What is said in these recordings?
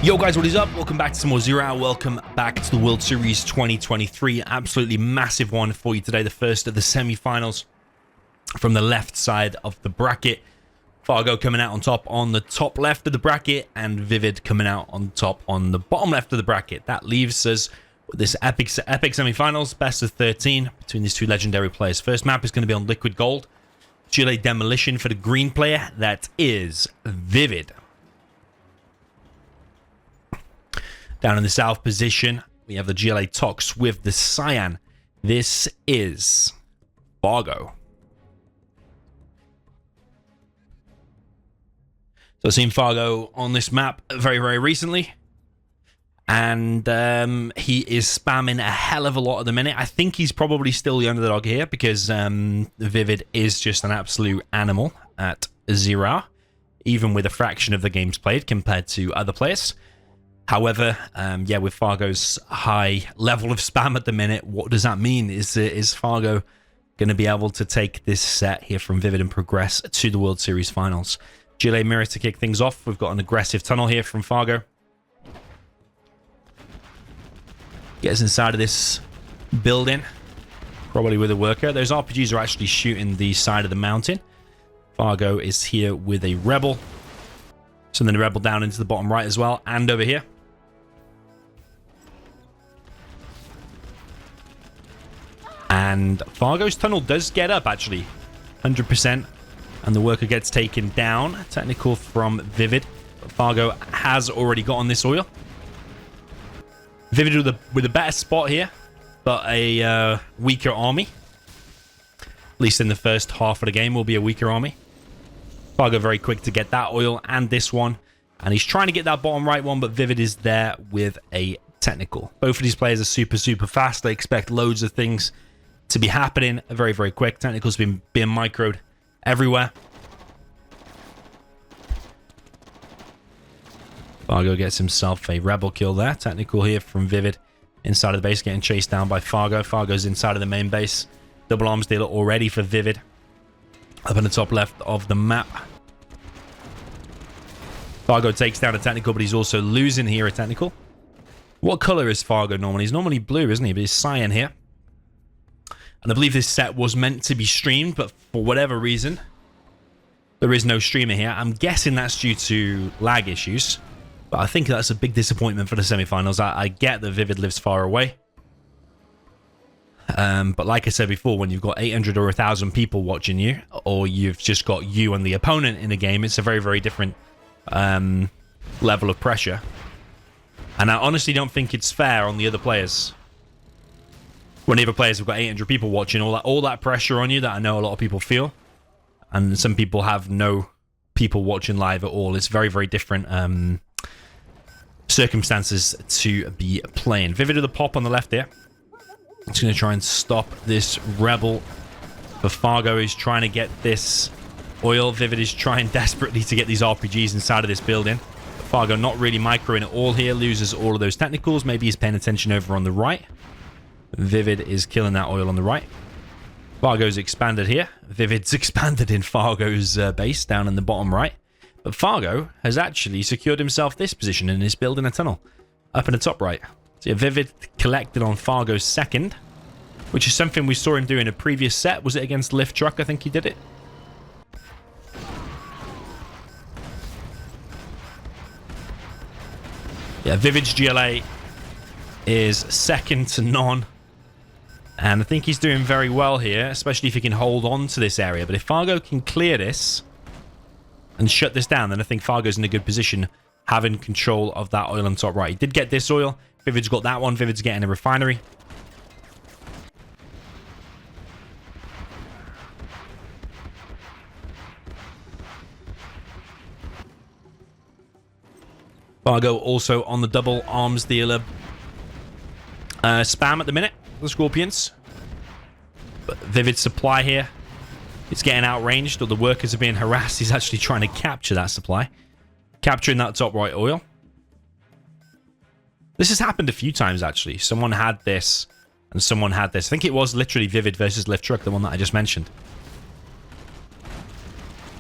Yo guys, what is up? Welcome back to some more Zero Hour. Welcome back to the World Series 2023. Absolutely massive one for you today. The first of the semi-finals from the left side of the bracket. Fargo coming out on top the top left of the bracket, and ViViD coming out on top on the bottom left of the bracket. That leaves us with this epic semi-finals, best of 13 between these two legendary players. First map is going to be on Liquid Gold. Chile Demolition for the green player. That is ViViD. Down in the south position, we have the GLA Tox with the Cyan. This is Fargo. So I've seen Fargo on this map very recently. And he is spamming a hell of a lot at the minute. I think he's probably still the underdog here because ViViD is just an absolute animal at 0, even with a fraction of the games played compared to other players. However, yeah, with Fargo's high level of spam at the minute, what does that mean? Is Fargo going to be able to take this set here from ViViD and progress to the World Series Finals? GLA Mirror to kick things off. We've got an aggressive tunnel here from Fargo. Gets inside of this building, probably with a worker. Those RPGs are actually shooting the side of the mountain. Fargo is here with a Rebel. Sending the Rebel down into the bottom right as well, and over here. And Fargo's tunnel does get up, actually. 100%. And the worker gets taken down. Technical from ViViD. But Fargo has already got on this oil. ViViD with a better spot here, but a weaker army. At least in the first half of the game will be a weaker army. Fargo very quick to get that oil and this one. And he's trying to get that bottom right one, but ViViD is there with a technical. Both of these players are super fast. They expect loads of things to be happening very quick. Technical's being microed everywhere. Fargo gets himself a Rebel kill there. Technical here from ViViD. Inside of the base, getting chased down by Fargo. Fargo's inside of the main base. Double arms dealer already for ViViD. Up in the top left of the map. Fargo takes down a technical, but he's also losing here a technical. What color is Fargo normally? He's normally blue, isn't he? But he's cyan here. And I believe this set was meant to be streamed, but for whatever reason, there is no streamer here. I'm guessing that's due to lag issues. But I think that's a big disappointment for the semifinals. I get that ViViD lives far away. But like I said before, when you've got 800 or 1,000 people watching you, or you've just got you and the opponent in the game, it's a very different level of pressure. And I honestly don't think it's fair on the other players. When the other players have got 800 people watching, all that pressure on you that I know a lot of people feel. And some people have no people watching live at all. It's very different circumstances to be playing. ViViD with the pop on the left here. It's going to try and stop this Rebel. But Fargo is trying to get this oil. ViViD is trying desperately to get these RPGs inside of this building. But Fargo not really microing at all here. Loses all of those technicals. Maybe he's paying attention over on the right. ViViD is killing that oil on the right. Fargo's expanded here. ViVid's expanded in Fargo's base down in the bottom right. But Fargo has actually secured himself this position and is building a tunnel up in the top right. So yeah, ViViD collected on Fargo's second, which is something we saw him do in a previous set. Was it against Lift Truck? I think he did it. Yeah, ViVid's GLA is second to none. And I think he's doing very well here, especially if he can hold on to this area. But if Fargo can clear this and shut this down, then I think Fargo's in a good position having control of that oil on top right. He did get this oil. ViViD's got that one. ViViD's getting a refinery. Fargo also on the double arms dealer spam at the minute. The Scorpions. But ViViD supply here. It's getting outranged, or the workers are being harassed. He's actually trying to capture that supply. Capturing that top right oil. This has happened a few times, actually. Someone had this, and someone had this. I think it was literally ViViD versus Lift Truck, the one that I just mentioned.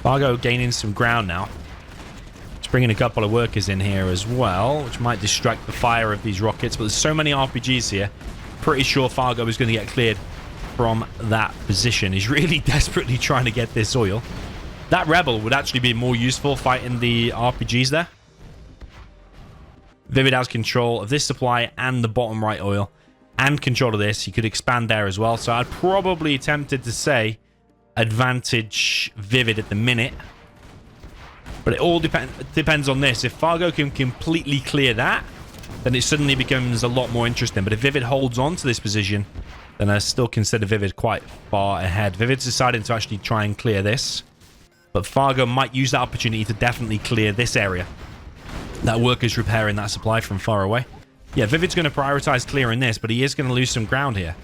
Fargo gaining some ground now. bringing a couple of workers in here as well, which might distract the fire of these rockets. But there's so many RPGs here. Pretty sure Fargo is going to get cleared from that position. He's really desperately trying to get this oil. That rebel would actually be more useful fighting the RPGs there. ViViD has control of this supply and the bottom right oil, and control of this. He could expand there as well. So I'd probably tempted to say advantage ViViD at the minute. But it all depends on this. If Fargo can completely clear that, then it suddenly becomes a lot more interesting. But if ViViD holds on to this position, then I still consider ViViD quite far ahead. ViViD's deciding to actually try and clear this. But Fargo might use that opportunity to definitely clear this area. That worker's repairing that supply from far away. Yeah, ViViD's going to prioritize clearing this, but he is going to lose some ground here.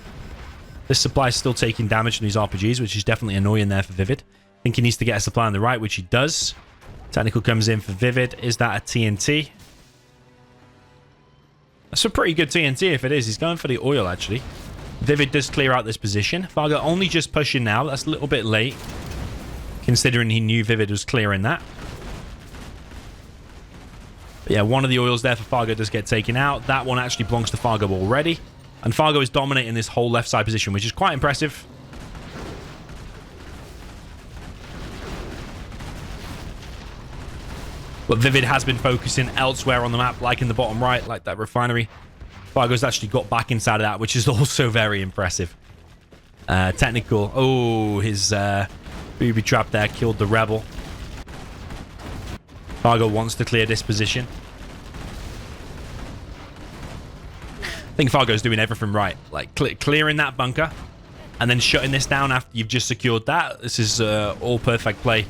This supply is still taking damage from these RPGs, which is definitely annoying there for ViViD. I think he needs to get a supply on the right, which he does. Technical comes in for ViViD. Is that a TNT? That's a pretty good TNT if it is. He's going for the oil, actually. ViViD does clear out this position. Fargo only just pushing now. That's a little bit late, considering he knew ViViD was clearing that. But yeah, one of the oils there for Fargo does get taken out. That one actually belongs to Fargo already. And Fargo is dominating this whole left side position, which is quite impressive. But ViViD has been focusing elsewhere on the map, like in the bottom right, like that refinery. Fargo's actually got back inside of that, which is also very impressive. Technical. Oh, his booby trap there killed the rebel. Fargo wants to clear this position. I think Fargo's doing everything right. Like clearing that bunker and then shutting this down after you've just secured that. This is all perfect play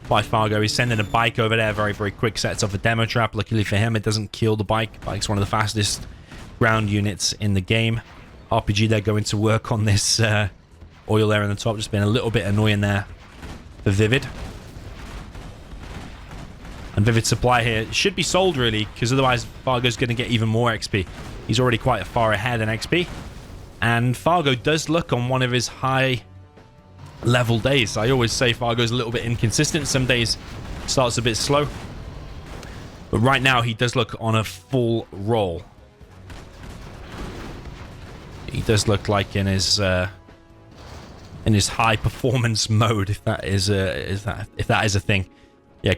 by Fargo. He's sending a bike over there. Very, very quick. Sets off a demo trap. Luckily for him, it doesn't kill the bike. Bike's one of the fastest ground units in the game. RPG, they're going to work on this oil there on the top. Just been a little bit annoying there for ViViD. And ViViD's supply here should be sold, really, because otherwise Fargo's going to get even more XP. He's already quite far ahead in XP. And Fargo does look on one of his high-level days. I always say Fargo's a little bit inconsistent. Some days starts a bit slow. But right now, he does look on a full roll. He does look like in his high-performance mode, if that is a thing. Yeah.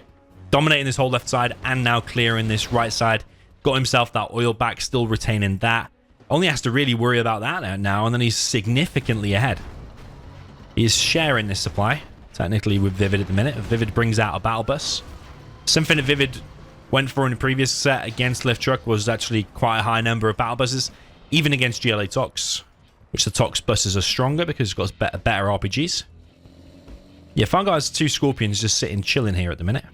Dominating this whole left side and now clearing this right side. Got himself that oil back, still retaining that. Only has to really worry about that now, and then he's significantly ahead. He's sharing this supply, technically, with ViViD at the minute. ViViD brings out a battle bus. Something that ViViD went for in the previous set against Lift Truck was actually quite a high number of battle buses, even against GLA Tox, which the Tox buses are stronger because it's got better RPGs. Yeah, Fargo has 2 Scorpions just sitting chilling here at the minute.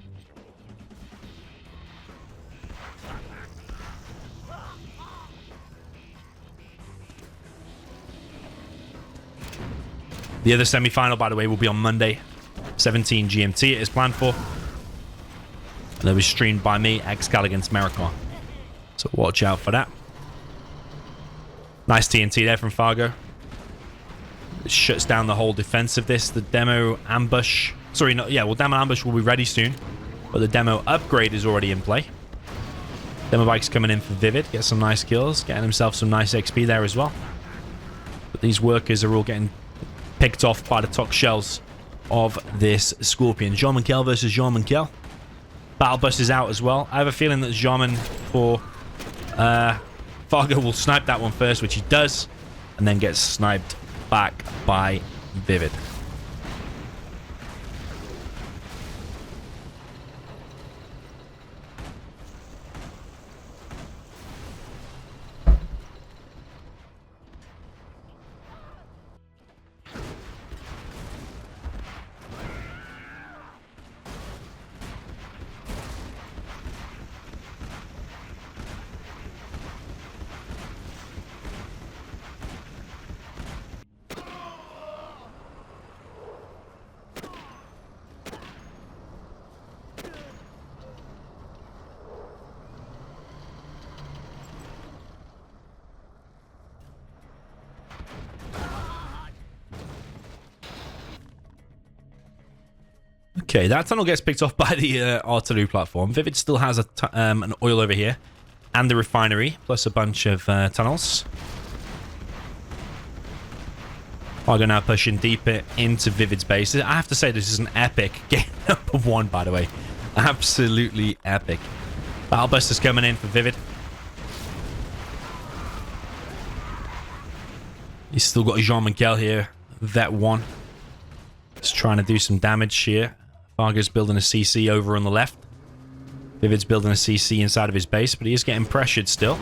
The other semi-final, by the way, will be on Monday, 17 GMT. It is planned for. And that was streamed by me, Xcal against Mericor. So watch out for that. Nice TNT there from Fargo. It shuts down the whole defense of this. The demo ambush... Sorry, no, yeah, well, demo ambush will be ready soon. But the demo upgrade is already in play. Demo bike's coming in for ViViD. Get some nice kills. Getting himself some nice XP there as well. But these workers are all getting picked off by the Tox shells of this Scorpion. Jean Michel versus Jean Michel. Battle bus is out as well. I have a feeling that Jean for Fargo will snipe that one first, which he does, and then gets sniped back by ViViD. Okay, that tunnel gets picked off by the artillery platform. ViViD still has an oil over here and the refinery, plus a bunch of tunnels. Fargo now pushing deeper into ViViD's base. I have to say, this is an epic game number 1, by the way. Absolutely epic. Battlebuster's coming in for ViViD. He's still got Jean-Michel here. Vet 1. Just trying to do some damage here. Fargo's building a CC over on the left. ViViD's building a CC inside of his base, but he is getting pressured still.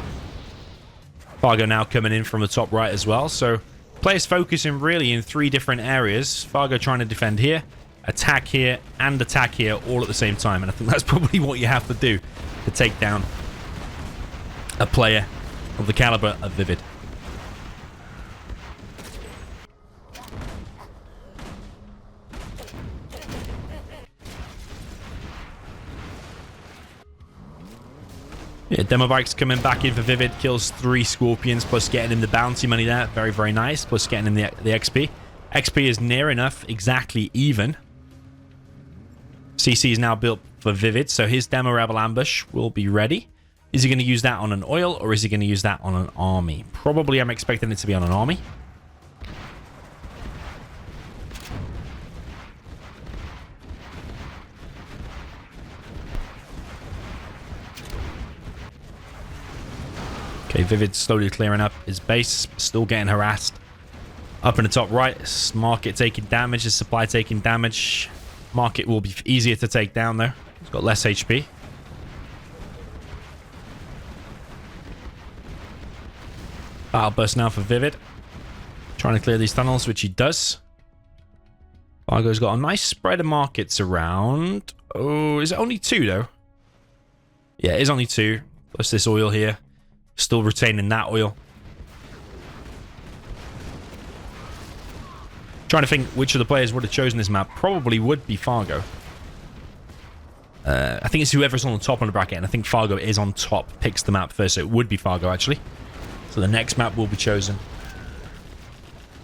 Fargo now coming in from the top right as well. So players focusing really in 3 different areas. Fargo trying to defend here, attack here, and attack here all at the same time. And I think that's probably what you have to do to take down a player of the caliber of ViViD. Yeah, Demo Bike's coming back in for ViViD. Kills 3 Scorpions, plus getting him the bounty money there. Very, very nice. Plus getting him the XP. XP is near enough, exactly even. CC is now built for ViViD, so his Demo Rebel Ambush will be ready. Is he going to use that on an oil, or is he going to use that on an army? Probably I'm expecting it to be on an army. Okay, ViViD slowly clearing up his base, still getting harassed. Up in the top right, Market taking damage, his supply taking damage. Market will be easier to take down though. He's got less HP. Battle burst now for ViViD. Trying to clear these tunnels, which he does. Fargo's got a nice spread of markets around. Oh, is it only 2 though? Yeah, it is only 2. Plus this oil here. Still retaining that oil. Trying to think which of the players would have chosen this map. Probably would be Fargo. I think it's whoever's on the top of the bracket, and I think Fargo is on top, picks the map first, so it would be Fargo actually. So the next map will be chosen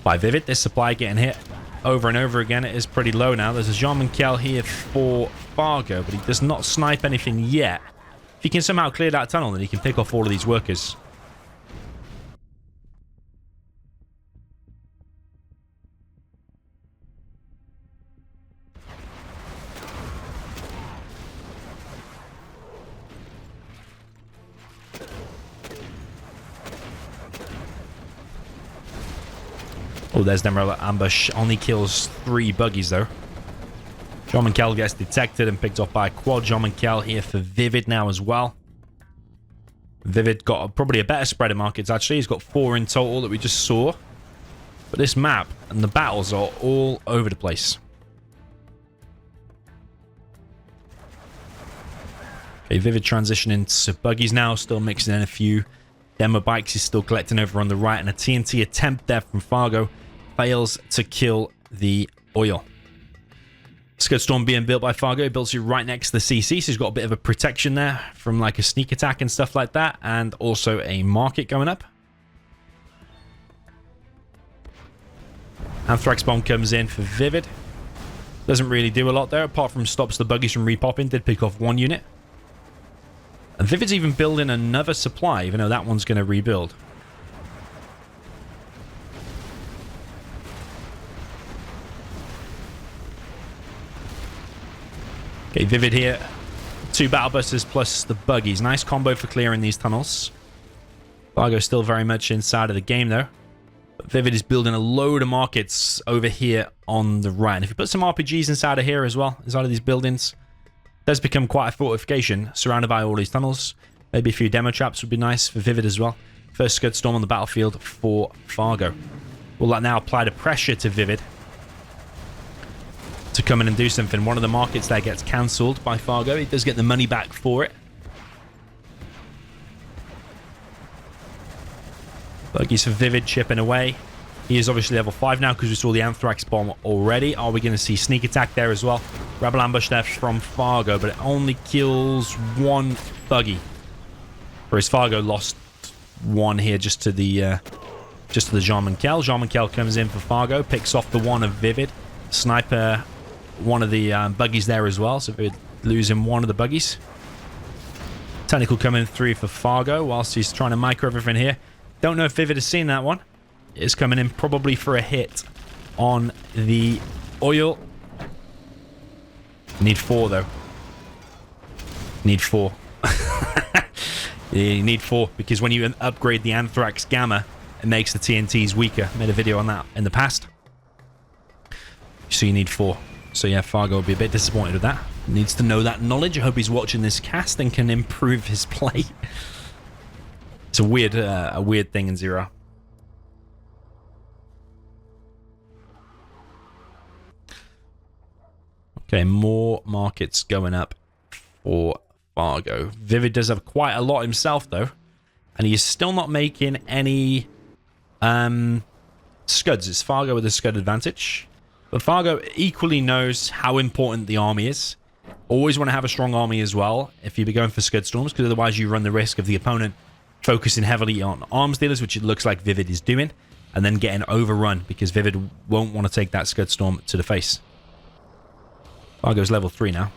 by ViViD. This supply getting hit over and over again. It is pretty low now. There's a Jean-Michel here for Fargo, but he does not snipe anything yet. If he can somehow clear that tunnel, then he can pick off all of these workers. Oh, there's Demerala ambush. Only kills 3 buggies, though. Jean-Michel gets detected and picked off by a quad. Jean-Michel here for ViViD now as well. ViViD got probably a better spread of markets, actually. He's got 4 in total that we just saw. But this map and the battles are all over the place. Okay, ViViD transitioning to buggies now. Still mixing in a few. Demo bikes is still collecting over on the right. And a TNT attempt there from Fargo fails to kill the oil. Scud Storm being built by Fargo. He builds it right next to the CC, so he's got a bit of a protection there from like a sneak attack and stuff like that, and also a market going up. Anthrax Bomb comes in for ViViD. Doesn't really do a lot there, apart from stops the buggies from repopping. Did pick off 1 unit. And ViViD's even building another supply, even though that one's going to rebuild. Okay, ViViD here. 2 battle busters plus the buggies. Nice combo for clearing these tunnels. Fargo's still very much inside of the game, though. But ViViD is building a load of markets over here on the right. And if you put some RPGs inside of here as well, inside of these buildings, it does become quite a fortification, surrounded by all these tunnels. Maybe a few demo traps would be nice for ViViD as well. First Scud Storm on the battlefield for Fargo. Will that now apply the pressure to ViViD to come in and do something? One of the markets there gets cancelled by Fargo. He does get the money back for it. Buggies for ViViD chipping away. He is obviously level 5 now because we saw the Anthrax Bomb already. Are we going to see sneak attack there as well? Rebel ambush there from Fargo, but it only kills 1 buggy. Whereas Fargo lost 1 here just to the Jean-Michel. Jean-Michel comes in for Fargo, picks off the 1 of ViViD. Sniper one of the buggies there as well. So we're losing one of the buggies. Technical coming through for Fargo whilst he's trying to micro everything here. Don't know if ViViD has seen that one. It's coming in probably for a hit on the oil. Need 4 though. Need 4. You need 4 because when you upgrade the Anthrax Gamma, it makes the TNTs weaker. Made a video on that in the past. So you need 4. So yeah, Fargo will be a bit disappointed with that. Needs to know that knowledge. I hope he's watching this cast and can improve his play. It's a weird thing in Zero. Okay, more markets going up for Fargo. ViViD does have quite a lot himself though, and he's still not making any scuds. It's Fargo with a scud advantage. But Fargo equally knows how important the army is. Always want to have a strong army as well if you be going for scud storms, because otherwise you run the risk of the opponent focusing heavily on arms dealers, which it looks like ViViD is doing, and then getting overrun because ViViD won't want to take that scud storm to the face. Fargo's level 3 now.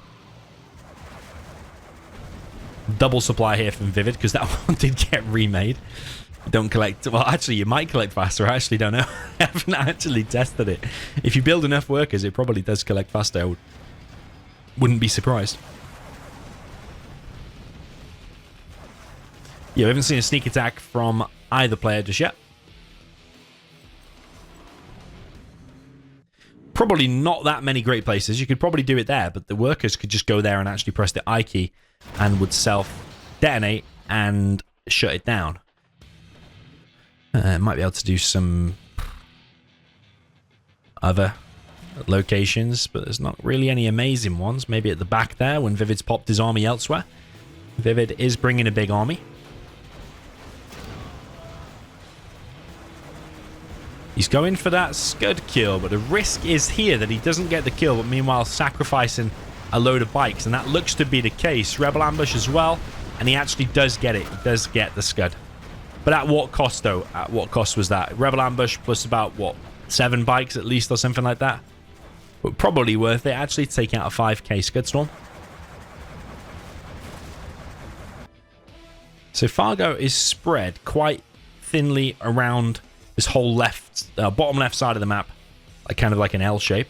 Double supply here from ViViD because that one did get remade. Don't collect. Well, actually, you might collect faster. I actually don't know. I haven't actually tested it. If you build enough workers, it probably does collect faster. I wouldn't be surprised. Yeah, we haven't seen a sneak attack from either player just yet. Probably not that many great places. You could probably do it there, but the workers could just go there and actually press the I key and would self-detonate and shut it down. Might be able to do some other locations, but there's not really any amazing ones. Maybe at the back there when ViViD's popped his army elsewhere. ViViD is bringing a big army. He's going for that scud kill, but the risk is here that he doesn't get the kill, but meanwhile sacrificing a load of bikes, and that looks to be the case. Rebel ambush as well, and he actually does get it. He does get the scud. But at what cost, though? At what cost was that? Rebel ambush plus about, what, 7 bikes at least or something like that? But probably worth it, actually, to take out a 5k scud storm. So Fargo is spread quite thinly around this whole left, bottom left side of the map, like kind of like an L shape.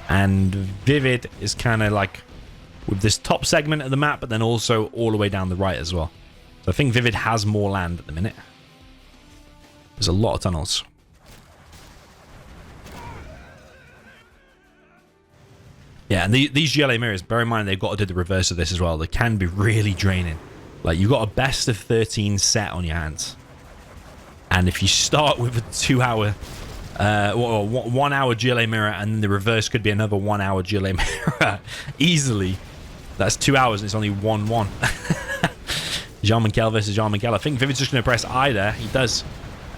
And ViViD is kind of like with this top segment of the map, but then also all the way down the right as well. So I think ViViD has more land at the minute. There's a lot of tunnels. Yeah, and these GLA mirrors, bear in mind they've got to do the reverse of this as well. They can be really draining. Like, you've got a best of 13 set on your hands. And if you start with a 2-hour, 1 hour GLA mirror, and then the reverse could be another 1 hour GLA mirror, easily, that's 2 hours and it's only 1-1. Jean-Michel versus Jean-Michel. I think ViVid's just going to press I there. He does.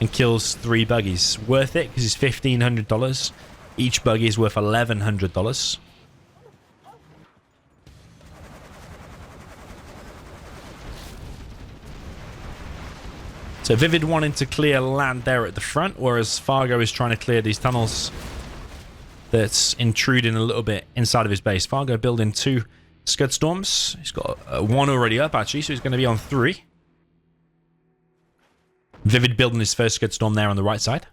And kills 3 buggies. Worth it because it's $1,500. Each buggy is worth $1,100. So ViViD wanting to clear land there at the front, whereas Fargo is trying to clear these tunnels that's intruding a little bit inside of his base. Fargo building 2 scud storms. He's got 1 already up, actually, so he's going to be on 3. ViViD building his first scud storm there on the right side.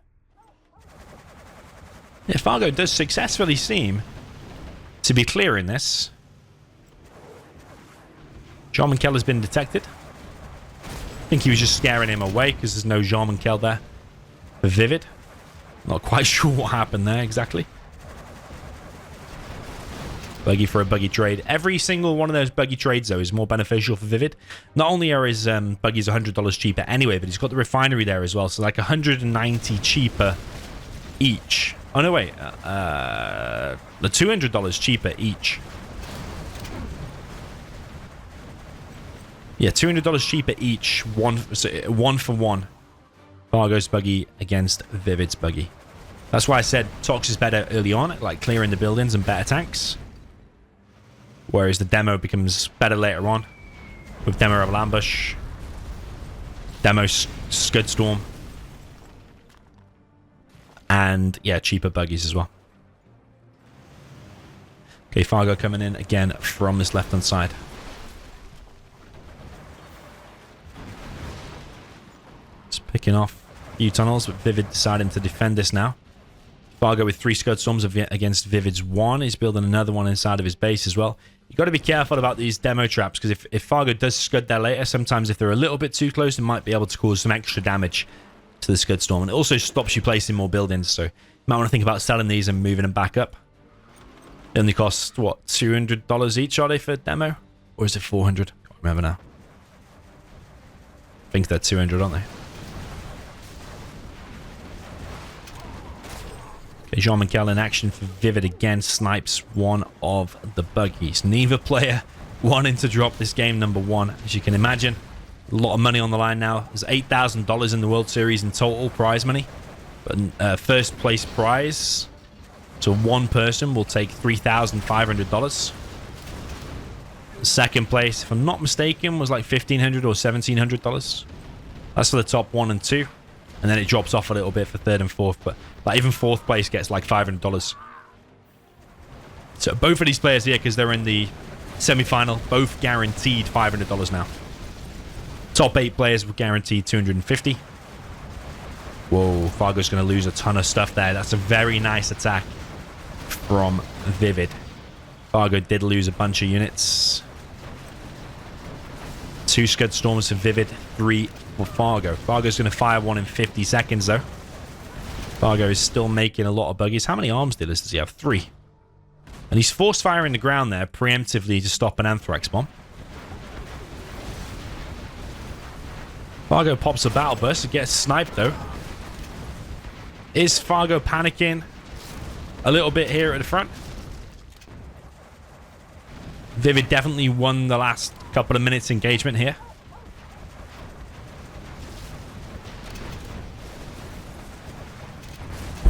Yeah, Fargo does successfully seem to be clearing this. Jean-Michel has been detected. I think he was just scaring him away because there's no Jean-Michel there for ViViD. Not quite sure what happened there exactly. Buggy for a buggy trade. Every single one of those buggy trades, though, is more beneficial for ViViD. Not only are his buggies $100 cheaper anyway, but he's got the refinery there as well. So like $190 cheaper each. Oh, no, wait. The $200 cheaper each. Yeah, $200 cheaper each. One for one. Fargo's buggy against ViViD's buggy. That's why I said Tox is better early on, like clearing the buildings and better tanks. Whereas the demo becomes better later on. With Demo Rebel Ambush. Demo Scud Storm. And, yeah, cheaper buggies as well. Okay, Fargo coming in again from this left-hand side. Just picking off a few tunnels, but ViViD deciding to defend this now. Fargo with 3 Scud Storms against ViViD's 1. He's building another one inside of his base as well. You've got to be careful about these demo traps, because if Fargo does Scud there later, sometimes if they're a little bit too close, it might be able to cause some extra damage to the Scud Storm. And it also stops you placing more buildings, so you might want to think about selling these and moving them back up. They only cost, what, $200 each, are they, for demo? Or is it 400? Can't remember now. I think they're 200, aren't they? Okay, Jean-Michel in action for ViViD again. Snipes one of the buggies. Neither player wanting to drop this game number 1. As you can imagine, a lot of money on the line now. There's $8,000 in the World Series in total prize money. But first place prize... So one person will take $3,500. Second place, if I'm not mistaken, was like $1,500 or $1,700. That's for the top 1 and 2. And then it drops off a little bit for 3rd and 4th. But like even 4th place gets like $500. So both of these players here, because they're in the semi-final, both guaranteed $500 now. Top 8 players were guaranteed $250. Whoa, Fargo's going to lose a ton of stuff there. That's a very nice attack from ViViD. Fargo did lose a bunch of units. 2 Scud Storms for ViViD, 3 for Fargo. Fargo's going to fire one in 50 seconds, though. Fargo is still making a lot of buggies. How many arms dealers does he have? 3. And he's force firing the ground there preemptively to stop an Anthrax bomb. Fargo pops a battle burst. It gets sniped, though. Is Fargo panicking a little bit here at the front? ViViD definitely won the last couple of minutes engagement here.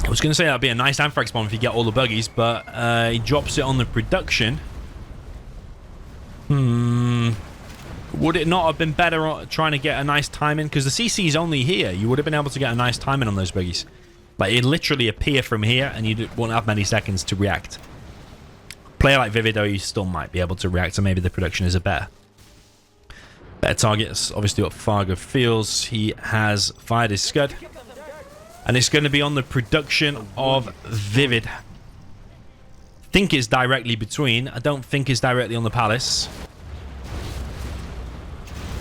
I was going to say that'd be a nice Anthrax bomb if you get all the buggies, but he drops it on the production. Would it not have been better trying to get a nice timing? Because the CC's only here. You would have been able to get a nice timing on those buggies. Like, it'd literally appear from here, and you won't have many seconds to react. Player like ViViD, though, you still might be able to react, so maybe the production is a better target. It's obviously what Fargo feels. He has fired his Scud. And it's going to be on the production of ViViD. I think it's directly between. I don't think it's directly on the palace.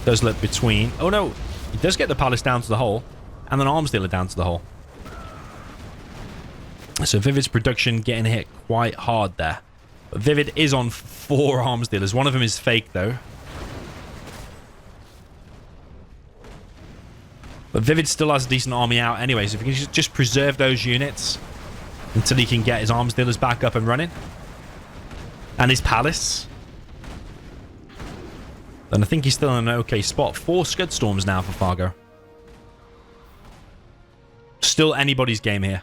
Does look between. Oh, no. He does get the palace down to the hole. And an arms dealer down to the hole. So ViViD's production getting hit quite hard there. But ViViD is on 4 arms dealers. One of them is fake, though. But ViViD still has a decent army out anyway. So if he can just preserve those units until he can get his arms dealers back up and running. And his palace. Then I think he's still in an okay spot. 4 Scud Storms now for Fargo. Still anybody's game here.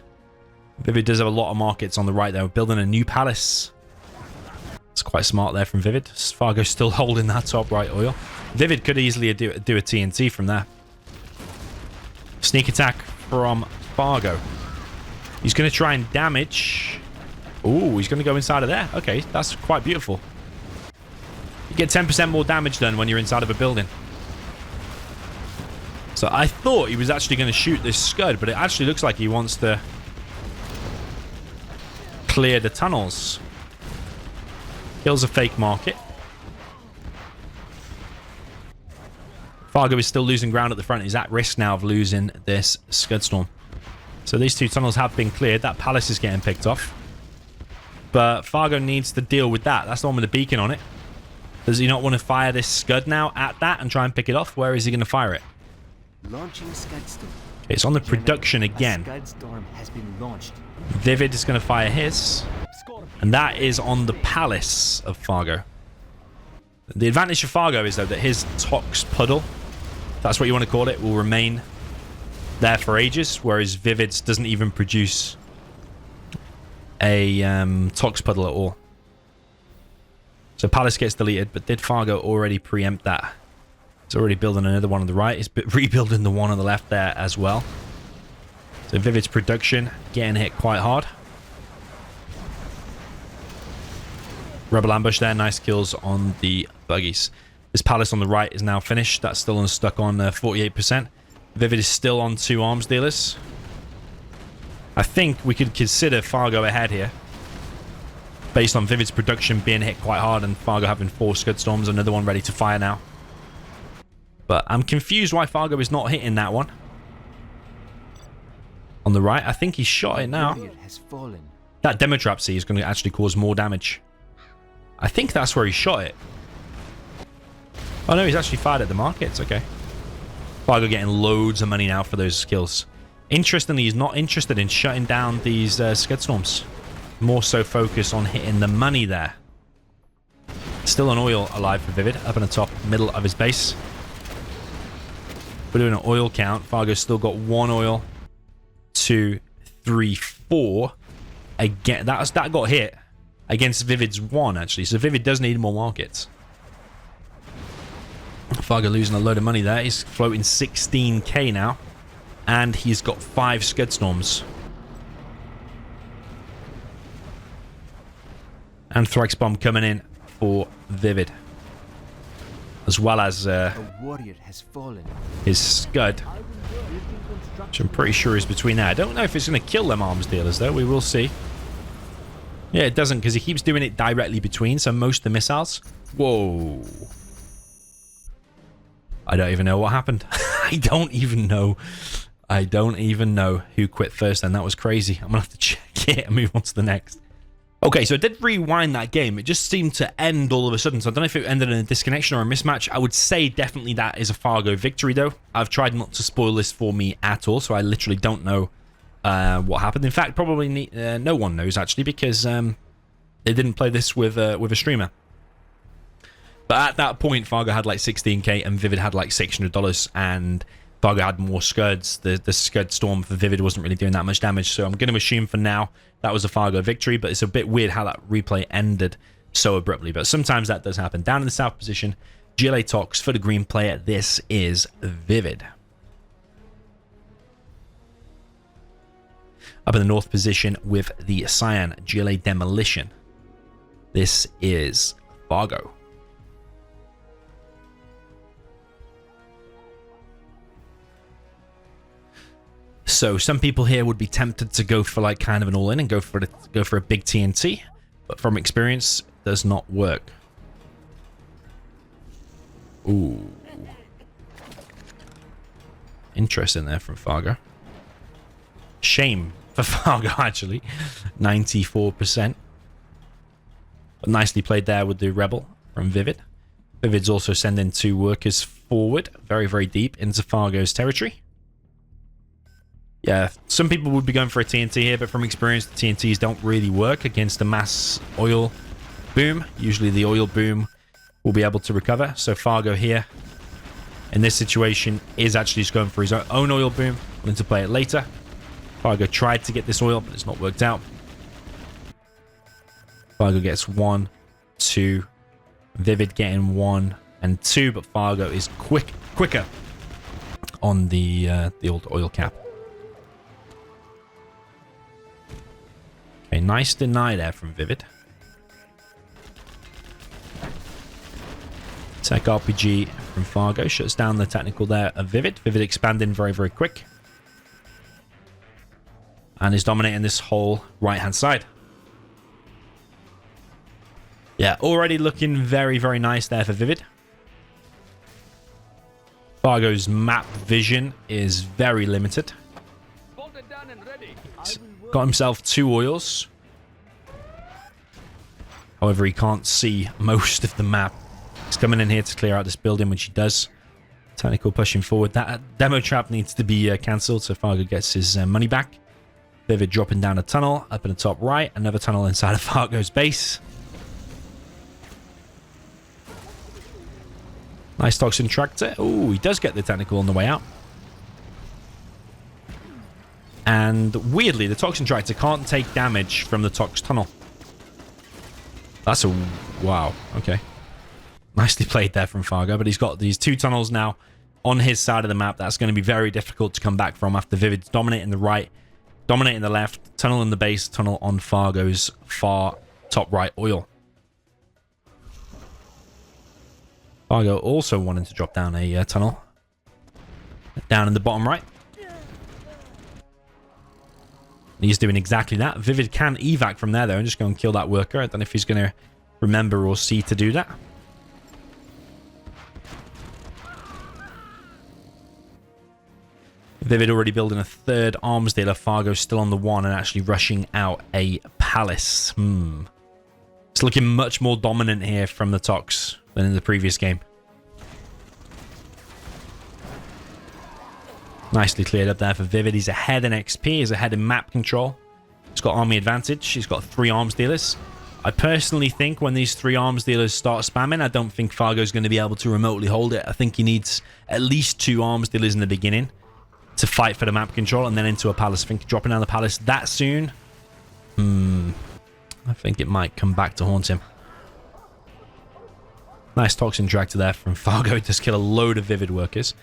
ViViD does have a lot of markets on the right there. We're building a new palace. It's quite smart there from ViViD. Fargo's still holding that top right oil. ViViD could easily do a TNT from there. Sneak attack from Fargo. He's going to try and damage. Ooh, he's going to go inside of there. Okay, that's quite beautiful. You get 10% more damage done when you're inside of a building. So I thought he was actually going to shoot this Scud, but it actually looks like he wants to clear the tunnels. Kills a fake market. Fargo is still losing ground at the front. He's at risk now of losing this Scud Storm. So these 2 tunnels have been cleared. That palace is getting picked off. But Fargo needs to deal with that. That's the one with the beacon on it. Does he not want to fire this Scud now at that and try and pick it off? Where is he going to fire it? Launching Scud Storm. Okay, it's on the production again. Scud Storm has been launched. ViViD is going to fire his. And that is on the palace of Fargo. The advantage for Fargo is, though, that his Tox Puddle, that's what you want to call it, will remain there for ages, whereas ViViD's doesn't even produce a Tox Puddle at all. So Palace gets deleted, but did Fargo already preempt that? He's already building another one on the right. He's rebuilding the one on the left there as well. So ViViD's production getting hit quite hard. Rebel ambush there. Nice kills on the buggies. This palace on the right is now finished. That's still stuck on 48%. ViViD is still on 2 arms dealers. I think we could consider Fargo ahead here, based on ViViD's production being hit quite hard and Fargo having 4 Scud Storms, another one ready to fire now. But I'm confused why Fargo is not hitting that one. On the right, I think he shot it now. That demo trap, see, is going to actually cause more damage. I think that's where he shot it. Oh no, he's actually fired at the markets. Okay. Fargo getting loads of money now for those kills. Interestingly, he's not interested in shutting down these Scud Storms. More so focused on hitting the money there. Still an oil alive for ViViD, up in the top middle of his base. We're doing an oil count. Fargo's still got 1 oil. 2, 3, 4. Again, that got hit against ViViD's 1, actually. So ViViD does need more markets. Fargo losing a load of money there. He's floating 16k now. And he's got 5 Scud Storms. Anthrax Bomb coming in for ViViD. As well as a warrior has fallen. His Scud, which I'm pretty sure is between there. I don't know if it's going to kill them arms dealers, though. We will see. Yeah, it doesn't, because he keeps doing it directly between, so most of the missiles... Whoa. I don't even know what happened. I don't even know who quit first, and that was crazy. I'm going to have to check it and move on to the next. Okay, so I did rewind that game. It just seemed to end all of a sudden. So I don't know if it ended in a disconnection or a mismatch. I would say definitely that is a Fargo victory, though. I've tried not to spoil this for me at all, so I literally don't know what happened. In fact, probably no one knows, actually, because they didn't play this with a streamer. But at that point, Fargo had like 16k and ViViD had like $600, and Fargo had more Scuds. The Scud Storm for ViViD wasn't really doing that much damage, so I'm going to assume for now that was a Fargo victory, but it's a bit weird how that replay ended so abruptly. But sometimes that does happen. Down in the south position, GLA Tox for the green player. This is ViViD. Up in the north position with the Cyan, GLA Demolition. This is Fargo. So some people here would be tempted to go for like kind of an all-in and go for a big TNT, but from experience, does not work. Ooh, interesting there from Fargo. Shame for Fargo, actually. 94%. But nicely played there with the Rebel from ViViD. ViViD's also sending 2 workers forward, very, very deep into Fargo's territory. Yeah, some people would be going for a TNT here, but from experience, the TNTs don't really work against a mass oil boom. Usually the oil boom will be able to recover. So Fargo here, in this situation, is actually just going for his own oil boom. Willing to play it later. Fargo tried to get this oil, but it's not worked out. Fargo gets 1, 2. ViViD getting 1 and 2, but Fargo is quicker on the old oil cap. Okay, nice deny there from ViViD. Tech RPG from Fargo shuts down the technical there of ViViD. ViViD expanding very, very quick. And is dominating this whole right-hand side. Yeah, already looking very, very nice there for ViViD. Fargo's map vision is very limited. He's got himself 2 oils. However, he can't see most of the map. He's coming in here to clear out this building, which he does. Technical pushing forward. That demo trap needs to be cancelled, so Fargo gets his money back. ViViD dropping down a tunnel up in the top right. Another tunnel inside of Fargo's base. Nice Toxin Tractor. Oh, he does get the technical on the way out. And weirdly, the Toxin Tractor can't take damage from the Tox Tunnel. That's a... wow. Okay. Nicely played there from Fargo, but he's got these 2 tunnels now on his side of the map. That's going to be very difficult to come back from after ViViD's dominating the right, dominating the left, tunnel in the base, tunnel on Fargo's far top right oil. Fargo also wanting to drop down a tunnel. Down in the bottom right. He's doing exactly that. ViViD can evac from there, though, and just go and kill that worker. I don't know if he's going to remember or see to do that. ViViD already building a third arms dealer. Fargo still on the one and actually rushing out a palace. It's looking much more dominant here from the Tox than in the previous game. Nicely cleared up there for ViViD. He's ahead in XP. He's ahead in map control. He's got army advantage. He's got 3 arms dealers. I personally think when these 3 arms dealers start spamming, I don't think Fargo's going to be able to remotely hold it. I think he needs at least 2 arms dealers in the beginning to fight for the map control and then into a palace. I think dropping down the palace that soon, I think it might come back to haunt him. Nice toxin tractor there from Fargo. Just kill a load of ViViD workers.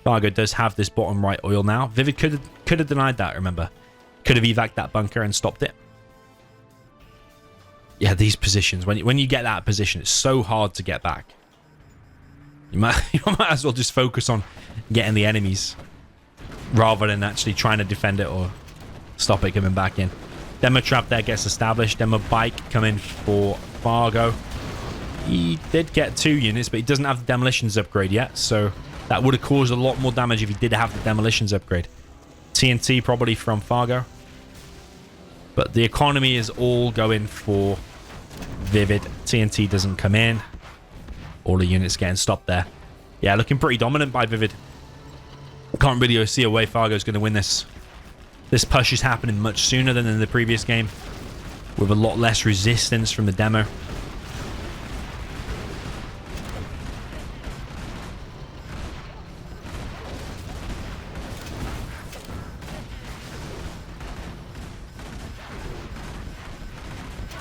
Fargo does have this bottom right oil now. ViViD could have denied that, remember. Could have evac'd that bunker and stopped it. Yeah, these positions. When you get that position, it's so hard to get back. You might as well just focus on getting the enemies rather than actually trying to defend it or stop it coming back in. Demo trap there gets established. Demo bike coming for Fargo. He did get 2 units, but he doesn't have the demolitions upgrade yet, so that would have caused a lot more damage if he did have the demolitions upgrade. TNT probably from Fargo. But the economy is all going for ViViD. TNT doesn't come in. All the units getting stopped there. Yeah, looking pretty dominant by ViViD. Can't really see a way Fargo's going to win this. This push is happening much sooner than in the previous game, with a lot less resistance from the demo.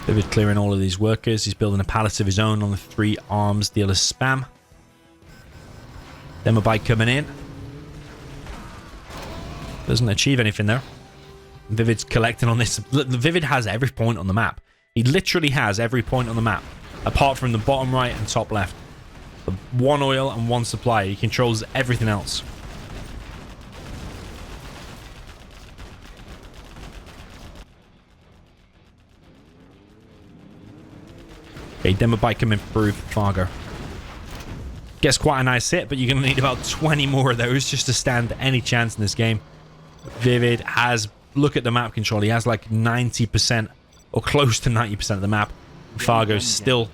ViViD clearing all of these workers. He's building a palace of his own on the 3 arms dealer spam. Demo bike coming in. Doesn't achieve anything though. ViViD's collecting on this. ViViD has every point on the map. He literally has every point on the map, apart from the bottom right and top left. 1 oil and 1 supply. He controls everything else. Okay, demo bike coming through for Fargo. Gets quite a nice hit, but you're going to need about 20 more of those just to stand any chance in this game. ViViD has, look at the map control, he has like 90% or close to 90% of the map. Fargo still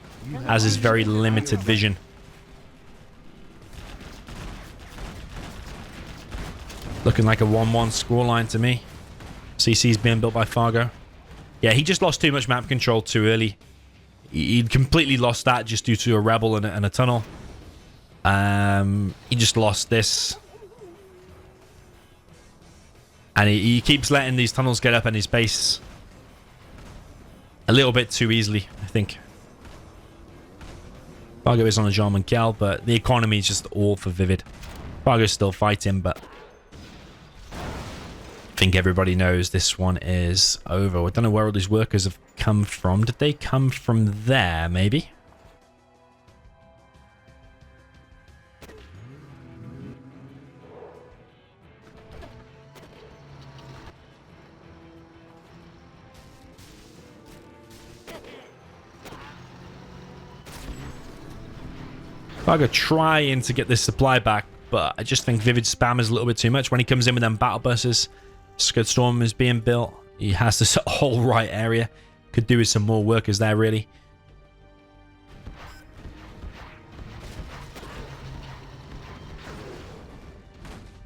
has his very limited vision. Looking like a 1-1 scoreline to me. CC's being built by Fargo. Yeah, he just lost too much map control too early. He'd completely lost that just due to a rebel and a tunnel. He just lost this. And he keeps letting these tunnels get up in his base a little bit too easily, I think. Fargo is on a Jean Michel, but the economy is just all for ViViD. Fargo's still fighting, but I think everybody knows this one is over. I don't know where all these workers have come from. Did they come from there, maybe? Fargo trying to get this supply back, but I just think ViViD spam is a little bit too much. When he comes in with them battle buses, Scud Storm is being built. He has this whole right area. Could do with some more workers there, really.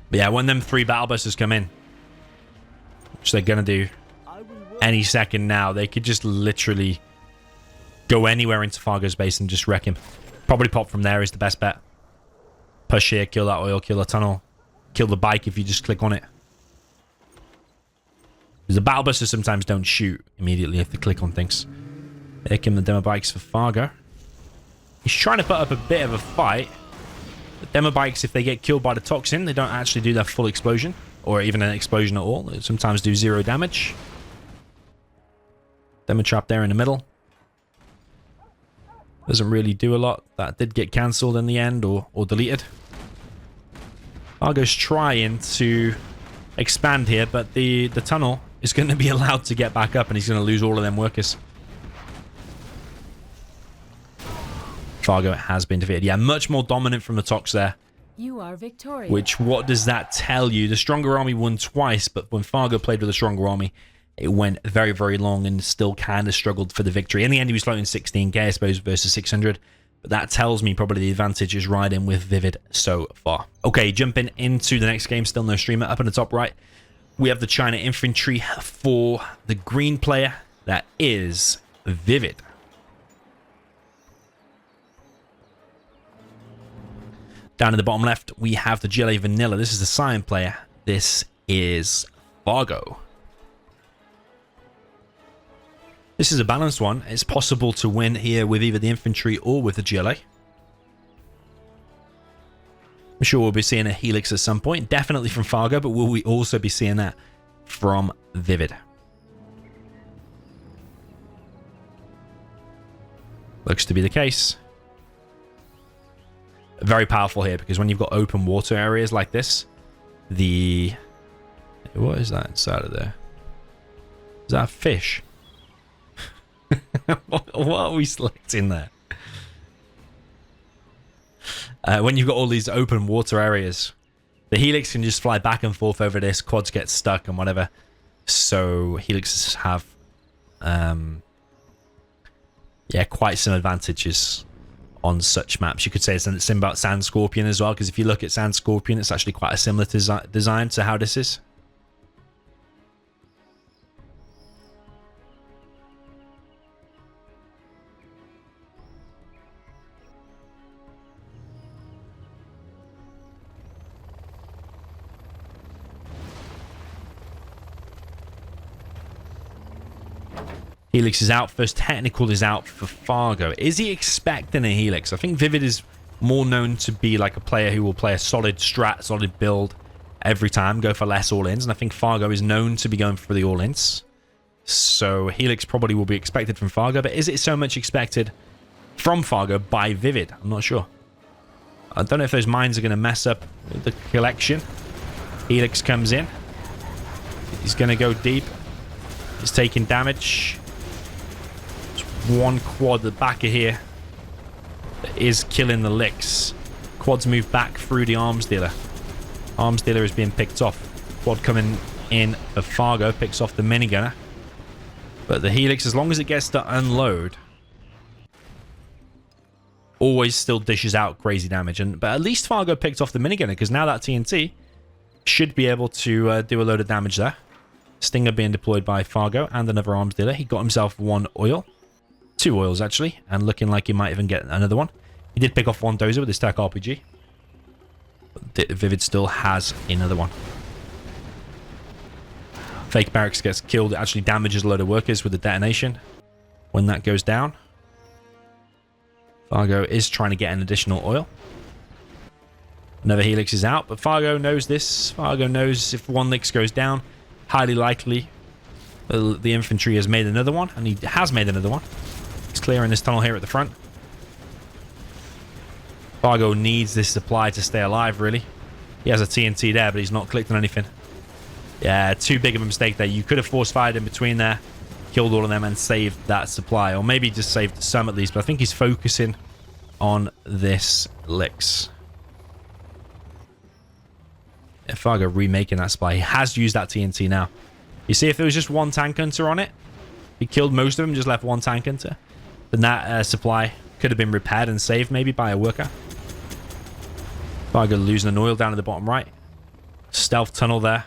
But yeah, when them 3 battle buses come in, which they're going to do any second now, they could just literally go anywhere into Fargo's base and just wreck him. Probably pop from there is the best bet. Push here, kill that oil, kill the tunnel, kill the bike if you just click on it. Because the battle buses sometimes don't shoot immediately if they click on things. Here come the demo bikes for Fargo. He's trying to put up a bit of a fight. The demo bikes, if they get killed by the toxin, they don't actually do their full explosion. Or even an explosion at all. They sometimes do 0 damage. Demo trap there in the middle. Doesn't really do a lot. That did get cancelled in the end or deleted. Fargo's trying to expand here, but the tunnel is going to be allowed to get back up, and he's going to lose all of them workers. Fargo has been defeated. Yeah, much more dominant from the Tox there. You are victorious. Which, what does that tell you? The stronger army won twice, but when Fargo played with a stronger army, it went very, very long and still kind of struggled for the victory. In the end, he was floating 16k, I suppose, versus 600. But that tells me probably the advantage is riding with ViViD so far. Okay, jumping into the next game. Still no streamer. Up in the top right, we have the China infantry for the green player. That is ViViD. Down in the bottom left, we have the GLA Vanilla. This is the Cyan player. This is Fargo. This is a balanced one. It's possible to win here with either the infantry or with the GLA. I'm sure we'll be seeing a Helix at some point. Definitely from Fargo, but will we also be seeing that from ViViD? Looks to be the case. Very powerful here, because when you've got open water areas like this, what is that inside of there? Is that a fish? What are we selecting there? When you've got all these open water areas, the Helix can just fly back and forth over this. Quads get stuck and whatever. So Helixes have, yeah, quite some advantages on such maps. You could say it's similar about Sand Scorpion as well, because if you look at Sand Scorpion, it's actually quite a similar design to how this is. Helix is out. First technical is out for Fargo. Is he expecting a Helix? I think ViViD is more known to be like a player who will play a solid strat, solid build every time, go for less all-ins. And I think Fargo is known to be going for the all-ins. So Helix probably will be expected from Fargo. But is it so much expected from Fargo by ViViD? I'm not sure. I don't know if those mines are going to mess up the collection. Helix comes in. He's going to go deep. He's taking damage. One quad at the back of here that is killing the licks. Quads move back through the arms dealer. Arms dealer is being picked off. Quad coming in for Fargo picks off the minigunner. But the Helix, as long as it gets to unload, always still dishes out crazy damage. But at least Fargo picked off the minigunner, because now that TNT should be able to do a load of damage there. Stinger being deployed by Fargo and another arms dealer. He got himself one oil. 2 oils, actually. And looking like he might even get another one. He did pick off one dozer with his TAC RPG. But ViViD still has another one. Fake barracks gets killed. It actually damages a load of workers with the detonation when that goes down. Fargo is trying to get an additional oil. Another Helix is out, but Fargo knows this. Fargo knows if one Lix goes down, highly likely the infantry has made another one, and he has made another one. He's clearing this tunnel here at the front. Fargo needs this supply to stay alive, really. He has a TNT there, but he's not clicked on anything. Yeah, too big of a mistake there. You could have force fired in between there, killed all of them, and saved that supply. Or maybe just saved some at least, but I think he's focusing on this Lix. Yeah, Fargo remaking that supply. He has used that TNT now. You see, if there was just one tank hunter on it, he killed most of them, just left one tank hunter, then that supply could have been repaired and saved maybe by a worker. Fargo losing an oil down at the bottom right. Stealth tunnel there.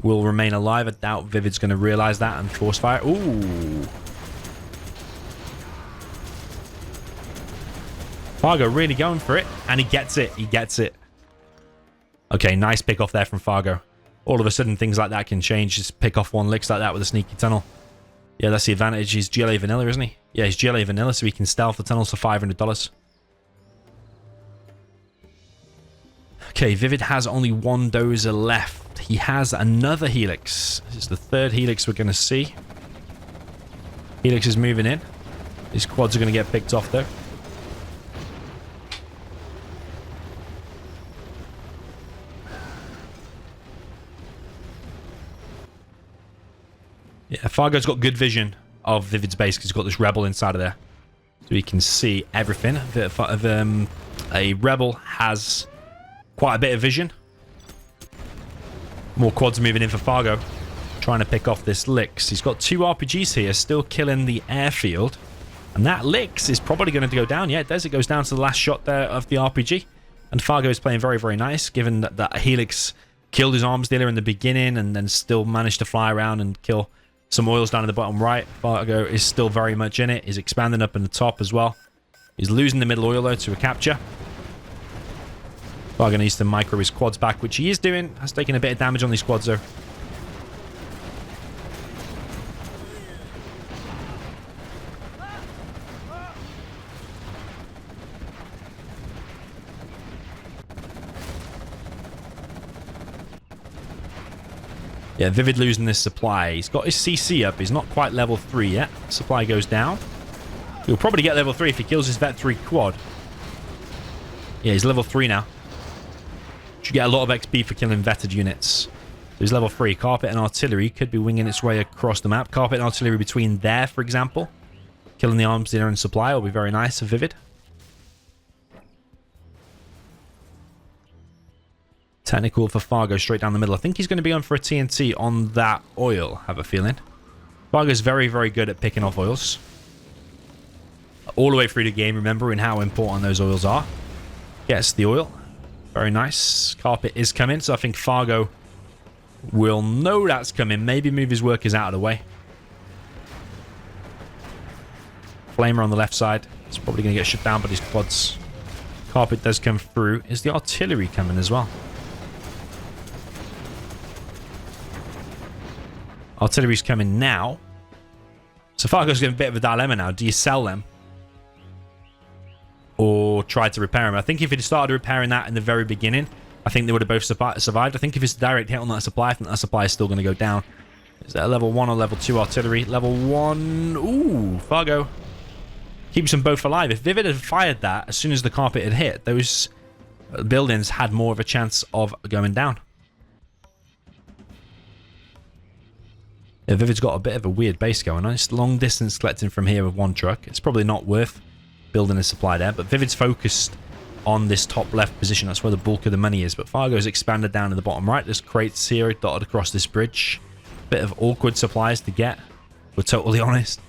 Will remain alive. I doubt ViViD's going to realize that and force fire. Ooh. Fargo really going for it, and he gets it. He gets it. Okay, nice pick off there from Fargo. All of a sudden, things like that can change. Just pick off one Lix like that with a sneaky tunnel. Yeah, that's the advantage. He's GLA Vanilla, isn't he? Yeah, he's GLA Vanilla, so he can stealth the tunnels for $500. Okay, ViViD has only one dozer left. He has another Helix. This is the third Helix we're going to see. Helix is moving in. These quads are going to get picked off, though. Yeah, Fargo's got good vision of ViViD's base because he's got this rebel inside of there. So he can see everything. A rebel has quite a bit of vision. More quads moving in for Fargo. Trying to pick off this Lix. He's got 2 RPGs here, still killing the airfield. And that Lix is probably going to go down. Yeah, it does. It goes down to the last shot there of the RPG. And Fargo is playing very, very nice, given that Helix killed his arms dealer in the beginning and then still managed to fly around and kill some oils down in the bottom right. Fargo is still very much in it. He's expanding up in the top as well. He's losing the middle oil, though, to a capture. Fargo needs to micro his quads back, which he is doing. Has taken a bit of damage on these quads, though. Yeah, ViViD losing this supply. He's got his CC up. He's not quite level 3 yet. Supply goes down. He'll probably get level 3 if he kills his Vet 3 quad. Yeah, he's level 3 now. Should get a lot of XP for killing vetted units. So he's level 3. Carpet and artillery could be winging its way across the map. Carpet and artillery between there, for example. Killing the arms dealer and supply will be very nice for ViViD. Technical for Fargo straight down the middle. I think he's going to be on for a TNT on that oil, I have a feeling. Fargo's very, very good at picking off oils. All the way through the game, remembering how important those oils are. Gets the oil. Very nice. Carpet is coming, so I think Fargo will know that's coming. Maybe move his workers out of the way. Flamer on the left side. It's probably going to get shut down by these quads. Carpet does come through. Is the artillery coming as well? Artillery's coming now. So Fargo's got a bit of a dilemma now. Do you sell them? Or try to repair them? I think if he'd started repairing that in the very beginning, I think they would have both survived. I think if it's a direct hit on that supply, I think that supply is still going to go down. Is that a level 1 or level 2 artillery? Level 1. Ooh, Fargo keeps them both alive. If ViViD had fired that as soon as the carpet had hit, those buildings had more of a chance of going down. Yeah, ViViD's got a bit of a weird base going on. It's long distance collecting from here with 1 truck. It's probably not worth building a supply there, but ViViD's focused on this top left position. That's where the bulk of the money is. But Fargo's expanded down to the bottom right. There's crates here dotted across this bridge. Bit of awkward supplies to get, we're totally honest.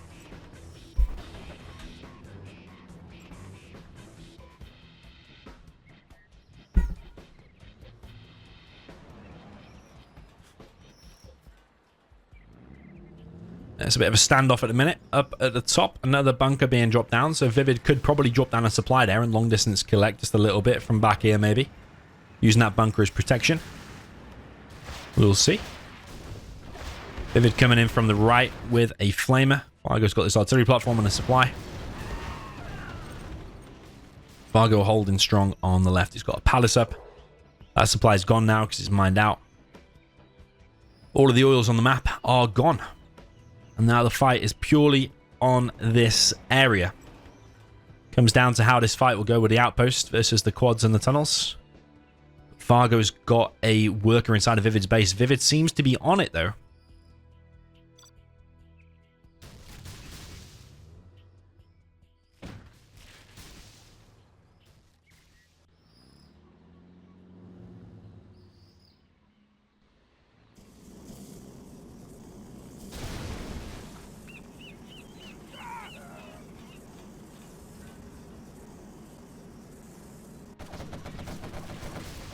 It's a bit of a standoff at the minute. Up at the top, another bunker being dropped down. So ViViD could probably drop down a supply there and long distance collect just a little bit from back here maybe. Using that bunker as protection. We'll see. ViViD coming in from the right with a flamer. Fargo's got this artillery platform and a supply. Fargo holding strong on the left. He's got a palace up. That supply's gone now because it's mined out. All of the oils on the map are gone. And now the fight is purely on this area. Comes down to how this fight will go with the outpost versus the quads and the tunnels. Fargo's got a worker inside of ViViD's base. ViViD seems to be on it, though.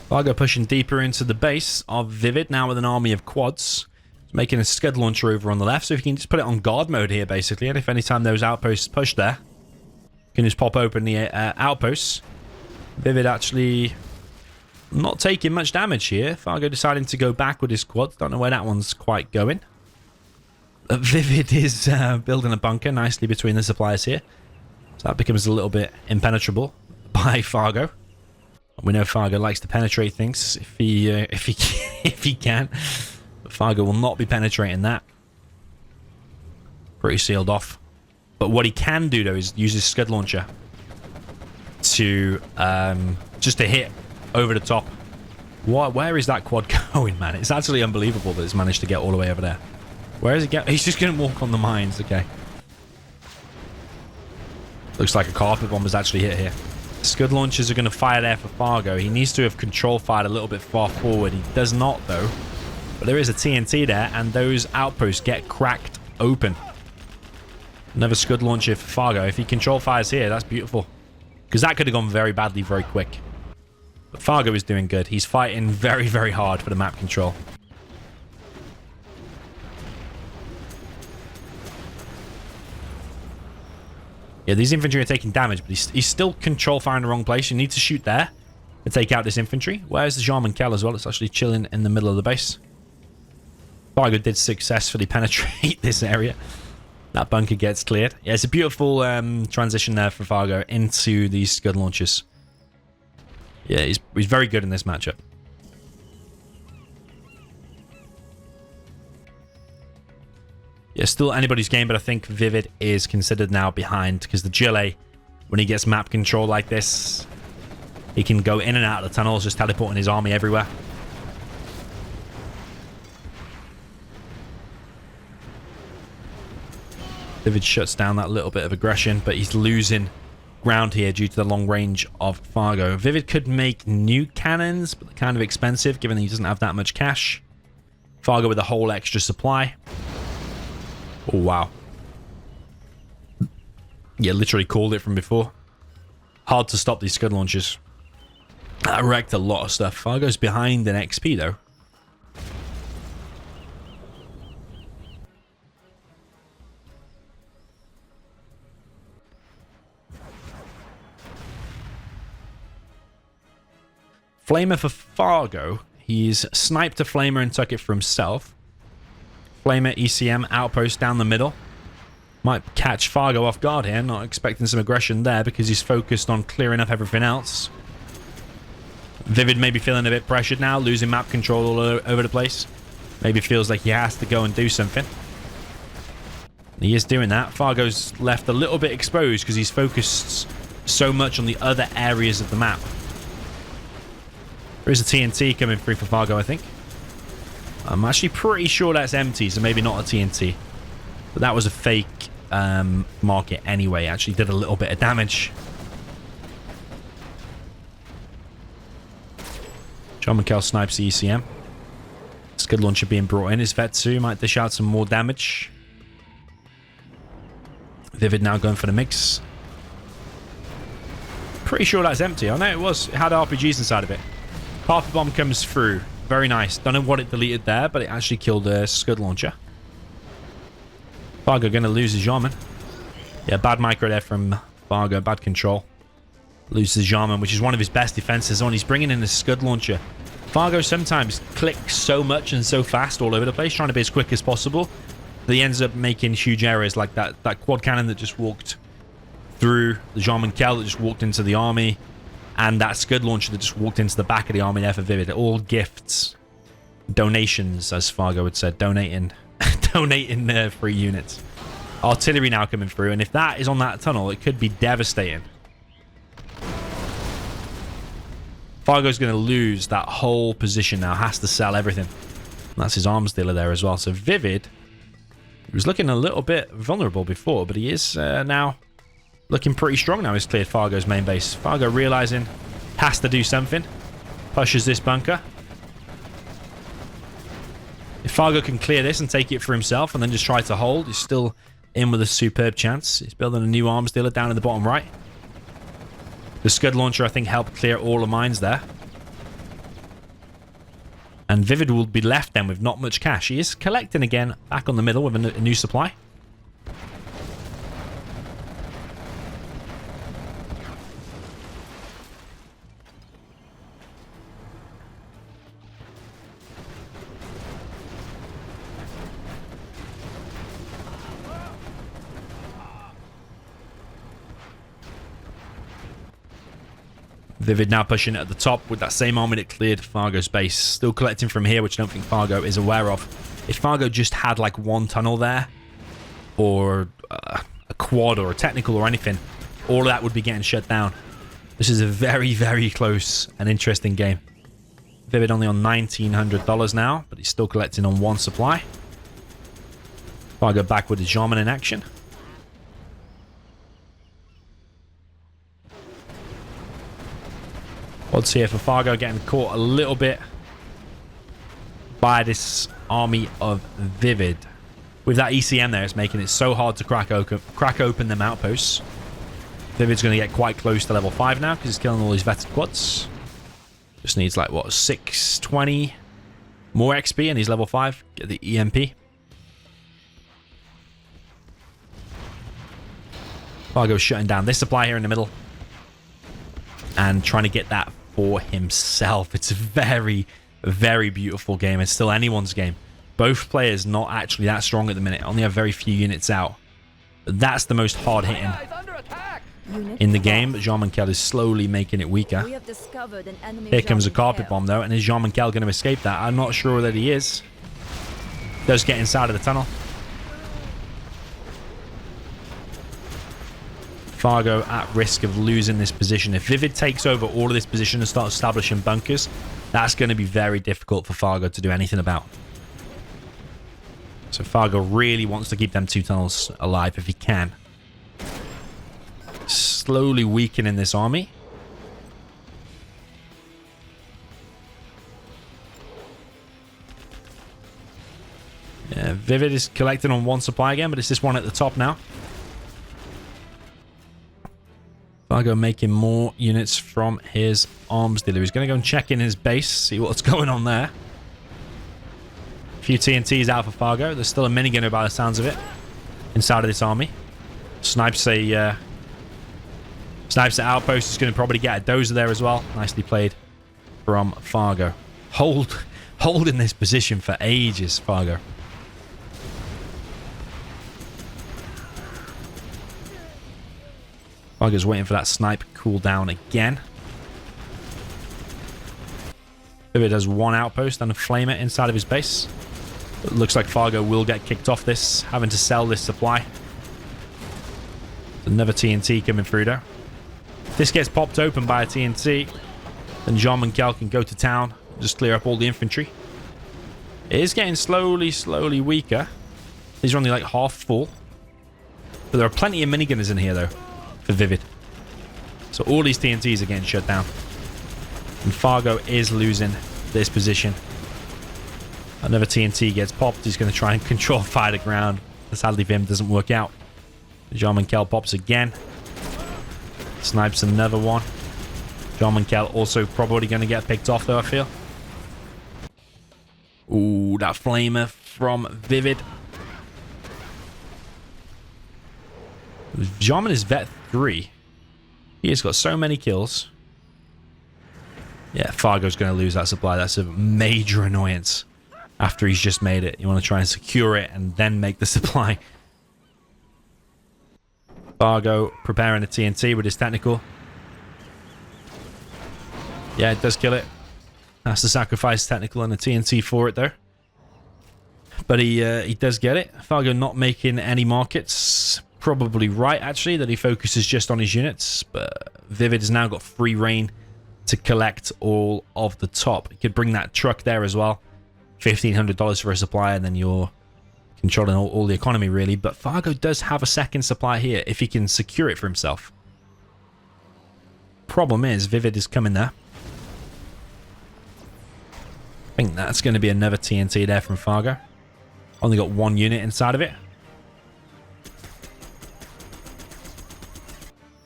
Fargo pushing deeper into the base of ViViD, now with an army of quads. He's making a scud launcher over on the left, so if you can just put it on guard mode here, basically. And if anytime those outposts push there, you can just pop open the outposts. ViViD actually not taking much damage here. Fargo deciding to go back with his quads. Don't know where that one's quite going. ViViD is building a bunker nicely between the supplies here. So that becomes a little bit impenetrable by Fargo. We know Fargo likes to penetrate things if he can. But Fargo will not be penetrating that. Pretty sealed off. But what he can do, though, is use his Scud Launcher to just to hit over the top. Where is that quad going, man? It's absolutely unbelievable that it's managed to get all the way over there. Where is it going? He's just going to walk on the mines. Okay. Looks like a carpet bomb has actually hit here. Scud launchers are going to fire there for Fargo. He needs to have control fired a little bit far forward. He does not, though. But there is a TNT there, and those outposts get cracked open. Another Scud launcher for Fargo. If he control fires here, that's beautiful. Because that could have gone very badly very quick. But Fargo is doing good. He's fighting very, very hard for the map control. Yeah, these infantry are taking damage, but he's still control firing the wrong place. You need to shoot there to take out this infantry. Where's the Jarman Kell as well? It's actually chilling in the middle of the base. Fargo did successfully penetrate this area. That bunker gets cleared. Yeah, it's a beautiful transition there for Fargo into these Scud launchers. Yeah, he's very good in this matchup. Yeah, still anybody's game, but I think ViViD is considered now behind because the Gile, when he gets map control like this, he can go in and out of the tunnels, just teleporting his army everywhere. ViViD shuts down that little bit of aggression, but he's losing ground here due to the long range of Fargo. ViViD could make new cannons, but they're kind of expensive given that he doesn't have that much cash. Fargo with a whole extra supply. Oh, wow. Yeah, literally called it from before. Hard to stop these Scud launchers. That wrecked a lot of stuff. Fargo's behind in XP, though. Flamer for Fargo. He's sniped a Flamer and took it for himself. Flamer ECM outpost down the middle. Might catch Fargo off guard here. Not expecting some aggression there because he's focused on clearing up everything else. ViViD may be feeling a bit pressured now, losing map control all over the place. Maybe feels like he has to go and do something. He is doing that. Fargo's left a little bit exposed because he's focused so much on the other areas of the map. There is a TNT coming through for Fargo, I think. I'm actually pretty sure that's empty, so maybe not a TNT. But that was a fake market anyway. Actually did a little bit of damage. John McKell snipes the ECM. Scud launcher being brought in. His Vetsu might dish out some more damage. ViViD now going for the mix. Pretty sure that's empty. I know it was. It had RPGs inside of it. Carpet bomb comes through. Very nice. Don't know what it deleted there, but it actually killed a Scud launcher. Fargo going to lose his Jarman. Yeah, bad micro there from Fargo. Bad control. Loses Jarman, which is one of his best defenses on. He's bringing in the Scud launcher. Fargo sometimes clicks so much and so fast all over the place, trying to be as quick as possible. But he ends up making huge errors like that quad cannon that just walked through, the Jarman Kell that just walked into the army, and that Scud launcher that just walked into the back of the army there for ViViD. All gifts. Donations, as Fargo would say. Donating free units. Artillery now coming through, and if that is on that tunnel, it could be devastating. Fargo's going to lose that whole position now. Has to sell everything. And that's his arms dealer there as well. So ViViD, he was looking a little bit vulnerable before, but he is now looking pretty strong now. He's cleared Fargo's main base. Fargo realizing has to do something. Pushes this bunker. If Fargo can clear this and take it for himself and then just try to hold, he's still in with a superb chance. He's building a new arms dealer down in the bottom right. The Scud launcher, I think, helped clear all the mines there. And ViViD will be left then with not much cash. He is collecting again back on the middle with a new supply. ViViD now pushing at the top with that same army that cleared Fargo's base. Still collecting from here, which I don't think Fargo is aware of. If Fargo just had like one tunnel there, or a quad or a technical or anything, all of that would be getting shut down. This is a very, very close and interesting game. ViViD only on $1,900 now, but he's still collecting on one supply. Fargo back with the Jarman in action. Odds here for Fargo, getting caught a little bit by this army of ViViD. With that ECM there, it's making it so hard to crack open them outposts. ViViD's going to get quite close to level 5 now because he's killing all these vetted quads. Just needs like, what, 620 more XP and he's level 5. Get the EMP. Fargo's shutting down this supply here in the middle and trying to get that for himself. It's a very, very beautiful game. It's still anyone's game. Both players not actually that strong at the minute. Only have very few units out. But that's the most hard hitting in the game. But Jean-Michel is slowly making it weaker. Here comes a carpet bomb though. And is Jean-Michel going to escape that? I'm not sure that he is. Does get inside of the tunnel. Fargo at risk of losing this position. If ViViD takes over all of this position and starts establishing bunkers, that's going to be very difficult for Fargo to do anything about. So Fargo really wants to keep them 2 tunnels alive if he can. Slowly weakening this army. Yeah, ViViD is collecting on one supply again, but it's this one at the top now. Fargo making more units from his arms dealer. He's going to go and check in his base, see what's going on there. A few TNTs out for Fargo. There's still a minigunner by the sounds of it inside of this army. Snipes a outpost. Is going to probably get a dozer there as well. Nicely played from Fargo. Holding this position for ages, Fargo. Fargo's waiting for that snipe cooldown again. ViViD has one outpost and a flamer inside of his base. It looks like Fargo will get kicked off this, having to sell this supply. Another TNT coming through there. If this gets popped open by a TNT, then Jean-Michel can go to town, just clear up all the infantry. It is getting slowly weaker. These are only like half full. But there are plenty of minigunners in here though, for ViViD. So all these TNTs are getting shut down. And Fargo is losing this position. Another TNT gets popped. He's going to try and control fire to ground. Sadly for him, doesn't work out. Jean-Michel pops again. Snipes another one. Jean-Michel also probably going to get picked off though, I feel. Ooh, that flamer from ViViD. Jarman is vet 3. He has got so many kills. Yeah, Fargo's going to lose that supply. That's a major annoyance after he's just made it. You want to try and secure it and then make the supply. Fargo preparing a TNT with his technical. Yeah, it does kill it. Has to sacrifice technical and a TNT for it though. But he does get it. Fargo not making any markets. Probably right actually that he focuses just on his units. But ViViD has now got free reign to collect all of the top. You could bring that truck there as well. $1,500 for a supply and then you're controlling all the economy really. But Fargo does have a second supply here if he can secure it for himself. Problem is ViViD is coming there. I think that's going to be another TNT there from Fargo. Only got one unit inside of it.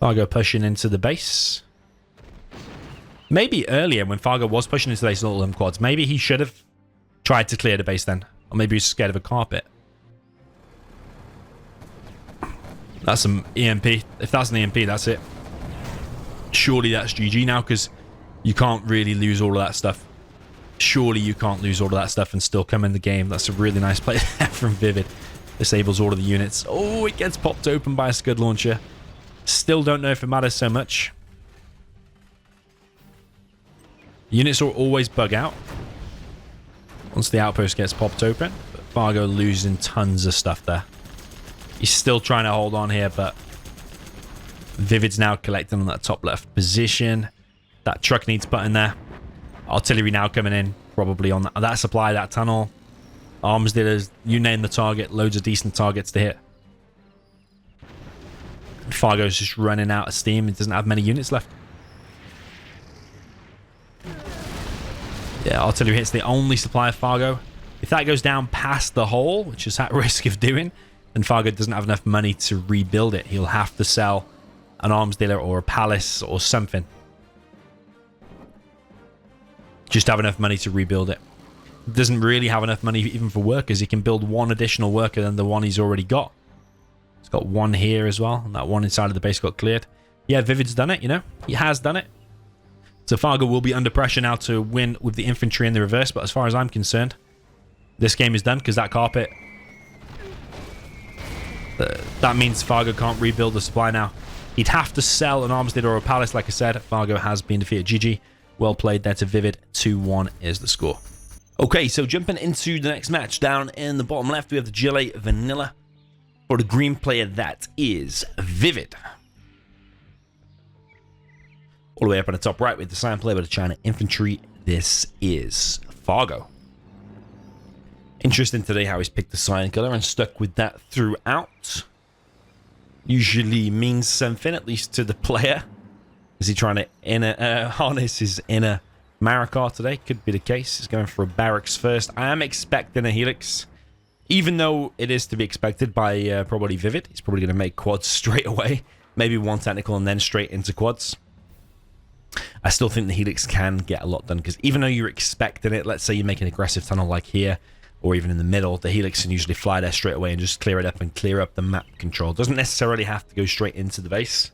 Fargo pushing into the base. Maybe earlier when Fargo was pushing into these little quads, maybe he should have tried to clear the base then. Or maybe he's scared of a carpet. That's some EMP. If that's an EMP, that's it. Surely that's GG now because you can't really lose all of that stuff. Surely you can't lose all of that stuff and still come in the game. That's a really nice play there from ViViD. Disables all of the units. Oh, it gets popped open by a scud launcher. Still don't know if it matters so much. Units will always bug out once the outpost gets popped open. But Fargo losing tons of stuff there. He's still trying to hold on here, but ViViD's now collecting on that top left position. That truck needs putting there. Artillery now coming in, probably on that supply, that tunnel. Arms dealers, you name the target. Loads of decent targets to hit. Fargo's just running out of steam. It doesn't have many units left. Yeah, artillery hits the only supply of Fargo. If that goes down past the hole, which is at risk of doing, then Fargo doesn't have enough money to rebuild it. He'll have to sell an arms dealer or a palace or something. Just have enough money to rebuild it. Doesn't really have enough money even for workers. He can build one additional worker than the one he's already got. He's got one here as well, and that one inside of the base got cleared. Yeah, ViViD's done it, you know. He has done it. So Fargo will be under pressure now to win with the infantry in the reverse, but as far as I'm concerned, this game is done because that carpet... that means Fargo can't rebuild the supply now. He'd have to sell an arms dealer or a palace, like I said. Fargo has been defeated. GG. Well played there to ViViD. 2-1 is the score. Okay, so jumping into the next match. Down in the bottom left, we have the GLA Vanilla. For the green player, that is ViViD. All the way up on the top right with the cyan player with the China Infantry, this is Fargo. Interesting today how he's picked the cyan color and stuck with that throughout. Usually means something, at least to the player. Is he trying to harness his inner Marikar today? Could be the case. He's going for a barracks first. I am expecting a helix. Even though it is to be expected by probably ViViD. He's probably going to make quads straight away. Maybe one technical and then straight into quads. I still think the helix can get a lot done. Because even though you're expecting it, let's say you make an aggressive tunnel like here. Or even in the middle, the helix can usually fly there straight away and just clear it up and clear up the map control. Doesn't necessarily have to go straight into the base.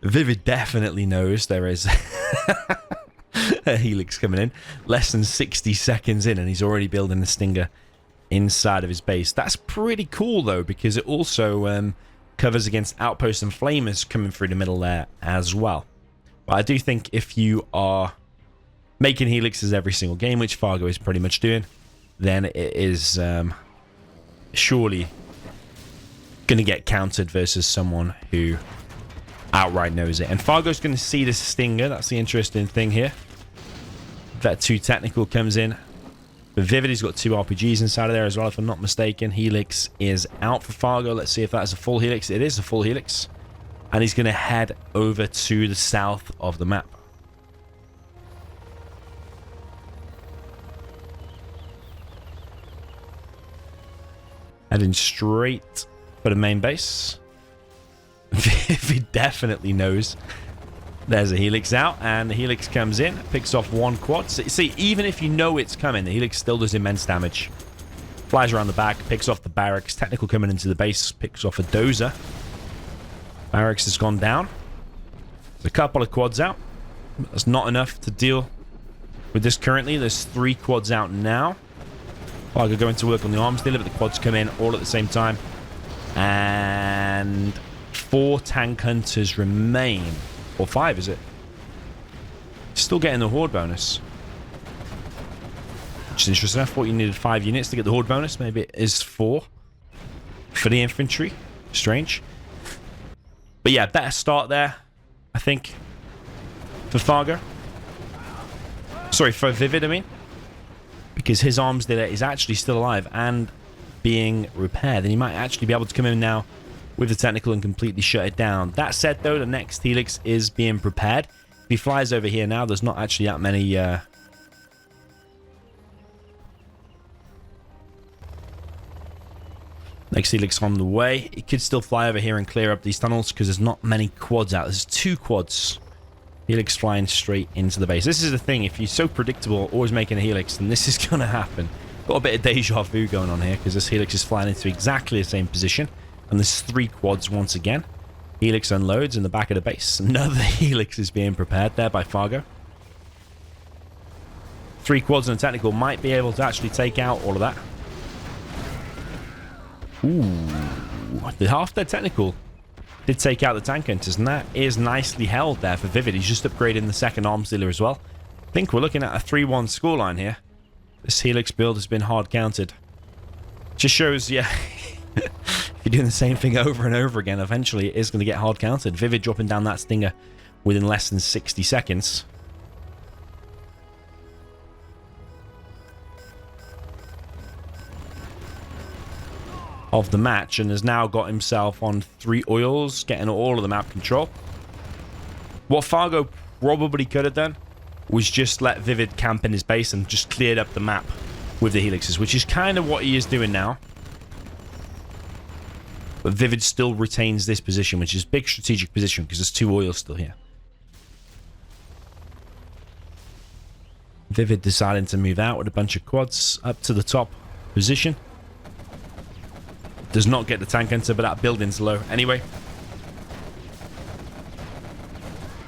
ViViD definitely knows there is a helix coming in. Less than 60 seconds in and he's already building a stinger inside of his base. That's pretty cool though, because it also covers against outposts and flamers coming through the middle there as well. But I do think if you are making helixes every single game, which Fargo is pretty much doing, then it is surely going to get countered versus someone who outright knows it. And Fargo's going to see the stinger. That's the interesting thing here. That 2 technical comes in. But ViViD's got 2 RPGs inside of there as well, if I'm not mistaken. Helix is out for Fargo. Let's see if that is a full helix. It is a full helix. And he's going to head over to the south of the map. Heading straight for the main base. ViViD definitely knows there's a helix out, and the helix comes in, picks off 1 quad. So, see, even if you know it's coming, the helix still does immense damage. Flies around the back, picks off the barracks. Technical coming into the base, picks off a dozer. Barracks has gone down. There's a couple of quads out. That's not enough to deal with this currently. There's 3 quads out now. Fargo going to work on the arms dealer, but the quads come in all at the same time. And 4 tank hunters remain. Or 5, is it? Still getting the horde bonus. Which is interesting. I thought you needed 5 units to get the horde bonus. Maybe it is 4 for the infantry. Strange. But yeah, better start there, I think, for Fargo. Sorry, for ViViD, I mean. Because his arms dealer is actually still alive and being repaired. And he might actually be able to come in now with the technical and completely shut it down. That said, though, the next helix is being prepared. If he flies over here now, there's not actually that many... Next helix on the way. He could still fly over here and clear up these tunnels because there's not many quads out. There's 2 quads. Helix flying straight into the base. This is the thing. If you're so predictable, always making a helix, then this is going to happen. Got a bit of deja vu going on here because this helix is flying into exactly the same position. And there's 3 quads once again. Helix unloads in the back of the base. Another helix is being prepared there by Fargo. 3 quads and a technical might be able to actually take out all of that. Ooh. The half their technical did take out the tank hunters, and that is nicely held there for ViViD. He's just upgrading the second arms dealer as well. I think we're looking at a 3-1 scoreline here. This helix build has been hard counted. Just shows, yeah, if you're doing the same thing over and over again, eventually it is going to get hard countered. ViViD dropping down that stinger within less than 60 seconds. Of the match, and has now got himself on 3 oils, getting all of the map control. What Fargo probably could have done was just let ViViD camp in his base and just cleared up the map with the helixes, which is kind of what he is doing now. But ViViD still retains this position, which is a big strategic position because there's 2 oils still here. ViViD deciding to move out with a bunch of quads up to the top position. Does not get the tank enter, but that building's low anyway.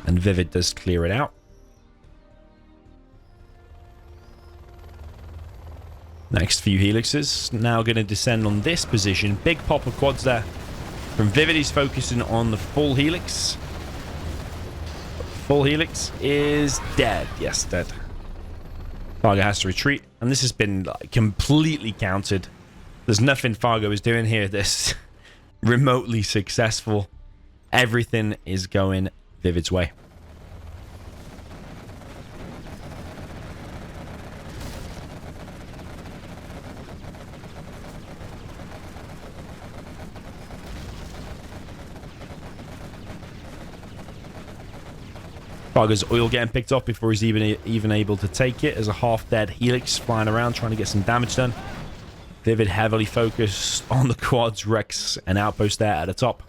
And ViViD does clear it out. Next few helixes. Now going to descend on this position. Big pop of quads there. From ViViD, he's focusing on the full helix. Full helix is dead. Yes, dead. Fargo has to retreat. And this has been like completely countered. There's nothing Fargo is doing here that's remotely successful. Everything is going ViViD's way. Fargo's oil getting picked off before he's even able to take it as a half-dead helix flying around trying to get some damage done. ViViD heavily focused on the quads, Rex, and outpost there at the top.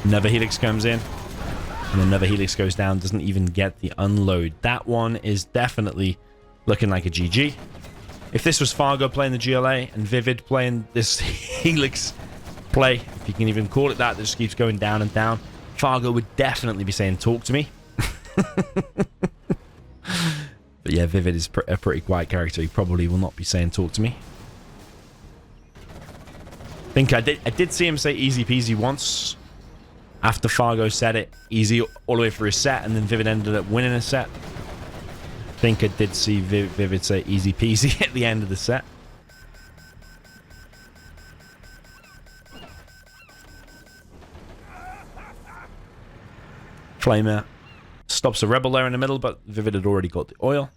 Another helix comes in, and another helix goes down, doesn't even get the unload. That one is definitely looking like a GG. If this was Fargo playing the GLA and ViViD playing this helix play, if you can even call it that just keeps going down and down, Fargo would definitely be saying, talk to me. But yeah, ViViD is a pretty quiet character. He probably will not be saying, talk to me. I think I did see him say easy peasy once. After Fargo said it, easy all the way through a set, and then ViViD ended up winning a set. I think I did see ViViD say easy peasy at the end of the set. Flamer stops a rebel there in the middle, but ViViD had already got the oil.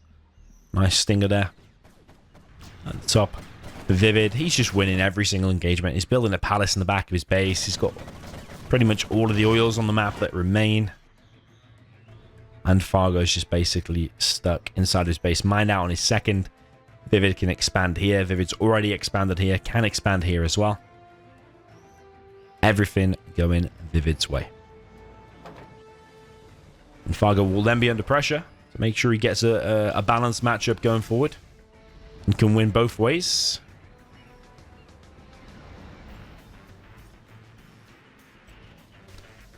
Nice stinger there at the top. For ViViD, he's just winning every single engagement. He's building a palace in the back of his base. He's got pretty much all of the oils on the map that remain. And Fargo's just basically stuck inside his base. Mined out on his second. ViViD can expand here. ViViD's already expanded here. Can expand here as well. Everything going ViViD's way. And Fargo will then be under pressure to make sure he gets a balanced matchup going forward. And can win both ways.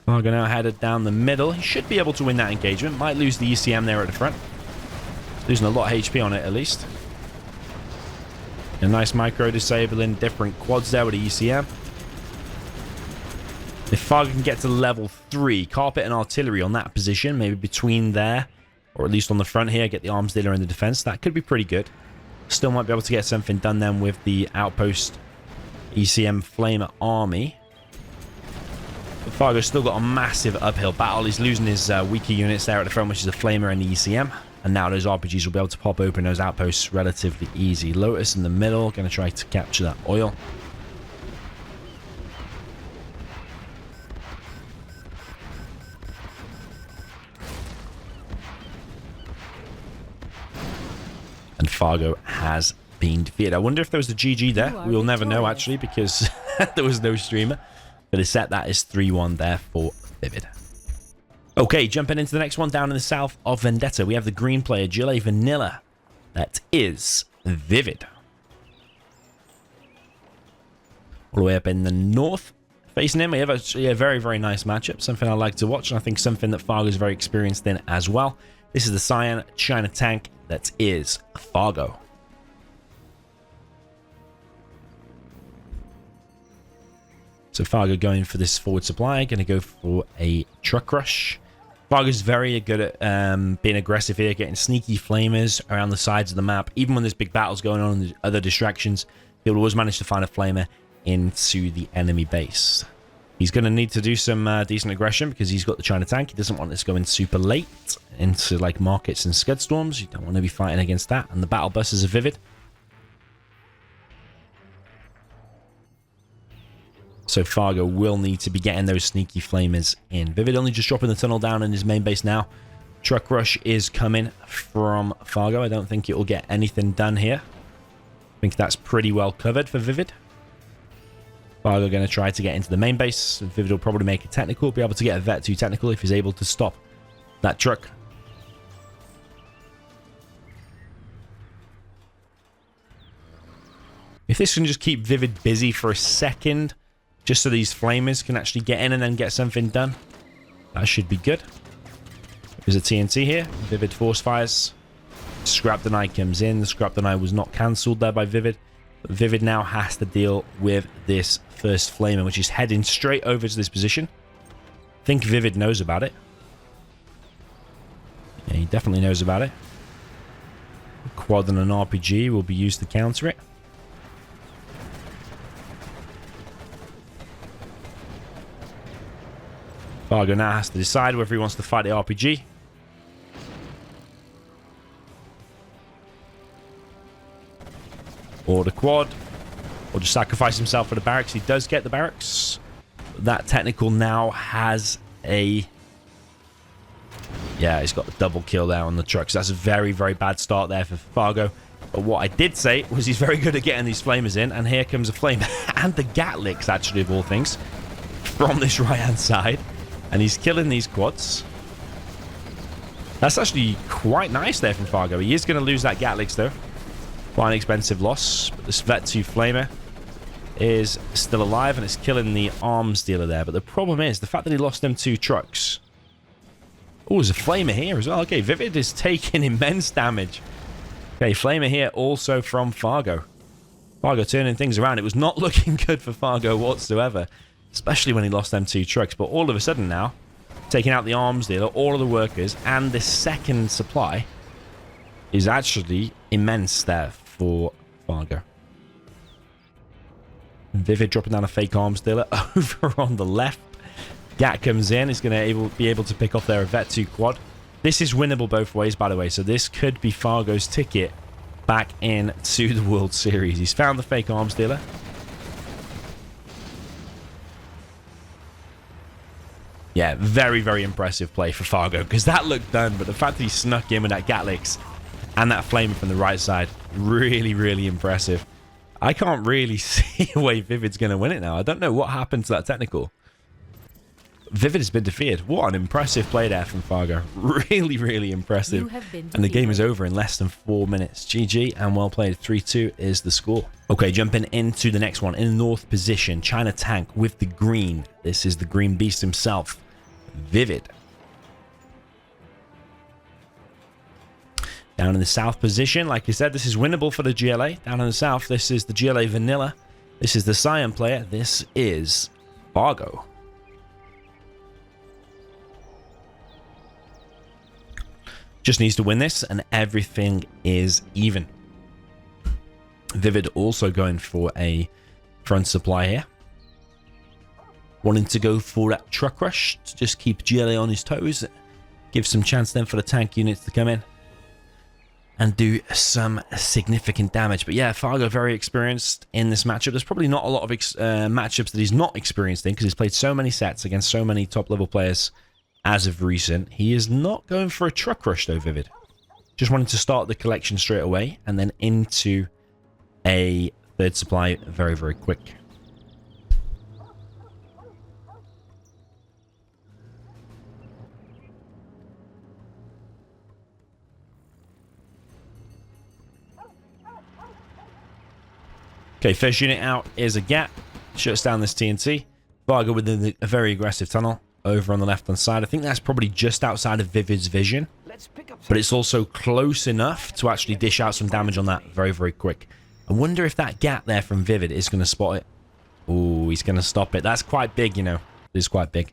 Fargo now headed down the middle. He should be able to win that engagement. Might lose the ECM there at the front. Losing a lot of HP on it at least. A nice micro disabling different quads there with the ECM. If Fargo can get to level 3, carpet and artillery on that position, maybe between there, or at least on the front here, get the arms dealer in the defense, that could be pretty good. Still might be able to get something done then with the outpost ECM Flamer army. But Fargo's still got a massive uphill battle. He's losing his weaker units there at the front, which is the Flamer and the ECM. And now those RPGs will be able to pop open those outposts relatively easy. Lotus in the middle, going to try to capture that oil. And Fargo has been defeated. I wonder if there was a GG there. We will never know, actually, because there was no streamer. But it's set that is 3-1 there for ViViD. Okay, jumping into the next one down in the south of Vendetta. We have the green player, GLA Vanilla. That is ViViD. All the way up in the north. Facing him, we have a very, very nice matchup. Something I like to watch, and I think something that Fargo is very experienced in as well. This is the Cyan China tank. That is Fargo. So Fargo going for this forward supply, going to go for a truck rush. Fargo's very good at being aggressive here, getting sneaky flamers around the sides of the map. Even when there's big battles going on and other distractions, he'll always manage to find a flamer into the enemy base. He's going to need to do some decent aggression because he's got the China tank. He doesn't want this going super late into like markets and scud storms. You don't want to be fighting against that. And the battle buses are ViViD. So Fargo will need to be getting those sneaky flamers in. ViViD only just dropping the tunnel down in his main base now. Truck rush is coming from Fargo. I don't think it will get anything done here. I think that's pretty well covered for ViViD. Fargo going to try to get into the main base. ViViD will probably make a technical. Be able to get a Vet 2 technical if he's able to stop that truck. If this can just keep ViViD busy for a second, just so these flamers can actually get in and then get something done, that should be good. There's a TNT here. ViViD force fires. Scrap Deny comes in. The Scrap Deny was not cancelled there by ViViD. But ViViD now has to deal with this first flamer, which is heading straight over to this position. I think ViViD knows about it. Yeah, he definitely knows about it. A quad and an RPG will be used to counter it. Fargo now has to decide whether he wants to fight the RPG. Or the quad. Or just sacrifice himself for the barracks. He does get the barracks. That technical now has a... Yeah, he's got a double kill there on the trucks. That's a very, very bad start there for Fargo. But what I did say was he's very good at getting these flamers in. And here comes a flame. And the Gatlicks, actually, of all things. From this right-hand side. And he's killing these quads. That's actually quite nice there from Fargo. He is going to lose that Gatlicks, though. Quite an expensive loss. But this Vet 2 flamer is still alive, and it's killing the arms dealer there. But the problem is the fact that he lost them 2 trucks. Oh, there's a flamer here as well. Okay, ViViD is taking immense damage. Okay, flamer here also from Fargo. Fargo turning things around. It was not looking good for Fargo whatsoever. Especially when he lost them 2 trucks. But all of a sudden now, taking out the arms dealer, all of the workers, and the second supply is actually immense there for Fargo. ViViD dropping down a fake arms dealer over on the left. Gat comes in. He's going to be able to pick off their Vet 2 quad. This is winnable both ways, by the way. So this could be Fargo's ticket back into the World Series. He's found the fake arms dealer. Yeah, very, very impressive play for Fargo, because that looked done, but the fact that he snuck in with that Gatlicks and that flamer from the right side, really, really impressive. I can't really see a way ViViD's going to win it now. I don't know what happened to that technical. ViViD has been defeated. What an impressive play there from Fargo. Really, really impressive. And the game is over in less than 4 minutes. GG and well played. 3-2 is the score. Okay, jumping into the next one. In the north position, China tank with the green. This is the green beast himself. ViViD. Down in the south position, like I said, this is winnable for the GLA. Down in the south, this is the GLA Vanilla. This is the Cyan player. This is Fargo. Just needs to win this, and everything is even. ViViD also going for a front supply here. Wanting to go for that truck rush to just keep GLA on his toes. Give some chance then for the tank units to come in and do some significant damage. But yeah, Fargo very experienced in this matchup. There's probably not a lot of matchups that he's not experienced in, because he's played so many sets against so many top level players as of recent. He is not going for a truck rush though, ViViD. Just wanting to start the collection straight away and then into a third supply very, very quick. Okay, first unit out is a Gat. Shuts down this TNT. Fargo within a very aggressive tunnel over on the left-hand side. I think that's probably just outside of ViViD's vision. But it's also close enough to actually dish out some damage on that very, very quick. I wonder if that Gat there from ViViD is going to spot it. Ooh, he's going to stop it. That's quite big, you know. It is quite big.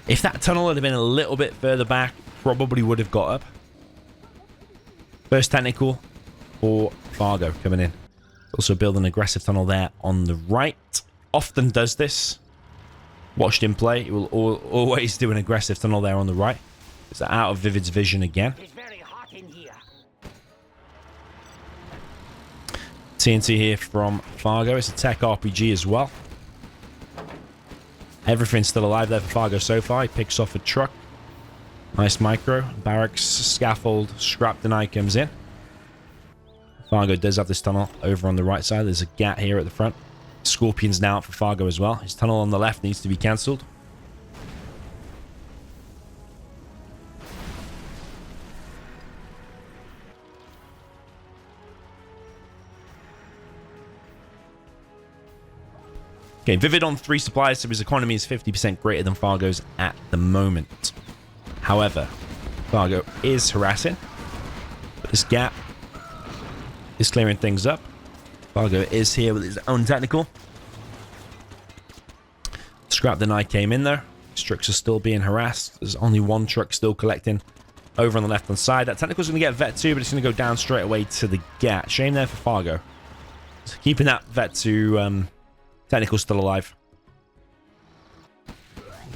If that tunnel had been a little bit further back, probably would have got up. First technical for Fargo coming in. Also build an aggressive tunnel there on the right. Often does this. Watched him play. He will always do an aggressive tunnel there on the right. It's out of ViViD's vision again. It's very hot in here. TNT here from Fargo. It's a tech RPG as well. Everything's still alive there for Fargo so far. He picks off a truck. Nice micro. Barracks, scaffold, scrap deny comes in. Fargo does have this tunnel over on the right side. There's a gat here at the front. Scorpion's now out for Fargo as well. His tunnel on the left needs to be cancelled. Okay, ViViD on 3 supplies, so his economy is 50% greater than Fargo's at the moment. However, Fargo is harassing. But this gap is clearing things up. Fargo is here with his own technical. Scrap deny came in there. His trucks are still being harassed. There's only one truck still collecting over on the left-hand side. That technical's going to get Vet 2, but it's going to go down straight away to the gat. Shame there for Fargo. So keeping that Vet 2 technical still alive.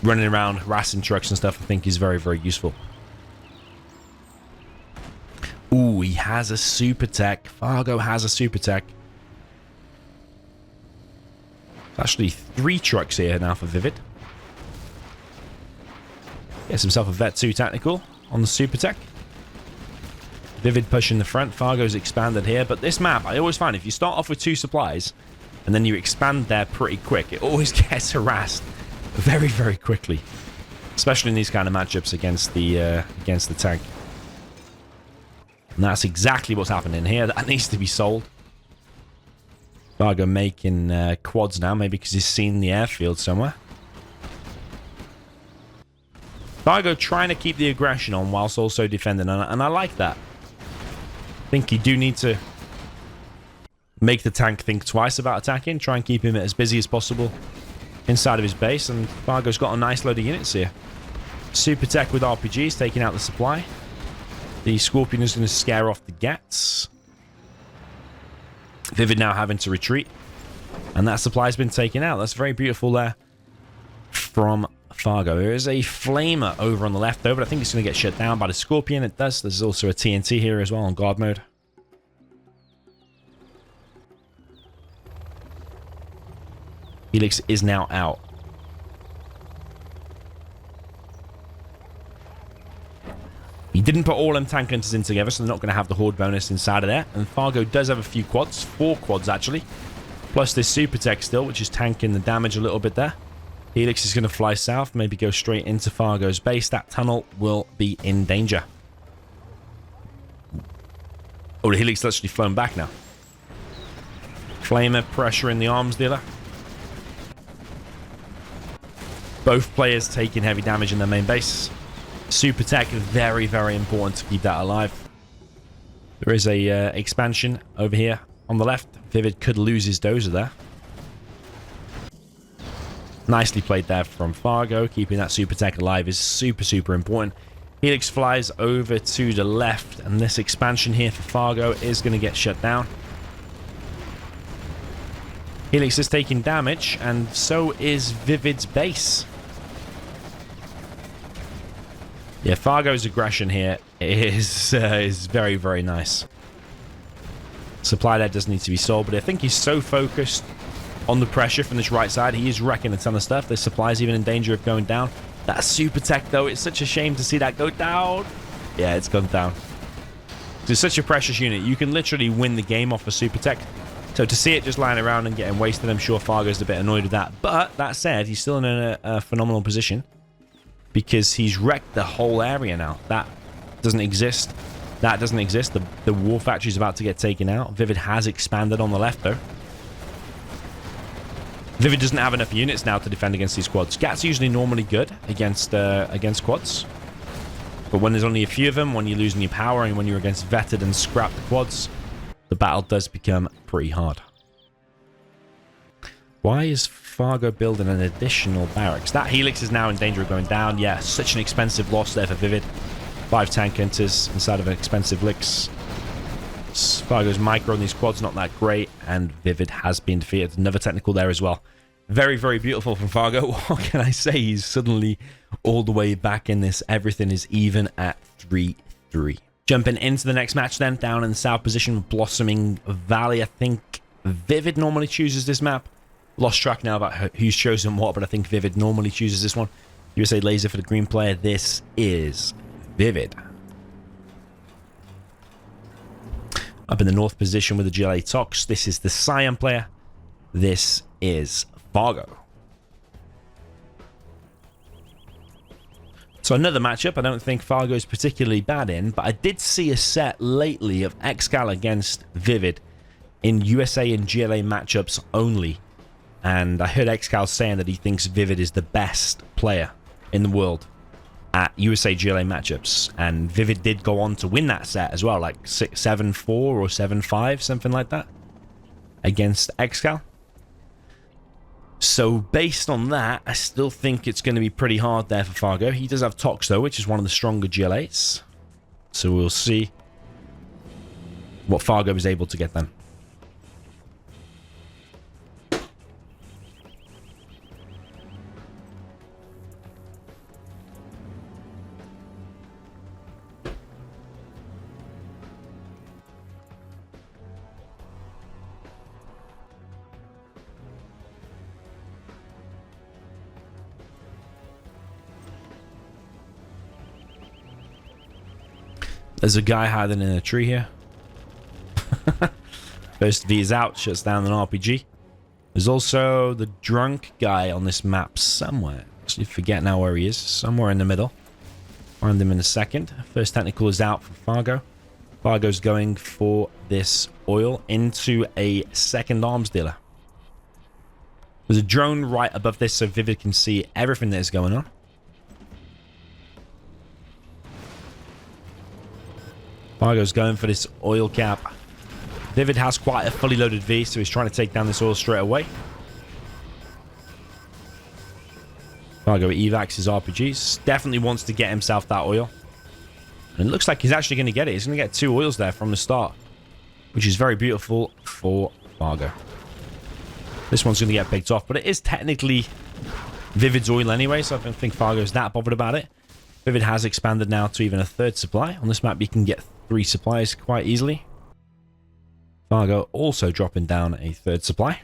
Running around, harassing trucks and stuff, I think is very, very useful. Ooh, he has a super tech. Fargo has a super tech. Actually, 3 trucks here now for ViViD. Gets himself a Vet 2 tactical on the super tech. ViViD pushing the front. Fargo's expanded here. But this map, I always find if you start off with 2 supplies and then you expand there pretty quick, it always gets harassed very, very quickly. Especially in these kind of matchups against the tank. And that's exactly what's happening here. That needs to be sold. Fargo making quads now, maybe because he's seen the airfield somewhere. Fargo trying to keep the aggression on whilst also defending, and I like that. I think you do need to make the tank think twice about attacking, try and keep him as busy as possible inside of his base, and Fargo's got a nice load of units here. Super tech with RPGs, taking out the supply. The Scorpion is going to scare off the Gats. ViViD now having to retreat. And that supply's been taken out. That's very beautiful there from Fargo. There is a Flamer over on the left, though, but I think it's going to get shut down by the Scorpion. It does. There's also a TNT here as well on guard mode. Helix is now out. He didn't put all them tank hunters in together, so they're not going to have the horde bonus inside of there. And Fargo does have a few quads, 4 quads actually. Plus this super tech still, which is tanking the damage a little bit there. Helix is going to fly south, maybe go straight into Fargo's base. That tunnel will be in danger. Oh, the Helix has actually flown back now. Flamer pressure in the arms dealer. Both players taking heavy damage in their main base. Super tech, very, very important to keep that alive. There is a expansion over here on the left. ViViD could lose his dozer there. Nicely played there from Fargo. Keeping that super tech alive is super, super important. Helix flies over to the left, and this expansion here for Fargo is going to get shut down. Helix is taking damage, and so is ViViD's base. Yeah, Fargo's aggression here is very, very nice. Supply there does need to be sold, but I think he's so focused on the pressure from this right side. He is wrecking a ton of stuff. This supply is even in danger of going down. That super tech, though, it's such a shame to see that go down. Yeah, it's gone down. It's such a precious unit. You can literally win the game off a super tech. So to see it just lying around and getting wasted, I'm sure Fargo's a bit annoyed with that. But that said, he's still in a phenomenal position. Because he's wrecked the whole area now. That doesn't exist. That doesn't exist. The war factory is about to get taken out. ViViD has expanded on the left, though. ViViD doesn't have enough units now to defend against these quads. Gat's usually normally good against quads. But when there's only a few of them, when you're losing your power, and when you're against vetted and scrapped quads, the battle does become pretty hard. Why is Fargo building an additional barracks? That Helix is now in danger of going down. Yeah, such an expensive loss there for ViViD. 5 tank enters inside of an expensive Lix. Fargo's micro on these quads not that great, and ViViD has been defeated. Another technical there as well. Very, very beautiful from Fargo. What can I say? He's suddenly all the way back in this. Everything is even at 3-3. Jumping into the next match then, down in the south position with Blossoming Valley. I think ViViD normally chooses this map. Lost track now about who's chosen what, but I think ViViD normally chooses this one. USA Laser for the green player. This is ViViD. Up in the north position with the GLA Tox. This is the Cyan player. This is Fargo. So another matchup I don't think Fargo is particularly bad in, but I did see a set lately of Excal against ViViD in USA and GLA matchups only. And I heard Excal saying that he thinks ViViD is the best player in the world at USA GLA matchups. And ViViD did go on to win that set as well, like 7-4 or 7-5, something like that, against Excal. So based on that, I still think it's going to be pretty hard there for Fargo. He does have Tox though, which is one of the stronger GLAs. So we'll see what Fargo is able to get then. There's a guy hiding in a tree here. First V is out, shuts down an RPG. There's also the drunk guy on this map somewhere. Actually, forget now where he is. Somewhere in the middle. Find him in a second. First technical is out for Fargo. Fargo's going for this oil into a second arms dealer. There's a drone right above this so ViViD can see everything that is going on. Fargo's going for this oil cap. ViViD has quite a fully loaded V, so he's trying to take down this oil straight away. Fargo evacs his RPGs. Definitely wants to get himself that oil. And it looks like he's actually going to get it. He's going to get 2 oils there from the start, which is very beautiful for Fargo. This one's going to get picked off, but it is technically ViViD's oil anyway, so I don't think Fargo's that bothered about it. ViViD has expanded now to even a 3rd supply. On this map, you can get 3 supplies quite easily. Fargo also dropping down a 3rd supply.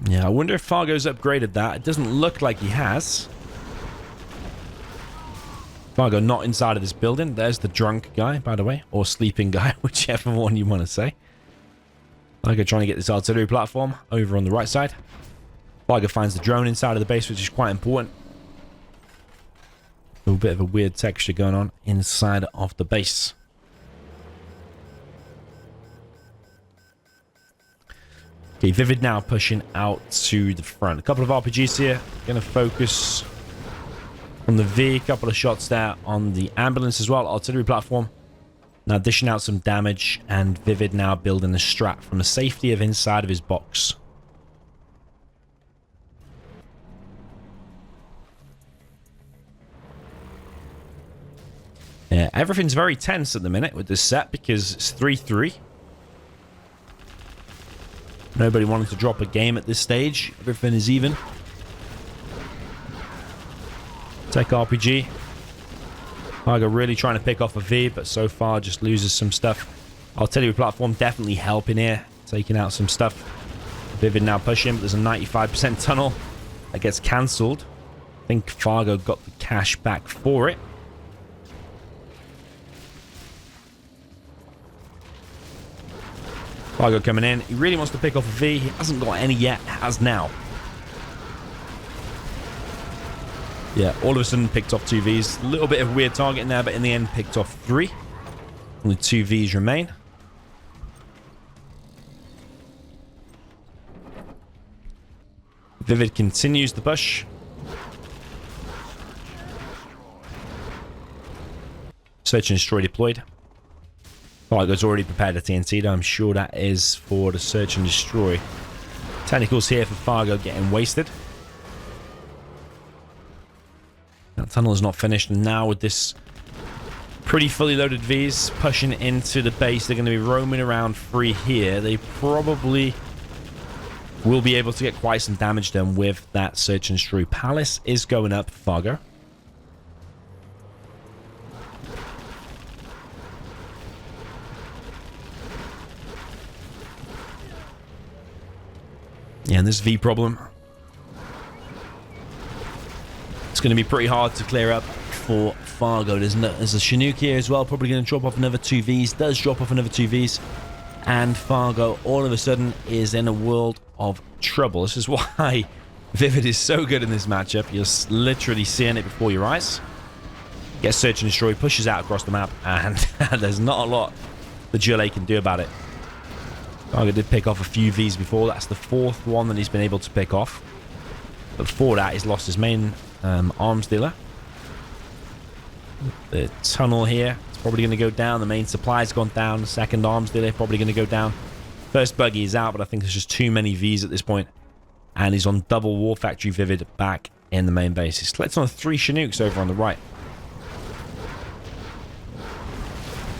Yeah, I wonder if Fargo's upgraded that. It doesn't look like he has. Fargo not inside of this building. There's the drunk guy, by the way, or sleeping guy, whichever one you want to say. Fargo trying to get this artillery platform over on the right side. Fargo finds the drone inside of the base, which is quite important. A little bit of a weird texture going on inside of the base. Okay, ViViD now pushing out to the front. A couple of RPGs here. Going to focus on the V. A couple of shots there on the ambulance as well. Artillery platform. Now dishing out some damage. And ViViD now building a strat from the safety of inside of his box. Yeah, everything's very tense at the minute with this set because it's 3-3. Nobody wanting to drop a game at this stage. Everything is even. Tech RPG. Fargo really trying to pick off a V, but so far just loses some stuff. Artillery platform definitely helping here. Taking out some stuff. ViViD now pushing, but there's a 95% tunnel that gets cancelled. I think Fargo got the cash back for it. Fargo coming in. He really wants to pick off a V. He hasn't got any yet. Has now. Yeah, all of a sudden picked off 2 Vs. A little bit of weird targeting there, but in the end picked off 3. Only 2 Vs remain. ViViD continues the push. Search and destroy deployed. Fargo's already prepared a TNT, though I'm sure that is for the search and destroy. Technicals here for Fargo getting wasted. That tunnel is not finished, and now with this pretty fully loaded Vs pushing into the base, they're going to be roaming around free here. They probably will be able to get quite some damage done with that search and destroy. Palace is going up for Fargo. Yeah, and this V problem, it's going to be pretty hard to clear up for Fargo. There's a Chinook here as well, probably going to drop off another 2 Vs. Does drop off another 2 Vs. And Fargo, all of a sudden, is in a world of trouble. This is why ViViD is so good in this matchup. You're literally seeing it before your eyes. Gets search and destroy, pushes out across the map, and there's not a lot the GLA can do about it. Fargo did pick off a few Vs before. That's the 4th one that he's been able to pick off. But before that, he's lost his main arms dealer. The tunnel here, it's probably going to go down. The main supply's gone down. The second arms dealer probably going to go down. First buggy is out, but I think there's just too many Vs at this point. And he's on double War Factory ViViD back in the main base. He's collecting on 3 Chinooks over on the right.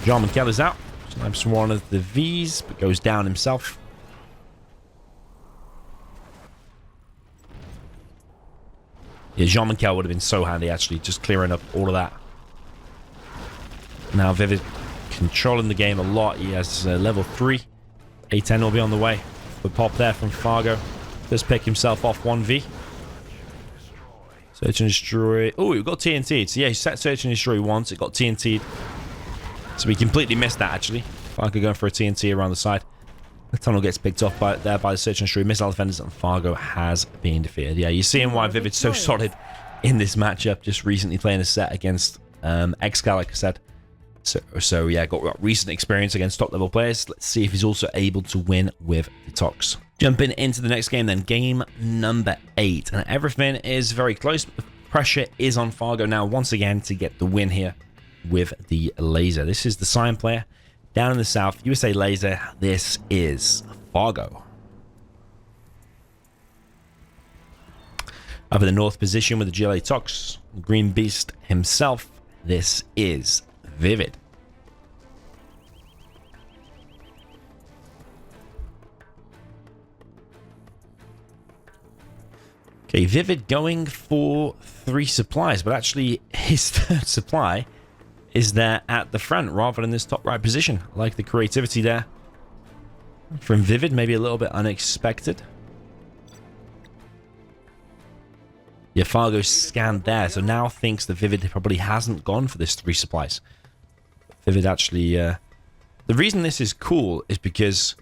Jarman Keller's out. Snipes one of the Vs, but goes down himself. Yeah, Jean Michel would have been so handy, actually, just clearing up all of that. Now ViViD controlling the game a lot. He has level 3. A10 will be on the way. The pop there from Fargo. Does pick himself off 1V. Search and destroy. Oh, it got TNT'd. So yeah, he set search and destroy once. It got TNT'd. So we completely missed that, actually. Fargo going for a TNT around the side. The tunnel gets picked off by the search and destroy. Missile defenders, and Fargo has been defeated. Yeah, you're seeing why ViVid's so solid in this matchup. Just recently playing a set against Excal, like I said. So yeah, got recent experience against top level players. Let's see if he's also able to win with the Tox. Jumping into the next game then, game number 8. And everything is very close. Pressure is on Fargo now once again to get the win here with the laser. This is the Cyan player down in the south, USA laser. This is Fargo. Up in the north position with the GLA Tox, Green Beast himself. This is ViViD. Okay, ViViD going for 3 supplies, but actually his 3rd supply is there at the front rather than this top right position. I like the creativity there from ViViD, maybe a little bit unexpected. Yeah, Fargo scanned there, so now thinks that ViViD probably hasn't gone for this 3 supplies. ViViD actually... the reason this is cool is because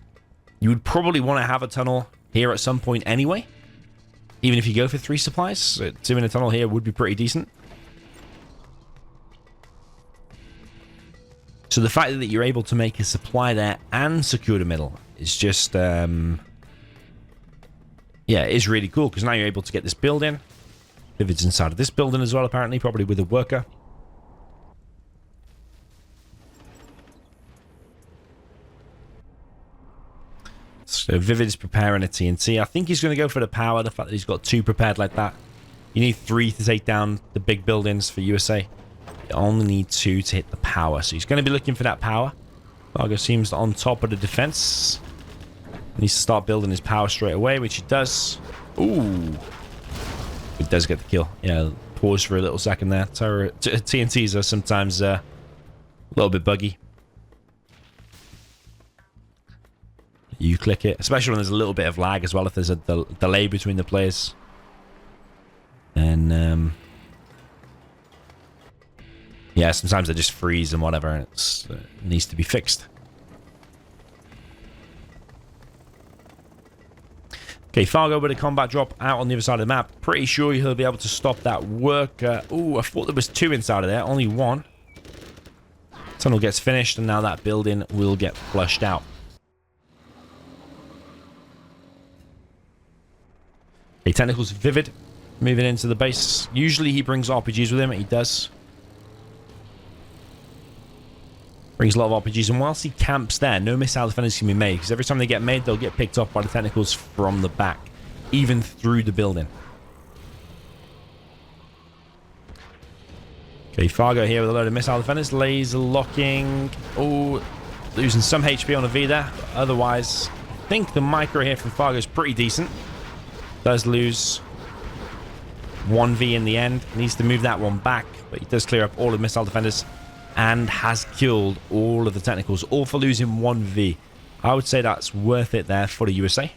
you would probably want to have a tunnel here at some point anyway. Even if you go for 3 supplies, 2 in a tunnel here would be pretty decent. So the fact that you're able to make a supply there and secure the middle is just... yeah, it is really cool, because now you're able to get this building. ViViD's inside of this building as well, apparently, probably with a worker. So ViViD's preparing a TNT. I think he's going to go for the power, the fact that he's got 2 prepared like that. You need 3 to take down the big buildings for USA. You only need 2 to hit the power. So he's going to be looking for that power. Fargo seems on top of the defense. Needs to start building his power straight away, which he does. Ooh. He does get the kill. Yeah, pause for a little second there. TNTs are sometimes a little bit buggy. You click it, especially when there's a little bit of lag as well, if there's a delay between the players. And yeah, sometimes they just freeze and whatever, and it needs to be fixed. Okay, Fargo with a combat drop out on the other side of the map. Pretty sure he'll be able to stop that worker. Ooh, I thought there was 2 inside of there, only 1. Tunnel gets finished, and now that building will get flushed out. Okay, Okay, tentacles ViViD moving into the base. Usually he brings RPGs with him. He does. Brings a lot of RPGs. And whilst he camps there, no missile defenders can be made. Because every time they get made, they'll get picked off by the tentacles from the back. Even through the building. Okay, Fargo here with a load of missile defenders. Laser locking. Oh, losing some HP on a V there. But otherwise, I think the micro here from Fargo is pretty decent. Does lose 1V in the end. Needs to move that one back. But he does clear up all of the missile defenders. And has killed all of the technicals. All for losing 1V. I would say that's worth it there for the USA.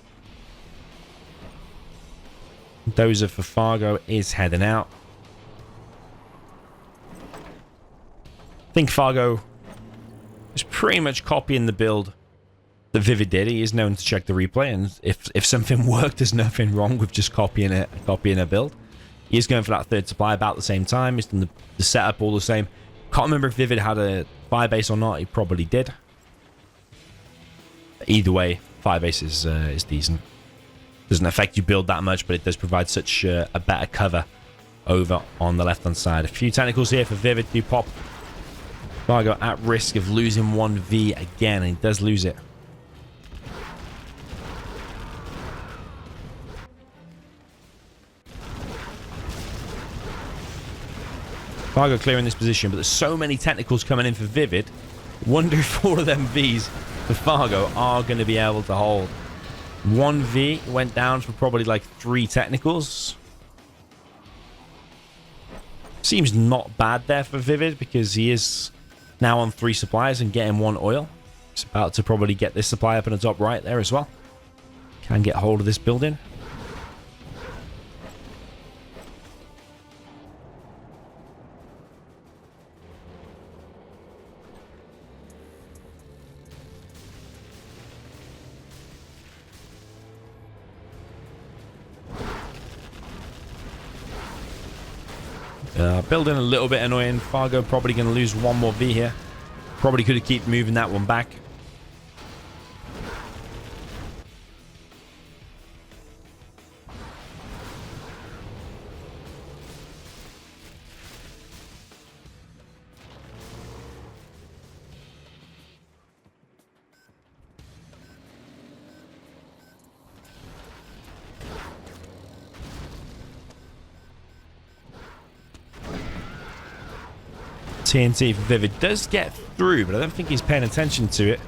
Dozer for Fargo is heading out. I think Fargo is pretty much copying the build that ViViD did. He is known to check the replay, and if something worked, there's nothing wrong with just copying a build. He is going for that third supply about the same time. He's done the setup all the same. Can't remember if ViViD had a firebase or not. He probably did. Either way, firebase is decent. Doesn't affect you build that much, but it does provide such a better cover over on the left-hand side. A few tentacles here for ViViD to pop. Fargo at risk of losing 1V again, and he does lose it. Fargo clearing this position, but there's so many technicals coming in for ViViD. Wonder if all of them Vs for Fargo are going to be able to hold. 1V went down for probably like 3 technicals. Seems not bad there for ViViD because he is now on 3 supplies and getting 1 oil. He's about to probably get this supply up in the top right there as well. Can get hold of this building. Building a little bit annoying. Fargo probably going to lose 1 more V here. Probably could have kept moving that one back. TNT for ViViD does get through, but I don't think he's paying attention to it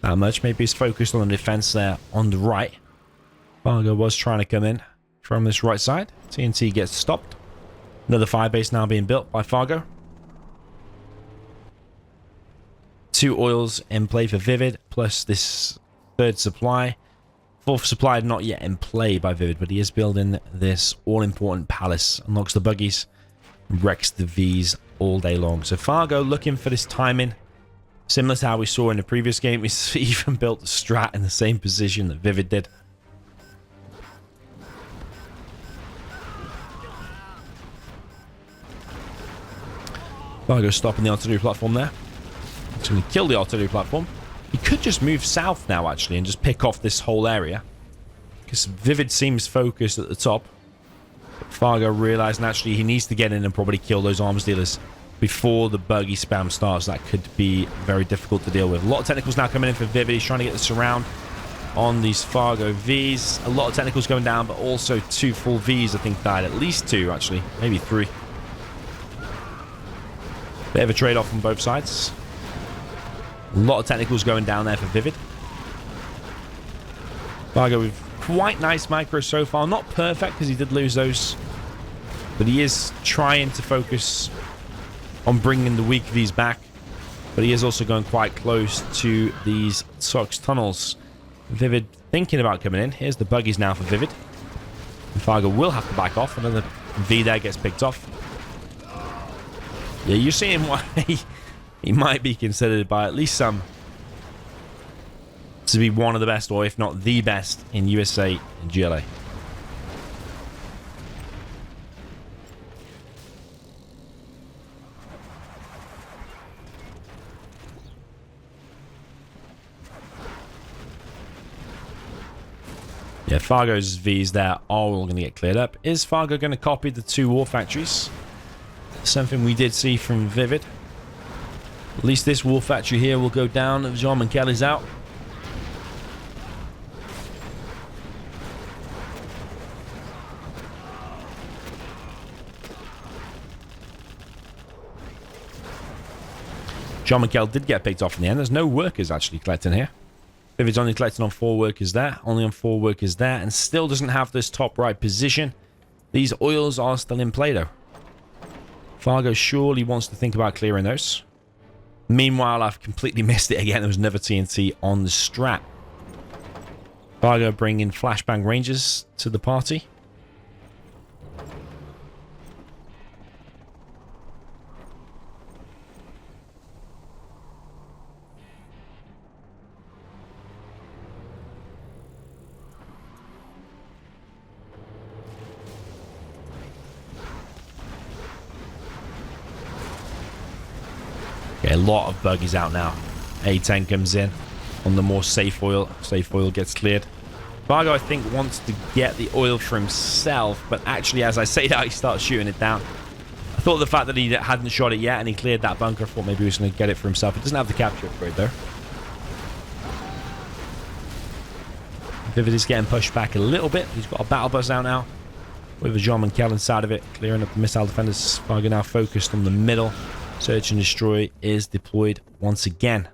that much. Maybe he's focused on the defense there on the right. Fargo was trying to come in from this right side. TNT gets stopped. Another firebase now being built by Fargo. 2 oils in play for ViViD, plus this 3rd supply. 4th supply not yet in play by ViViD, but he is building this all-important palace. Unlocks the buggies, wrecks the Vs all day long. So Fargo looking for this timing. Similar to how we saw in the previous game. He's even built the strat in the same position that ViViD did. Fargo stopping the artillery platform there. He's going to kill the artillery platform. He could just move south now, actually, and just pick off this whole area. Because ViViD seems focused at the top. Fargo realized naturally he needs to get in and probably kill those arms dealers before the buggy spam starts. That could be very difficult to deal with. A lot of technicals now coming in for ViViD. He's trying to get the surround on these Fargo Vs. A lot of technicals going down, but also 2 full Vs I think died. At least 2 actually, maybe 3. Bit of a trade-off on both sides. A lot of technicals going down there for ViViD. Fargo with quite nice micro so far. Not perfect because he did lose those. But he is trying to focus on bringing the weak Vs back. But he is also going quite close to these Sox tunnels. ViViD thinking about coming in. Here's the buggies now for ViViD. And Fargo will have to back off. Another V there gets picked off. Yeah, you're seeing why he might be considered by at least some to be one of the best, or if not the best, in USA and GLA. Yeah, Fargo's V's there are all going to get cleared up. Is Fargo going to copy the 2 war factories? Something we did see from ViViD. At least this war factory here will go down if Jean-Michel is out. Jean-Michel did get picked off in the end. There's no workers actually collecting here. ViViD's only collecting on 4 workers there. Only on 4 workers there. And still doesn't have this top right position. These oils are still in play though. Fargo surely wants to think about clearing those. Meanwhile, I've completely missed it again. There was another TNT on the strat. Fargo bringing flashbang rangers to the party. Okay, a lot of buggies out now. A10 comes in on the more safe oil. Safe oil gets cleared. Fargo, I think, wants to get the oil for himself, but actually, as I say that, he starts shooting it down. I thought the fact that he hadn't shot it yet and he cleared that bunker, I thought maybe he was going to get it for himself. He doesn't have the capture upgrade, though. ViViD is getting pushed back a little bit. He's got a battle bus out now with a Jean-Michel inside of it, clearing up the missile defenders. Fargo now focused on the middle. Search and destroy is deployed once again.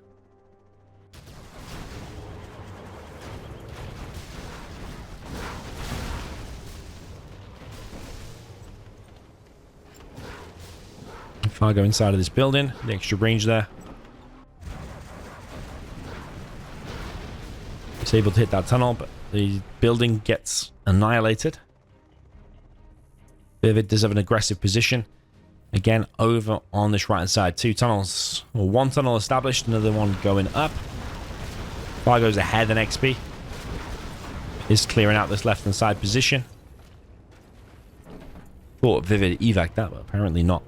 Fargo inside of this building. The extra range there. He's able to hit that tunnel, but the building gets annihilated. ViViD does have an aggressive position. Again, over on this right-hand side. 2 tunnels. Well, 1 tunnel established, another one going up. Fargo's ahead in XP. Is clearing out this left-hand side position. Thought ViViD evac that, but apparently not.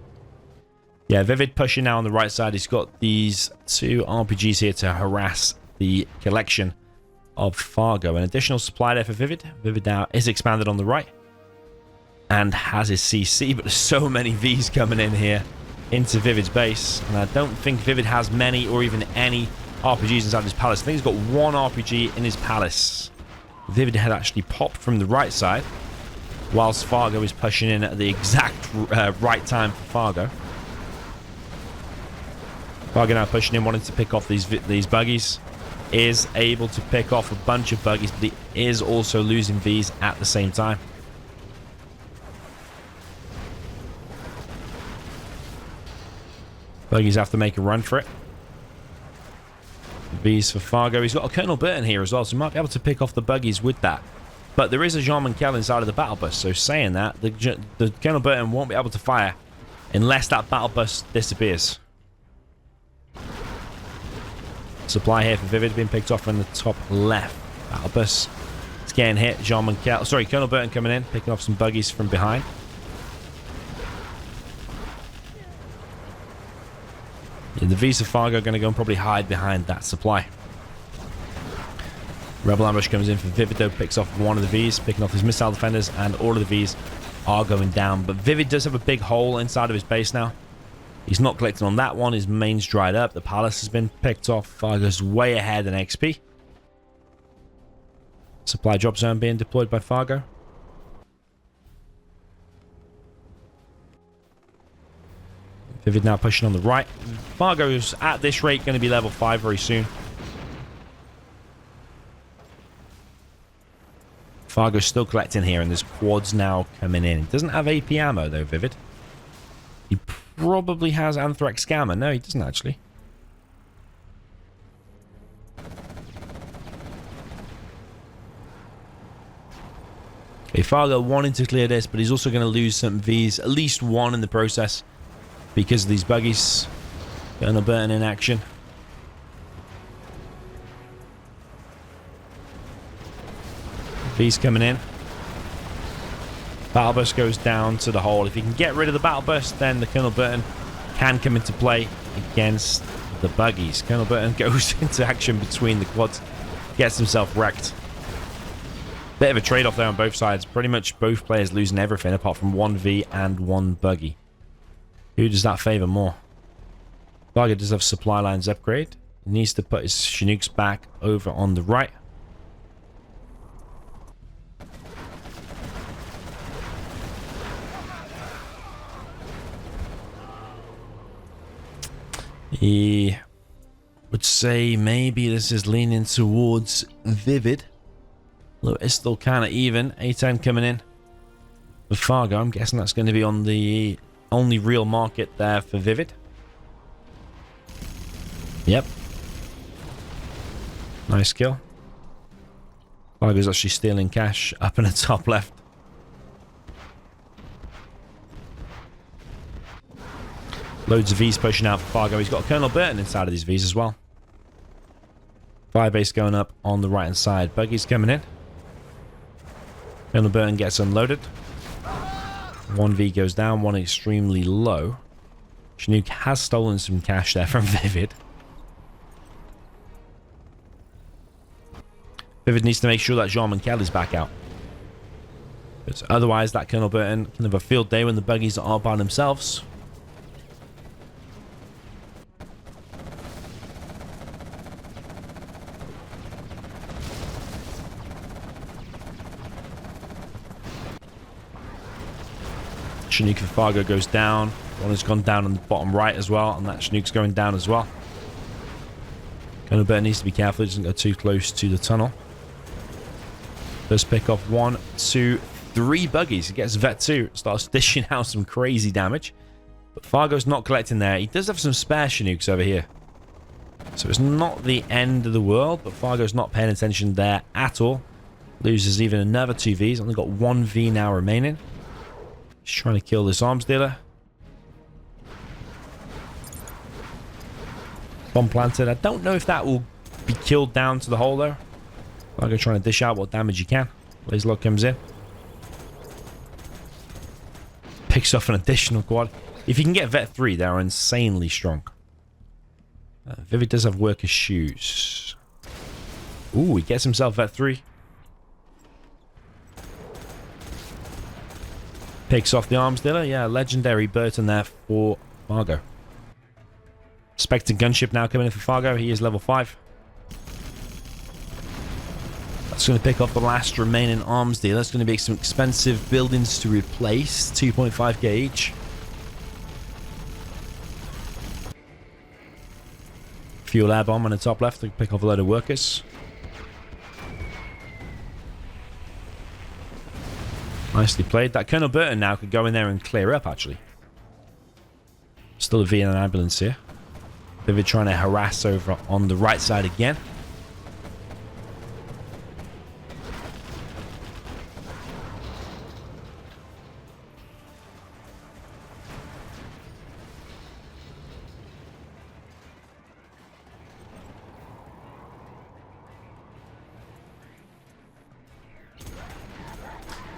Yeah, ViViD pushing now on the right side. He's got these 2 RPGs here to harass the collection of Fargo. An additional supply there for ViViD. ViViD now is expanded on the right. And has his CC, but there's so many Vs coming in here into ViViD's base. And I don't think ViViD has many or even any RPGs inside his palace. I think he's got 1 RPG in his palace. ViViD had actually popped from the right side, whilst Fargo is pushing in at the exact right time for Fargo. Fargo now pushing in, wanting to pick off these buggies. Is able to pick off a bunch of buggies, but he is also losing Vs at the same time. Buggies have to make a run for it. V's for Fargo. He's got a Colonel Burton here as well, so he might be able to pick off the buggies with that. But there is a Jean-Michel inside of the battle bus, so saying that, the Colonel Burton won't be able to fire unless that battle bus disappears. Supply here for ViViD being picked off from the top left. Battle bus. It's getting hit. Jean-Michel, sorry, Colonel Burton coming in, picking off some buggies from behind. Yeah, the V's of Fargo are going to go and probably hide behind that supply. Rebel ambush comes in for ViViD, though, picks off 1 of the V's, picking off his missile defenders, and all of the V's are going down. But ViViD does have a big hole inside of his base now. He's not collecting on that one. His main's dried up. The palace has been picked off. Fargo's way ahead in XP. Supply drop zone being deployed by Fargo. ViViD now pushing on the right. Fargo's at this rate going to be level 5 very soon. Fargo's still collecting here, and there's quads now coming in. He doesn't have AP ammo though, ViViD. He probably has Anthrax Scammer. No, he doesn't actually. Okay, Fargo wanting to clear this, but he's also going to lose some Vs, at least 1 in the process, because of these buggies. Colonel Burton in action. V's coming in. Battle bus goes down to the hole. If he can get rid of the battle bus, then the Colonel Burton can come into play against the buggies. Colonel Burton goes into action between the quads, gets himself wrecked. Bit of a trade-off there on both sides. Pretty much both players losing everything apart from one V and one buggy. Who does that favor more? Fargo does have supply lines upgrade. He needs to put his Chinooks back over on the right. He would say maybe this is leaning towards ViViD. Look, it's still kind of even. A10 coming in for Fargo. I'm guessing that's going to be on the only real market there for ViViD. Yep. Nice kill. Fargo's actually stealing cash up in the top left. Loads of Vs pushing out for Fargo. He's got Colonel Burton inside of these Vs as well. Fire base going up on the right hand side. Buggy's coming in. Colonel Burton gets unloaded. One V goes down, one extremely low. Chinook has stolen some cash there from ViViD. ViViD needs to make sure that Jean Kelly's back out. Because otherwise, that Colonel Burton can have a field day when the buggies are all by themselves. Chinook for Fargo goes down. One has gone down on the bottom right as well, and that Chinook's going down as well. Colonel Burton needs to be careful, he doesn't go too close to the tunnel. Does pick off 1, 2, 3 buggies. He gets Vet 2, starts dishing out some crazy damage. But Fargo's not collecting there. He does have some spare Chinooks over here. So it's not the end of the world, but Fargo's not paying attention there at all. Loses even another 2 Vs. Only got 1 V now remaining. He's trying to kill this arms dealer. Bomb planted. I don't know if that will be killed down to the hole though. Fargo trying to dish out what damage he can. Blaze Lock comes in. Picks off an additional quad. If you can get Vet 3, they're insanely strong. ViViD does have worker's shoes. Ooh, he gets himself Vet 3. Picks off the arms dealer. Yeah, legendary Burton there for Fargo. Spectre gunship now coming in for Fargo. He is level 5. That's going to pick off the last remaining arms dealer. That's going to be some expensive buildings to replace. 2.5k each. Fuel air bomb on the top left to pick off a load of workers. Nicely played. That Colonel Burton now could go in there and clear up, actually. Still a V and an ambulance here. ViViD trying to harass over on the right side again.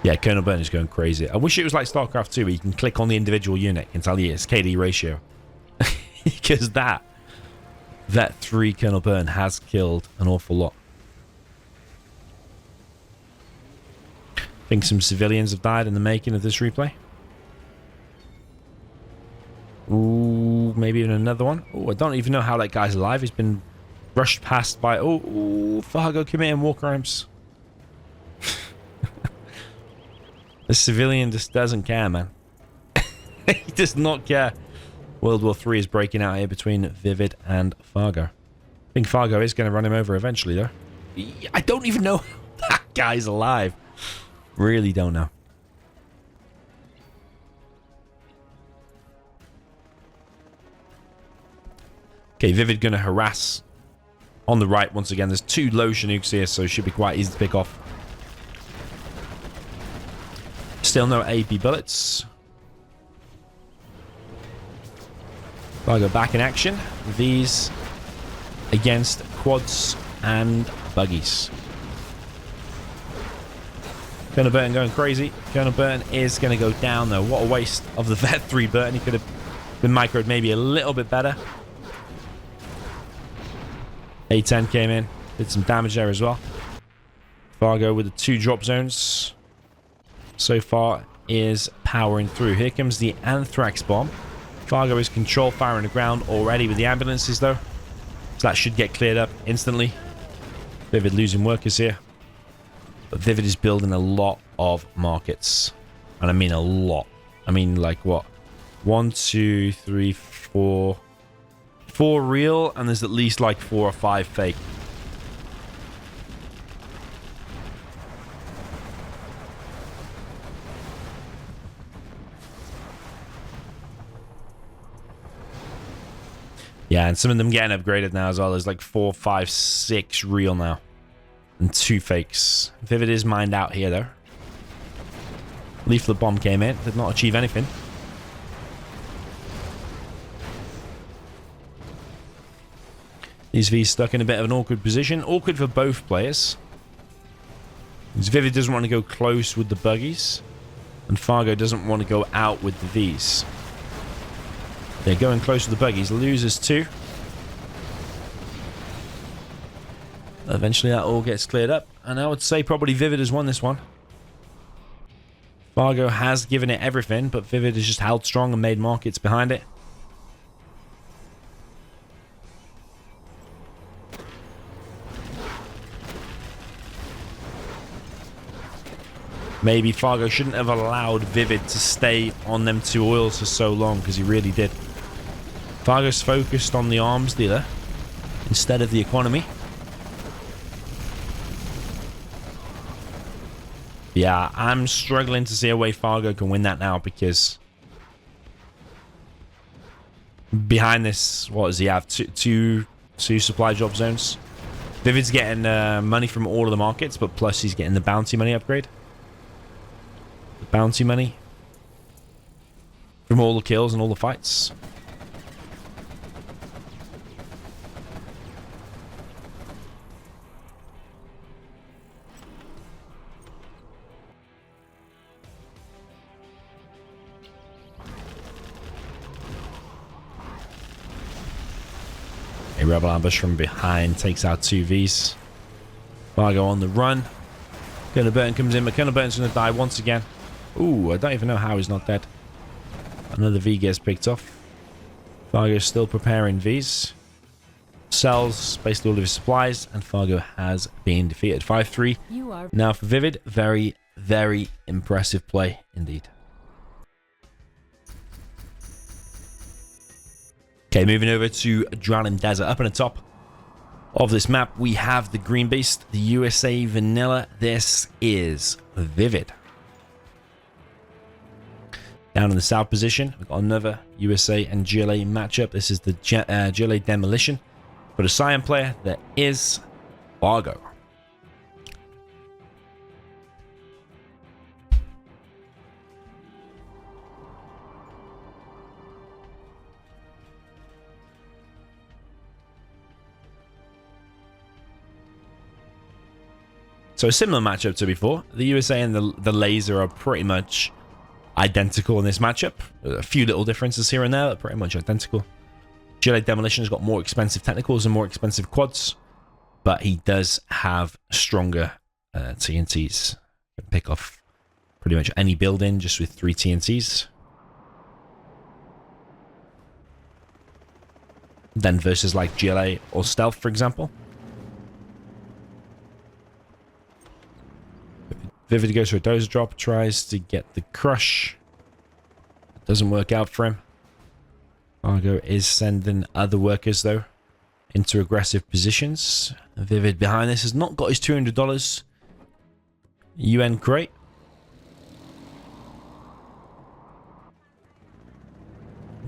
Yeah, Colonel Burton is going crazy. I wish it was like StarCraft 2 where you can click on the individual unit and tell you its KD ratio. Because that Vet 3 Colonel Burton has killed an awful lot. I think some civilians have died in the making of this replay. Ooh, maybe even another one. Oh, I don't even know how that guy's alive. He's been brushed past by... Oh, Fargo committing war crimes. The civilian just doesn't care, man. He does not care. World War III is breaking out here between ViViD and Fargo. I think Fargo is going to run him over eventually, though. I don't even know how that guy's alive. Really don't know. Okay, ViViD going to harass on the right once again. There's 2 low Chinooks here, so it should be quite easy to pick off. Still no AP bullets. Fargo back in action. These against quads and buggies. Colonel Burton going crazy. Colonel Burton is going to go down though. What a waste of the Vet 3 Burton. He could have been microed maybe a little bit better. A10 came in. Did some damage there as well. Fargo with the 2 drop zones so far is powering through. Here comes the Anthrax bomb. Fargo is control fire on the ground already with the ambulances though. So that should get cleared up instantly. ViViD losing workers here. But ViViD is building a lot of markets. And I mean a lot. I mean like what? 1, 2, 3, 4. 4 real, and there's at least like 4 or 5 fake. Yeah, and some of them getting upgraded now as well. There's like 4, 5, 6 real now. And 2 fakes. ViViD is mined out here though. Leaflet bomb came in. Did not achieve anything. These V's stuck in a bit of an awkward position. Awkward for both players. Because ViViD doesn't want to go close with the buggies. And Fargo doesn't want to go out with the V's. They're going close with the buggies. Losers 2. Eventually that all gets cleared up. And I would say probably ViViD has won this one. Fargo has given it everything, but ViViD has just held strong and made markets behind it. Maybe Fargo shouldn't have allowed ViViD to stay on them 2 oils for so long, because he really did. Fargo's focused on the arms dealer instead of the economy. Yeah, I'm struggling to see a way Fargo can win that now, because behind this, what does he have? Two supply drop zones. ViViD's getting money from all of the markets, but plus he's getting the bounty money upgrade. The bounty money from all the kills and all the fights. A rebel ambush from behind takes out 2 Vs. Fargo on the run. Colonel Burton comes in, but Colonel Burton's going to die once again. Ooh, I don't even know how he's not dead. Another V gets picked off. Fargo's still preparing Vs. Sells basically all of his supplies, and Fargo has been defeated. 5-3. Now for ViViD, very, very impressive play indeed. Okay, moving over to Drowning Desert. Up in the top of this map, we have the Green Beast, the USA Vanilla. This is ViViD. Down in the south position, we've got another USA and GLA matchup. This is the GLA Demolition. For the Cyan player, there is Fargo. So a similar matchup to before. The USA and the Laser are pretty much identical in this matchup. A few little differences here and there, but pretty much identical. GLA Demolition has got more expensive technicals and more expensive quads, but he does have stronger TNTs. Can pick off pretty much any building just with 3 TNTs. Then versus like GLA or Stealth, for example. ViViD goes for a dozer drop, tries to get the crush. It doesn't work out for him. Fargo is sending other workers, though, into aggressive positions. ViViD behind this has not got his $200 UN crate.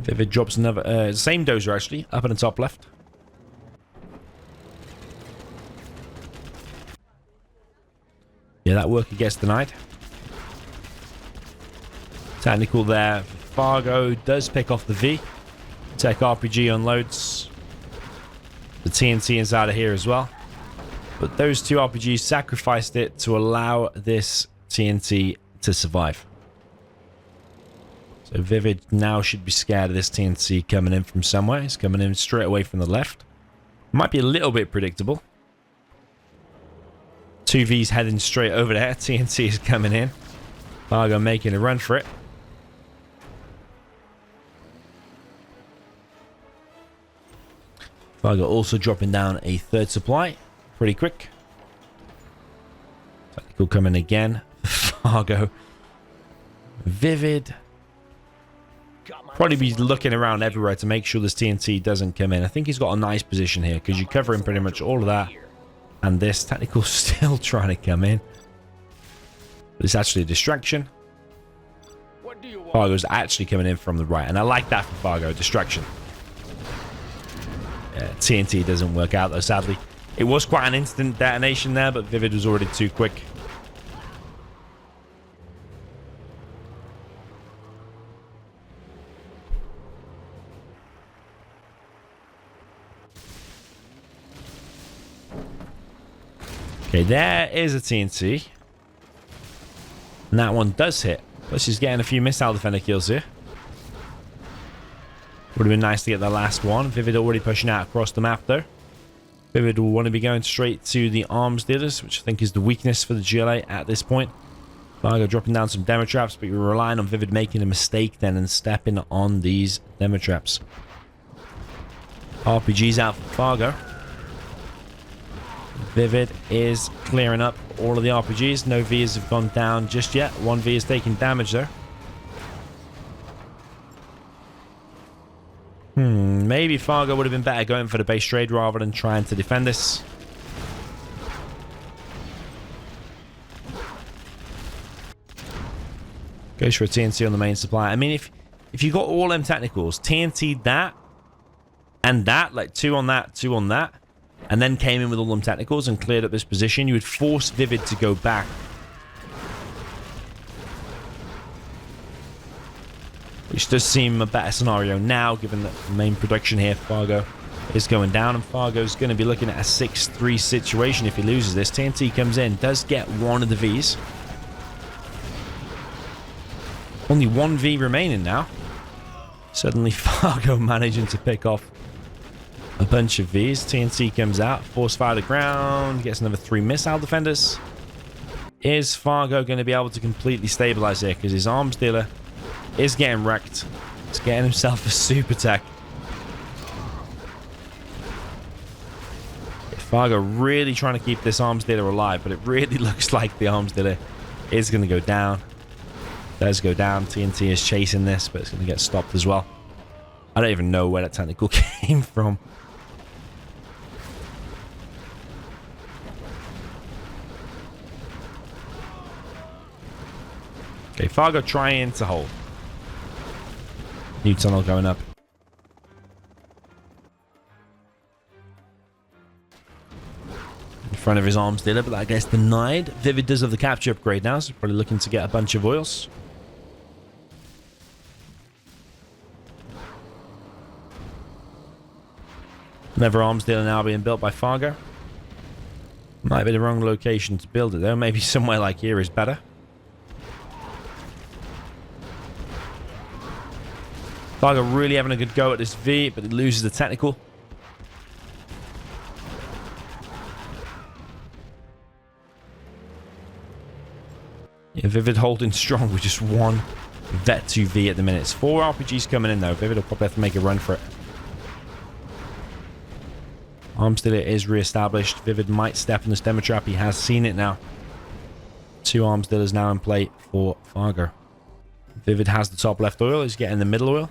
ViViD drops another, same dozer actually, up in the top left. Yeah, that worker gets denied. Technical there. Fargo does pick off the V. Tech RPG unloads. The TNT is out of here as well. But those 2 RPGs sacrificed it to allow this TNT to survive. So ViViD now should be scared of this TNT coming in from somewhere. It's coming in straight away from the left. Might be a little bit predictable. Two V's heading straight over there. TNT is coming in. Fargo making a run for it. Fargo also dropping down a third supply. Pretty quick. Tactical coming again. Fargo. ViViD. Probably be looking around everywhere to make sure this TNT doesn't come in. I think he's got a nice position here because you're covering pretty much all of that. And this tactical still trying to come in. But it's actually a distraction. Fargo's actually coming in from the right. And I like that for Fargo. Distraction. Yeah, TNT doesn't work out though, sadly. It was quite an instant detonation there, but ViViD was already too quick. Okay, there is a TNT. And that one does hit. Plus he's getting a few missile defender kills here. Would have been nice to get the last one. ViViD already pushing out across the map though. ViViD will want to be going straight to the arms dealers, which I think is the weakness for the GLA at this point. Fargo dropping down some demo traps, but you're relying on ViViD making a mistake then and stepping on these demo traps. RPG's out for Fargo. ViViD is clearing up all of the RPGs. No Vs have gone down just yet. One V is taking damage there. Maybe Fargo would have been better going for the base trade rather than trying to defend this. Goes for a TNT on the main supply. I mean, if you got all them technicals, TNT that, and that, like two on that, and then came in with all them technicals and cleared up this position, you would force ViViD to go back. Which does seem a better scenario now, given that the main production here, Fargo, is going down. And Fargo's going to be looking at a 6-3 situation if he loses this. TNT comes in, does get one of the Vs. Only one V remaining now. Suddenly Fargo managing to pick off a bunch of Vs. TNT comes out, force fire to the ground, gets another 3 missile defenders. Is Fargo going to be able to completely stabilize here? Because his arms dealer is getting wrecked. He's getting himself a super tech. Fargo really trying to keep this arms dealer alive, but it really looks like the arms dealer is going to go down. Does go down. TNT is chasing this, but it's going to get stopped as well. I don't even know where that technical came from. Okay, Fargo trying to hold. New tunnel going up. In front of his arms dealer, but that gets denied. ViViD does have the capture upgrade now, so probably looking to get a bunch of oils. Another arms dealer now being built by Fargo. Might be the wrong location to build it though. Maybe somewhere like here is better. Fargo really having a good go at this V, but it loses the technical. Yeah, ViViD holding strong with just one Vet 2V at the minute. It's 4 RPGs coming in though. ViViD will probably have to make a run for it. Arms dealer is re-established. ViViD might step in this demo trap. He has seen it now. 2 arms dealers now in play for Fargo. ViViD has the top left oil. He's getting the middle oil.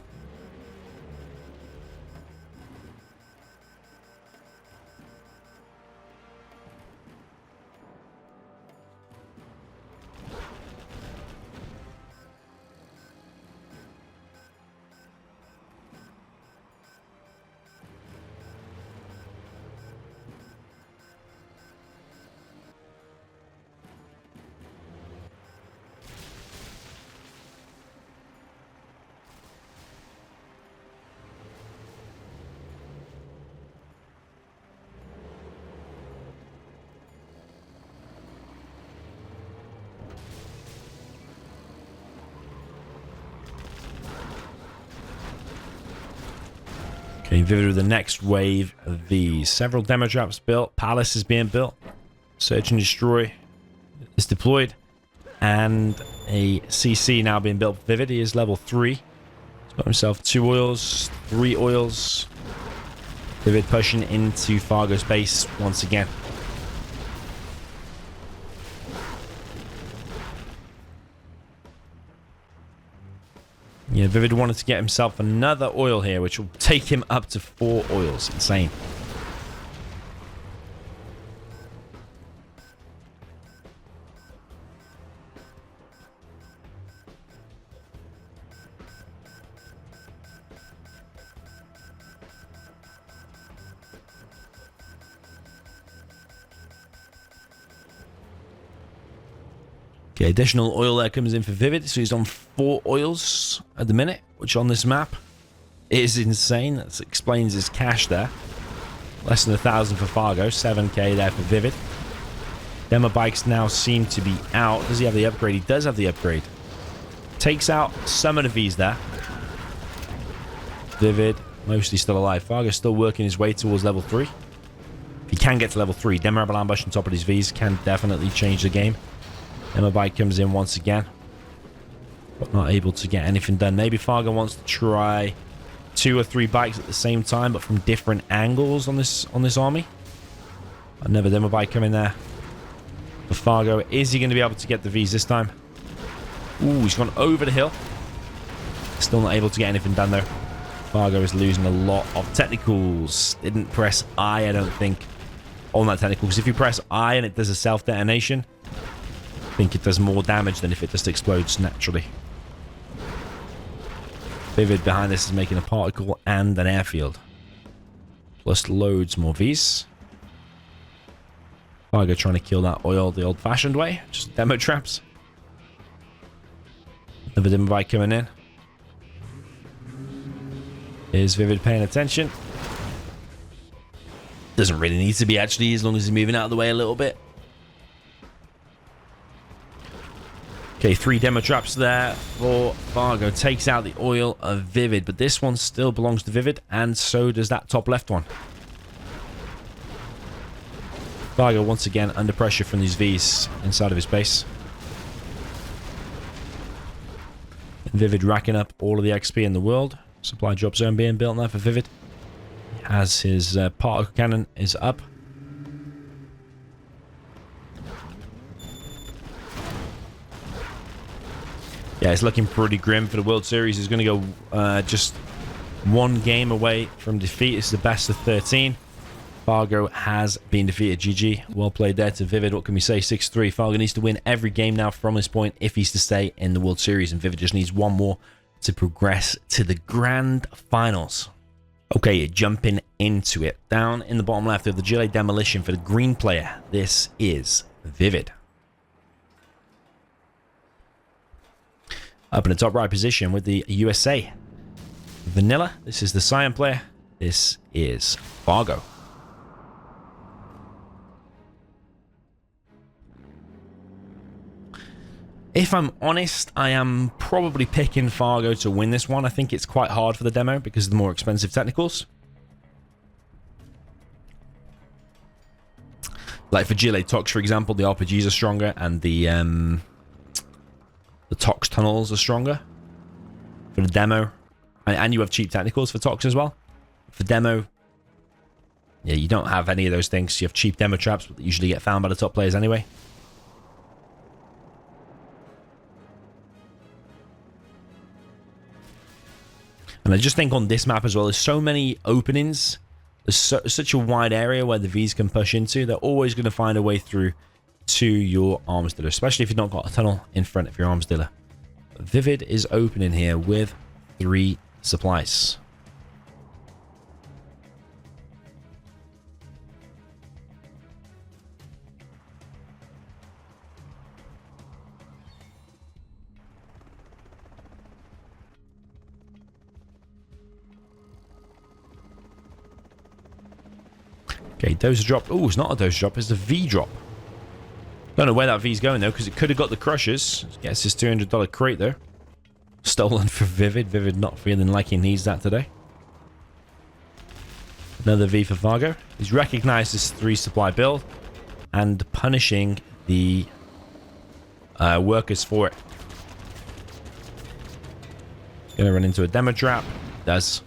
Okay, ViViD with the next wave of these. Several demo traps built. Palace is being built. Search and destroy is deployed. And a CC now being built for ViViD. He is level 3. He's got himself 2 oils, 3 oils. ViViD pushing into Fargo's base once again. Yeah, ViViD wanted to get himself another oil here, which will take him up to 4 oils. Insane. Okay, additional oil there comes in for ViViD, so he's on 4 oils at the minute, which on this map is insane. That explains his cash there. Less than 1,000 for Fargo, 7k there for ViViD. Demo bikes now seem to be out. Does he have the upgrade? He does have the upgrade. Takes out some of the Vs there. ViViD mostly still alive. Fargo's still working his way towards level 3. If he can get to level 3, Demo Rebel Ambush on top of his Vs can definitely change the game. Demo bike comes in once again, but not able to get anything done. Maybe Fargo wants to try 2 or 3 bikes at the same time, but from different angles on this army. Another demo bike coming there for Fargo. Is he going to be able to get the Vs this time? Ooh, he's gone over the hill. Still not able to get anything done though. Fargo is losing a lot of technicals. Didn't press I don't think, on that technical, because if you press I and it does a self-detonation, I think it does more damage than if it just explodes naturally. ViViD behind this is making a particle and an airfield. Plus loads more Vs. Fargo trying to kill that oil the old-fashioned way. Just demo traps. Another demo bike coming in. Is ViViD paying attention? Doesn't really need to be actually, as long as he's moving out of the way a little bit. Okay, 3 demo traps there for Fargo. Takes out the oil of ViViD, but this one still belongs to ViViD, and so does that top left one. Fargo once again under pressure from these Vs inside of his base. And ViViD racking up all of the XP in the world. Supply drop zone being built now for ViViD. He has his particle cannon is up. Yeah, it's looking pretty grim for the World Series. He's going to go just 1 game away from defeat. It's the best of 13. Fargo has been defeated. GG. Well played there to ViViD. What can we say? 6-3. Fargo needs to win every game now from this point if he's to stay in the World Series. And ViViD just needs 1 more to progress to the Grand Finals. Okay, jumping into it. Down in the bottom left of the GLA Demolition for the green player. This is ViViD. Up in the top right position with the USA. Vanilla, this is the Cyan player. This is Fargo. If I'm honest, I am probably picking Fargo to win this one. I think it's quite hard for the demo because of the more expensive technicals. Like for GLA Tox, for example, the RPGs are stronger and the Tox tunnels are stronger for the demo. And you have cheap technicals for Tox as well. For demo, yeah, you don't have any of those things. You have cheap demo traps, but they usually get found by the top players anyway. And I just think on this map as well, there's so many openings. There's such a wide area where the Vs can push into. They're always going to find a way through to your arms dealer, especially if you've not got a tunnel in front of your arms dealer. But ViViD is opening here with 3 supplies. Okay, dozer drop. Oh, it's not a dozer drop. It's a V drop. Don't know where that V's going, though, because it could have got the crushers. Gets his $200 crate, though. Stolen for ViViD. ViViD not feeling like he needs that today. Another V for Fargo. He's recognized this 3 supply build. and punishing the workers for it. Gonna run into a demo trap. Does.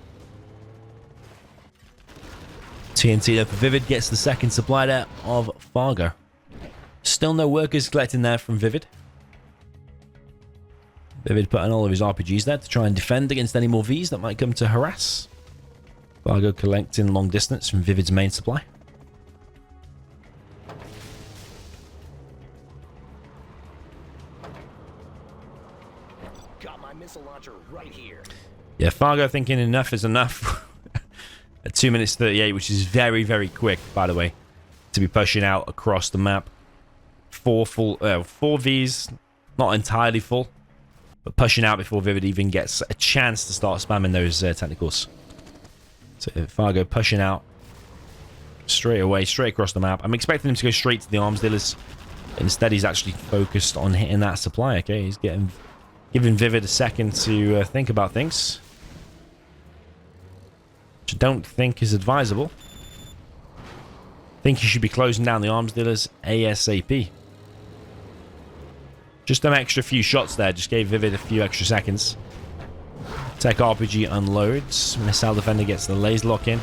TNT there for ViViD, gets the second supply there of Fargo. Still no workers collecting there from ViViD. ViViD putting all of his RPGs there to try and defend against any more Vs that might come to harass. Fargo collecting long distance from ViViD's main supply. Got my missile launcher right here. Yeah, Fargo thinking enough is enough. At 2 minutes 38, which is very, very quick, by the way, to be pushing out across the map. Four Vs, not entirely full, but pushing out before ViViD even gets a chance to start spamming those technicals. So Fargo pushing out straight away, straight across the map. I'm expecting him to go straight to the arms dealers. Instead, he's actually focused on hitting that supply. Okay, he's giving ViViD a second to think about things, which I don't think is advisable. I think he should be closing down the arms dealers ASAP. Just an extra few shots there just gave ViViD a few extra seconds. Tech RPG unloads. Missile Defender gets the laser lock in.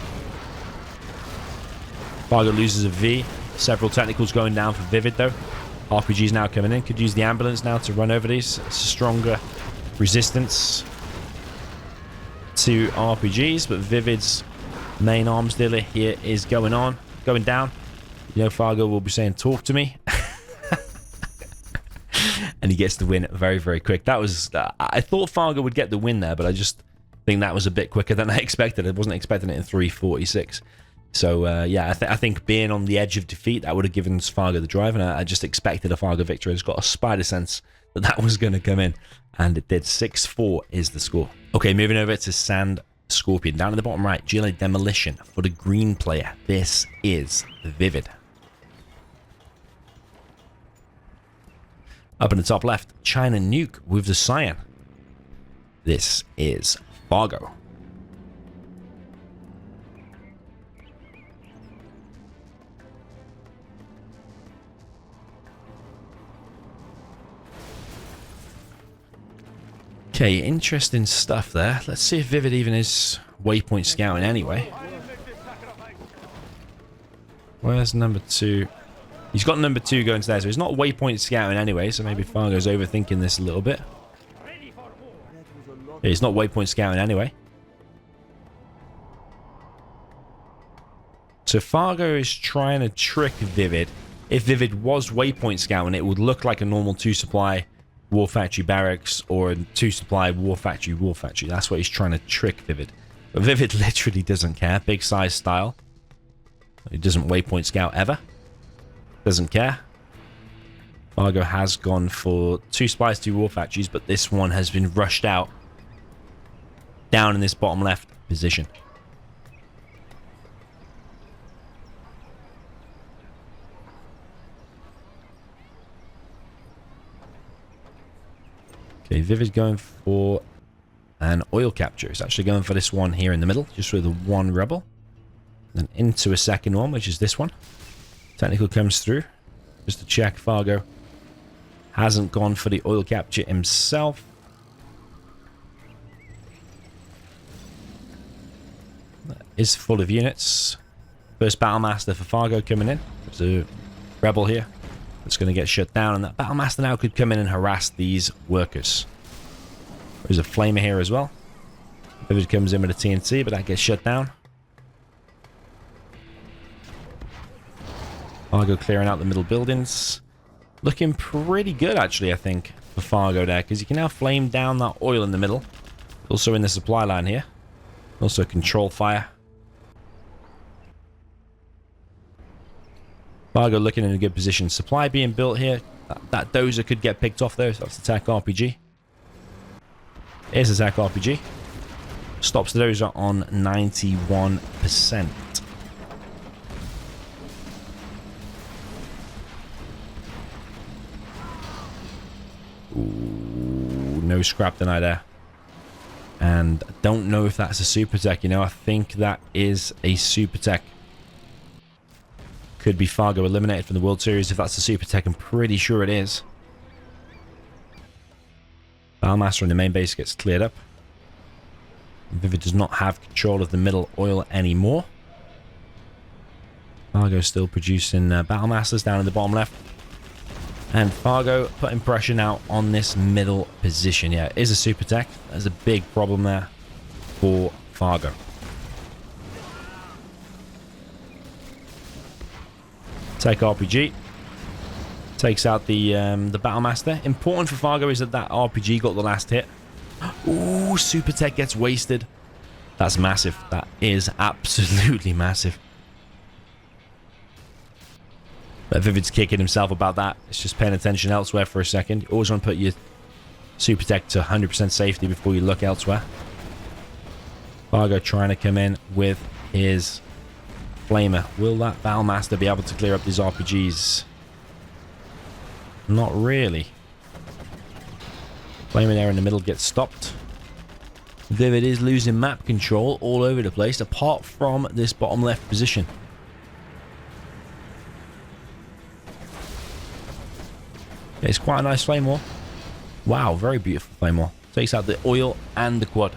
Fargo loses a V. Several technicals going down for ViViD though. RPGs now coming in. Could use the ambulance now to run over these. It's a stronger resistance to RPGs, but ViViD's main arms dealer here is going down. You know, Fargo will be saying, "Talk to me." And he gets the win very, very quick. That was... I thought Fargo would get the win there, but I just think that was a bit quicker than I expected. I wasn't expecting it in 3:46. So, yeah, I think being on the edge of defeat, that would have given Fargo the drive, and I just expected a Fargo victory. I just got a spider sense that was going to come in, and it did. 6-4 is the score. Okay, moving over to Sand Scorpion. Down at the bottom right, GLA Demolition for the green player. This is ViViD. Up in the top left, China Nuke with the Cyan. This is Fargo. Okay, interesting stuff there. Let's see if ViViD even is waypoint scouting anyway. Where's number 2? He's got number 2 going to there, so he's not waypoint scouting anyway, so maybe Fargo's overthinking this a little bit. Yeah, he's not waypoint scouting anyway. So Fargo is trying to trick ViViD. If ViViD was waypoint scouting, it would look like a normal 2-supply War Factory Barracks or a 2-supply War Factory. That's what he's trying to trick ViViD. But ViViD literally doesn't care. Big size style. He doesn't waypoint scout ever. Doesn't care. Fargo has gone for 2 spies, 2 War Factories, but this one has been rushed out down in this bottom left position. Okay, ViViD going for an oil capture. It's actually going for this one here in the middle, just with the 1 rebel. Then into a second one, which is this one. Technical comes through, just to check Fargo hasn't gone for the oil capture himself. That is full of units. First Battlemaster for Fargo coming in. There's a rebel here that's going to get shut down, and that Battlemaster now could come in and harass these workers. There's a flamer here as well. ViViD comes in with a TNT, but that gets shut down. Fargo clearing out the middle buildings. Looking pretty good, actually, I think, for Fargo there, because you can now flame down that oil in the middle. Also in the supply line here. Also control fire. Fargo looking in a good position. Supply being built here. That dozer could get picked off, though. So that's attack RPG. Here's attack RPG. Stops the dozer on 91%. Ooh, no scrap deny there. And I don't know if that's a super tech, you know. I think that is a super tech. Could be Fargo eliminated from the World Series if that's the Super Tech. I'm pretty sure it is. Battlemaster in the main base gets cleared up. ViViD does not have control of the middle oil anymore. Fargo still producing Battlemasters down in the bottom left. And Fargo putting pressure now on this middle position. Yeah, it is a Super Tech. There's a big problem there for Fargo. Take RPG. Takes out the Battlemaster. Important for Fargo is that RPG got the last hit. Ooh, Super Tech gets wasted. That's massive. That is absolutely massive. But ViViD's kicking himself about that. It's just paying attention elsewhere for a second. You always want to put your Super Tech to 100% safety before you look elsewhere. Fargo trying to come in with his Flamer. Will that Battlemaster be able to clear up these RPGs? Not really. Flamer there in the middle gets stopped. ViViD is losing map control all over the place, apart from this bottom left position. It's quite a nice Flame War. Wow, very beautiful Flame War. Takes out the oil and the quad.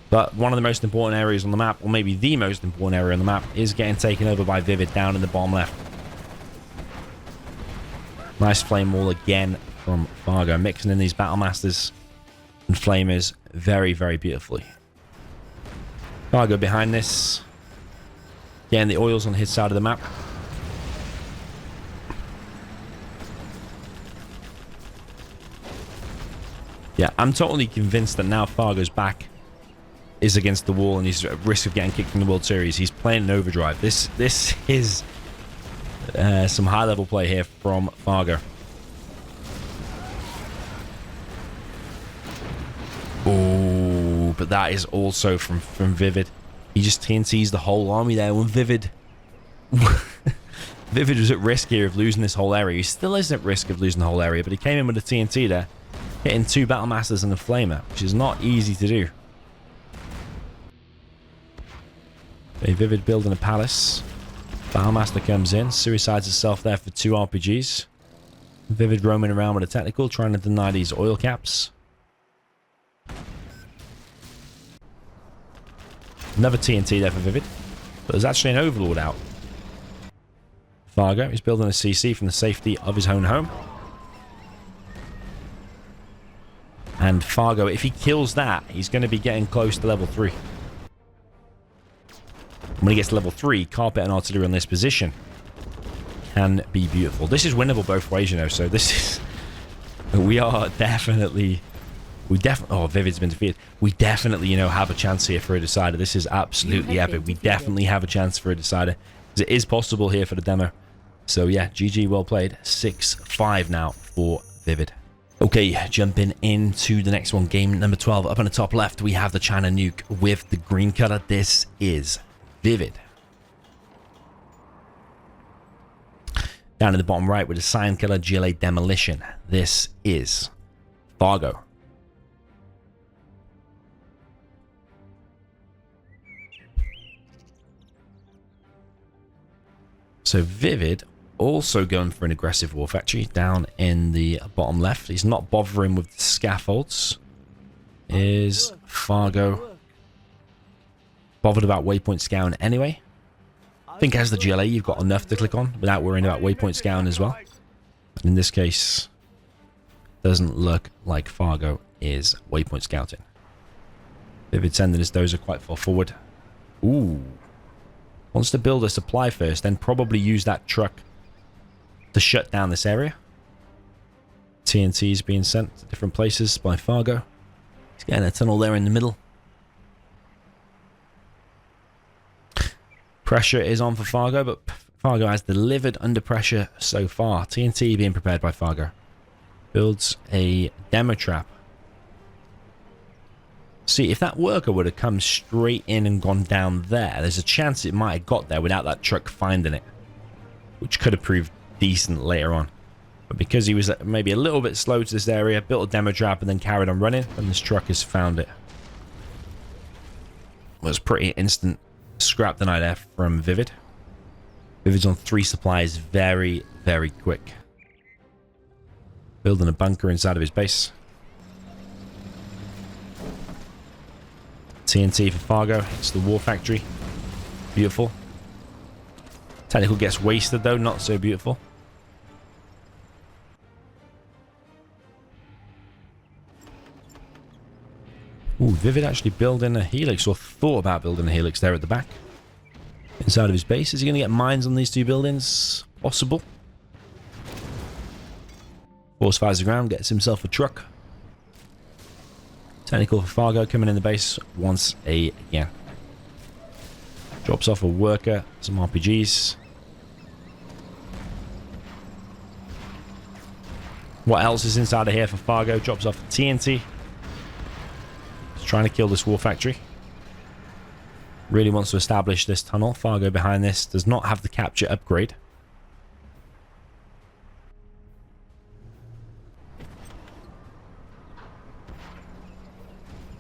But one of the most important areas on the map, or maybe the most important area on the map, is getting taken over by ViViD down in the bottom left. Nice Flame Wall again from Fargo, mixing in these Battlemasters and Flamers very, very beautifully. Fargo behind this. Getting the oils on his side of the map. Yeah, I'm totally convinced that now Fargo's back is against the wall and he's at risk of getting kicked from the World Series. He's playing an overdrive. This is some high-level play here from Fargo. Oh, but that is also from ViViD. He just TNTs the whole army there when ViViD... ViViD was at risk here of losing this whole area. He still is at risk of losing the whole area, but he came in with a TNT there, hitting 2 Battlemasters and a Flamer, which is not easy to do. A ViViD building a palace. Battlemaster comes in, suicides himself there for 2 RPGs. ViViD roaming around with a technical, trying to deny these oil caps. Another TNT there for ViViD. But there's actually an Overlord out. Fargo is building a CC from the safety of his own home. And Fargo, if he kills that, he's going to be getting close to level 3. When he gets to level 3, carpet and artillery on this position can be beautiful. This is winnable both ways, you know, so this is... We are definitely... Oh, ViViD's been defeated. We definitely, you know, have a chance here for a decider. This is absolutely epic. We definitely have a chance for a decider. Because it is possible here for the demo. So, yeah, GG, well played. 6-5 now for ViViD. Okay, jumping into the next one. Game number 12. Up on the top left, we have the China Nuke with the green color. This is ViViD. Down in the bottom right with the cyan color GLA Demolition. This is Fargo. So ViViD also going for an aggressive war factory down in the bottom left. He's not bothering with the scaffolds. Is Fargo bothered about waypoint scouting anyway? I think as the GLA you've got enough to click on without worrying about waypoint scouting as well. And in this case, doesn't look like Fargo is waypoint scouting. ViViD sending his dozer quite far forward. Ooh. Wants to build a supply first, then probably use that truck to shut down this area. TNTs being sent to different places by Fargo. He's getting a tunnel there in the middle. Pressure is on for Fargo, but Fargo has delivered under pressure so far. TNT being prepared by Fargo. Builds a demo trap. See, if that worker would have come straight in and gone down there, there's a chance it might have got there without that truck finding it, which could have proved decent later on. But because he was maybe a little bit slow to this area, built a demo trap and then carried on running, and this truck has found it. was pretty instant scrap deny there from ViViD. ViViD's on 3 supplies, very, very quick. Building a bunker inside of his base. TNT for Fargo. It's the war factory. Beautiful. Technical gets wasted though, not so beautiful. Ooh, ViViD actually building a helix, or thought about building a helix there at the back. Inside of his base. Is he going to get mines on these 2 buildings? Possible. Force fires the ground, gets himself a truck. Technical for Fargo coming in the base once again. Drops off a worker, some RPGs. What else is inside of here for Fargo? Drops off TNT. He's trying to kill this war factory. Really wants to establish this tunnel. Fargo behind this does not have the capture upgrade.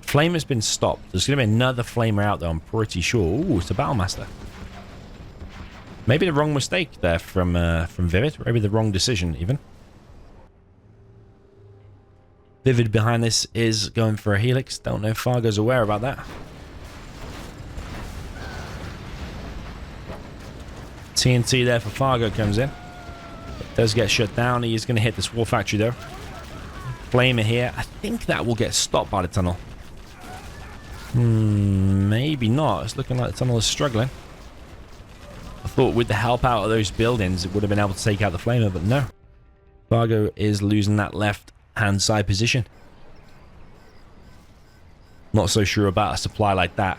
Flame has been stopped. There's going to be another flamer out there, I'm pretty sure. Ooh, it's a Battlemaster. Maybe the wrong mistake there from ViViD. Maybe the wrong decision, even. ViViD behind this is going for a helix. Don't know if Fargo's aware about that. TNT there for Fargo comes in. It does get shut down. He is going to hit this war factory, though. Flamer here. I think that will get stopped by the tunnel. Maybe not. It's looking like the tunnel is struggling. I thought with the help out of those buildings, it would have been able to take out the flamer, but no. Fargo is losing that left-hand side position. Not so sure about a supply like that,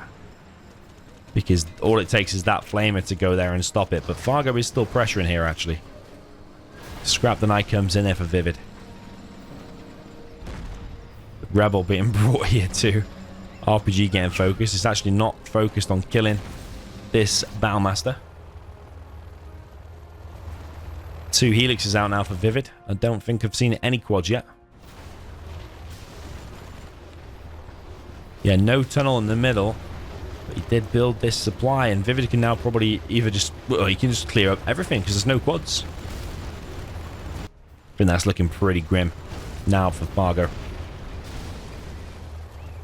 because all it takes is that flamer to go there and stop it. But Fargo is still pressuring here, actually. Scrap the Night comes in there for ViViD. Rebel being brought here too. RPG getting focused. It's actually not focused on killing this Battlemaster. 2 helixes out now for ViViD. I don't think I've seen any quads yet. Yeah, no tunnel in the middle. But he did build this supply, and ViViD can now probably either just... Well, he can just clear up everything because there's no quads. I think that's looking pretty grim now for Fargo.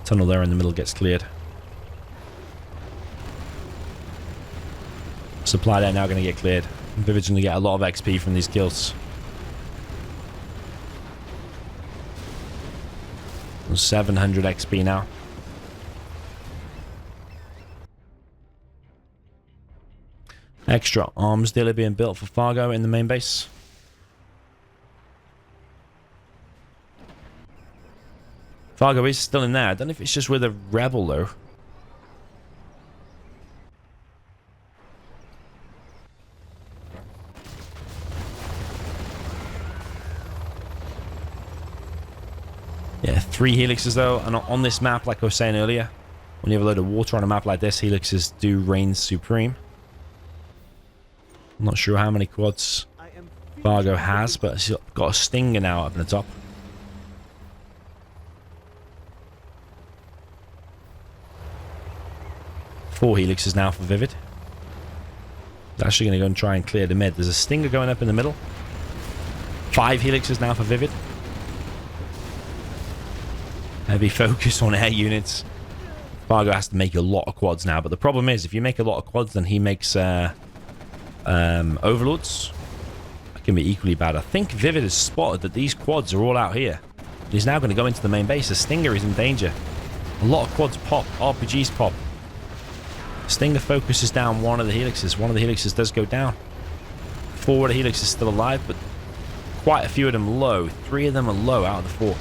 Tunnel there in the middle gets cleared. Supply there now going to get cleared. ViViD's going to get a lot of XP from these kills. 700 XP now. Extra arms dealer being built for Fargo in the main base. Fargo is still in there. I don't know if it's just with a rebel, though. Yeah, 3 helixes, though. And on this map, like I was saying earlier, when you have a load of water on a map like this, helixes do reign supreme. I'm not sure how many quads Fargo has, but he's got a stinger now up in the top. Four helixes now for ViViD. He's actually going to go and try and clear the mid. There's a stinger going up in the middle. 5 helixes now for ViViD. Heavy focus on air units. Fargo has to make a lot of quads now, but the problem is if you make a lot of quads, then he makes overlords. That can be equally bad. I think ViViD has spotted that these quads are all out here. He's now going to go into the main base. The stinger is in danger. A lot of quads pop. RPGs pop. Stinger focuses down one of the helixes. One of the helixes does go down. 4 of the helixes still alive, but quite a few of them low. 3 of them are low out of the 4.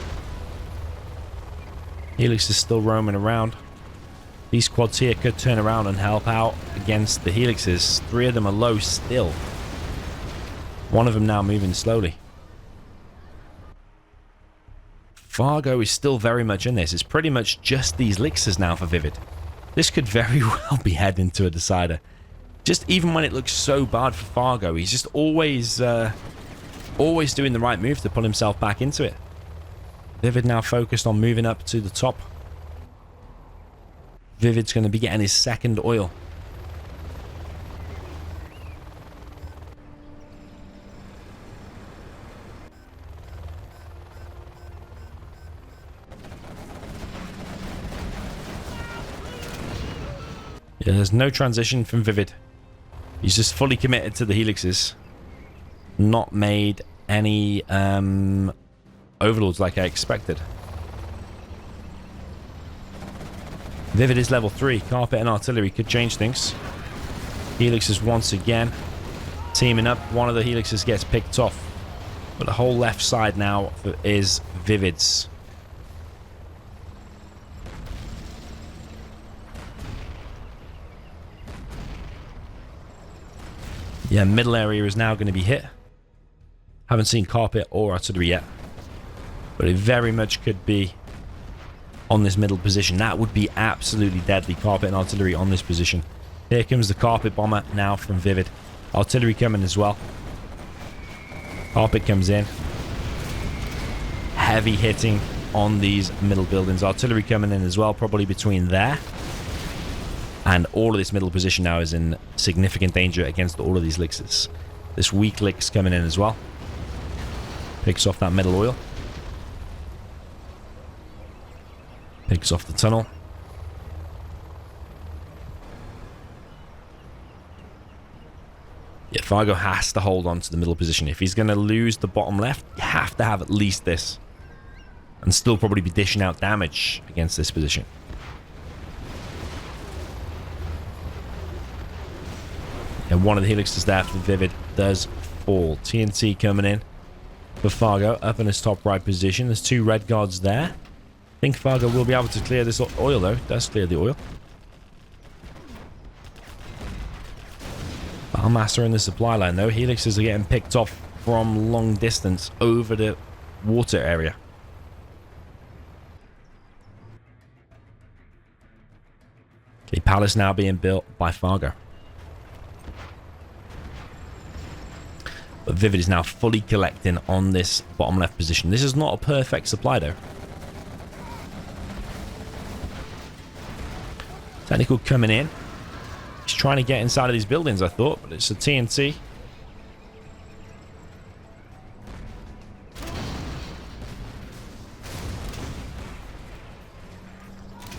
Helix is still roaming around. These quads here could turn around and help out against the helixes. 3 of them are low still. One of them now moving slowly. Fargo is still very much in this. It's pretty much just these elixirs now for ViViD. This could very well be heading to a decider. Just even when it looks so bad for Fargo, he's just always doing the right move to pull himself back into it. ViViD now focused on moving up to the top. ViViD's going to be getting his second oil. Yeah, there's no transition from ViViD. He's just fully committed to the helixes. Not made any overlords like I expected. ViViD is level 3. Carpet and artillery could change things. Helixes once again teaming up. One of the helixes gets picked off. But the whole left side now is ViViD's. Yeah, middle area is now going to be hit. Haven't seen carpet or artillery yet. But it very much could be on this middle position. That would be absolutely deadly. Carpet and artillery on this position. Here comes the carpet bomber now from ViViD. Artillery coming as well. Carpet comes in. Heavy hitting on these middle buildings. Artillery coming in as well, probably between there. And all of this middle position now is in significant danger against all of these elixers. This weak licks coming in as well. Picks off that middle oil. Picks off the tunnel. Yeah, Fargo has to hold on to the middle position. If he's going to lose the bottom left, you have to have at least this. And still probably be dishing out damage against this position. And one of the helixes there for ViViD does fall. TNT coming in for Fargo up in his top right position. There's 2 red guards there. I think Fargo will be able to clear this oil though. Does clear the oil. Master in the supply line though. Helixes are getting picked off from long distance over the water area. Okay, palace now being built by Fargo. But ViViD is now fully collecting on this bottom left position. This is not a perfect supply though. Technical coming in. He's trying to get inside of these buildings, I thought, but it's a TNT.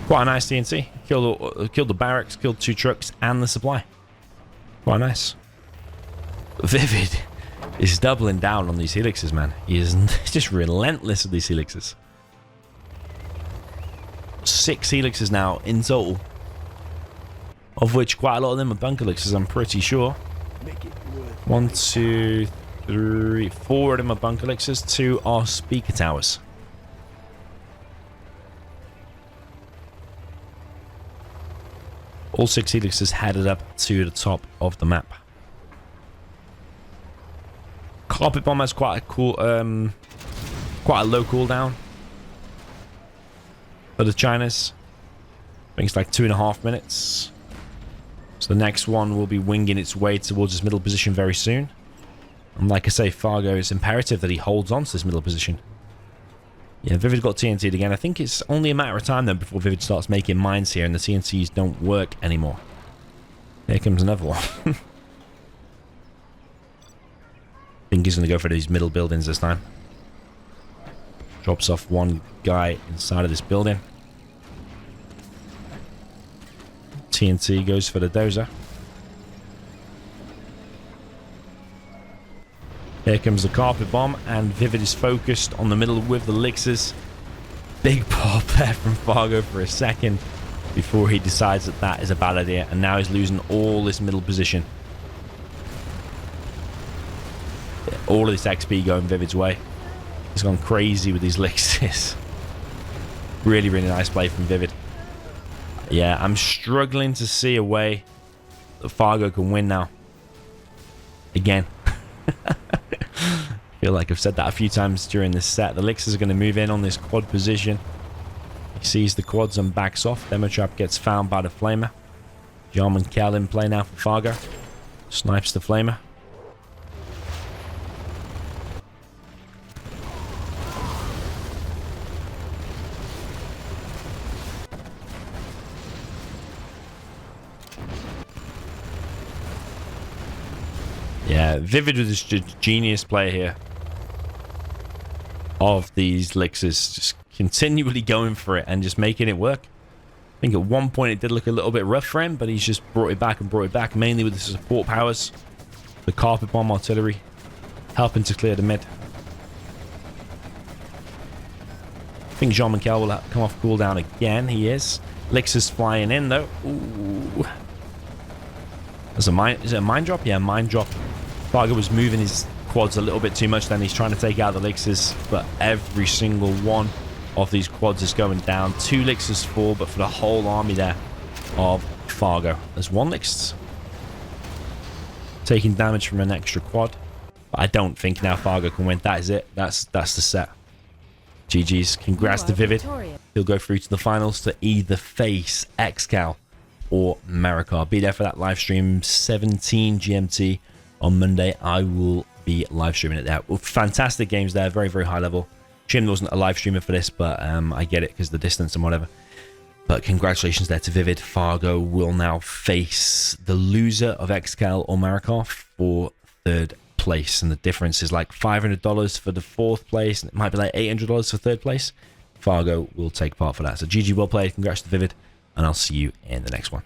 Quite a nice TNT. Killed the barracks, killed 2 trucks and the supply. Quite nice. ViViD is doubling down on these helixes, man. He is just relentless with these helixes. 6 helixes now in total. Of which quite a lot of them are bunker elixers, I'm pretty sure. 1, 2, 3, 4 of them are bunker elixirs. 2 are speaker towers. All 6 helixes headed up to the top of the map. Carpet bomb has quite a cool, quite a low cooldown for the Chinas. I think it's like 2.5 minutes. So the next one will be winging its way towards this middle position very soon. And like I say, Fargo, it's imperative that he holds on to this middle position. Yeah, ViViD got TNT'd again. I think it's only a matter of time then before ViViD starts making mines here and the TNTs don't work anymore. Here comes another one. I think he's going to go for these middle buildings this time. Drops off one guy inside of this building. TNT goes for the dozer. Here comes the carpet bomb, and ViViD is focused on the middle with the elixirs. Big pop there from Fargo for a second before he decides that that is a bad idea, and now he's losing all this middle position. All of this XP going ViViD's way. He's gone crazy with these elixirs. Really, really nice play from ViViD. Yeah, I'm struggling to see a way that Fargo can win now. Again. I feel like I've said that a few times during this set. The elixirs are going to move in on this quad position. He sees the quads and backs off. DemoTrap gets found by the flamer. Jarman Kell in play now for Fargo. Snipes the flamer. Yeah, ViViD was just a genius player here. Of these elixirs, just continually going for it and just making it work. I think at one point it did look a little bit rough for him, but he's just brought it back, mainly with the support powers. The carpet bomb artillery helping to clear the mid. I think Jean-Michel will come off cooldown again. He is. Elixir's flying in though. Ooh. There's a mine. Is it a mine drop? Yeah, mine drop. Fargo was moving his quads a little bit too much then. He's trying to take out the elixirs, but every single one of these quads is going down. 2 elixirs fall, but for the whole army there of Fargo. There's 1 elixir taking damage from an extra quad. But I don't think now Fargo can win. That is it. That's the set. GG's. Congrats to ViViD. He'll go through to the finals to either face Excal or Marikar. Be there for that live stream, 17 GMT on Monday. I will be live streaming it there. Well, fantastic games there. Very, very high level. Shame wasn't a live streamer for this, but I get it because the distance and whatever. But congratulations there to ViViD. Fargo will now face the loser of Excal or Marikar for 3rd place. And the difference is like $500 for the 4th place. And it might be like $800 for 3rd place. Fargo will take part for that. So GG, well played. Congrats to ViViD. And I'll see you in the next one.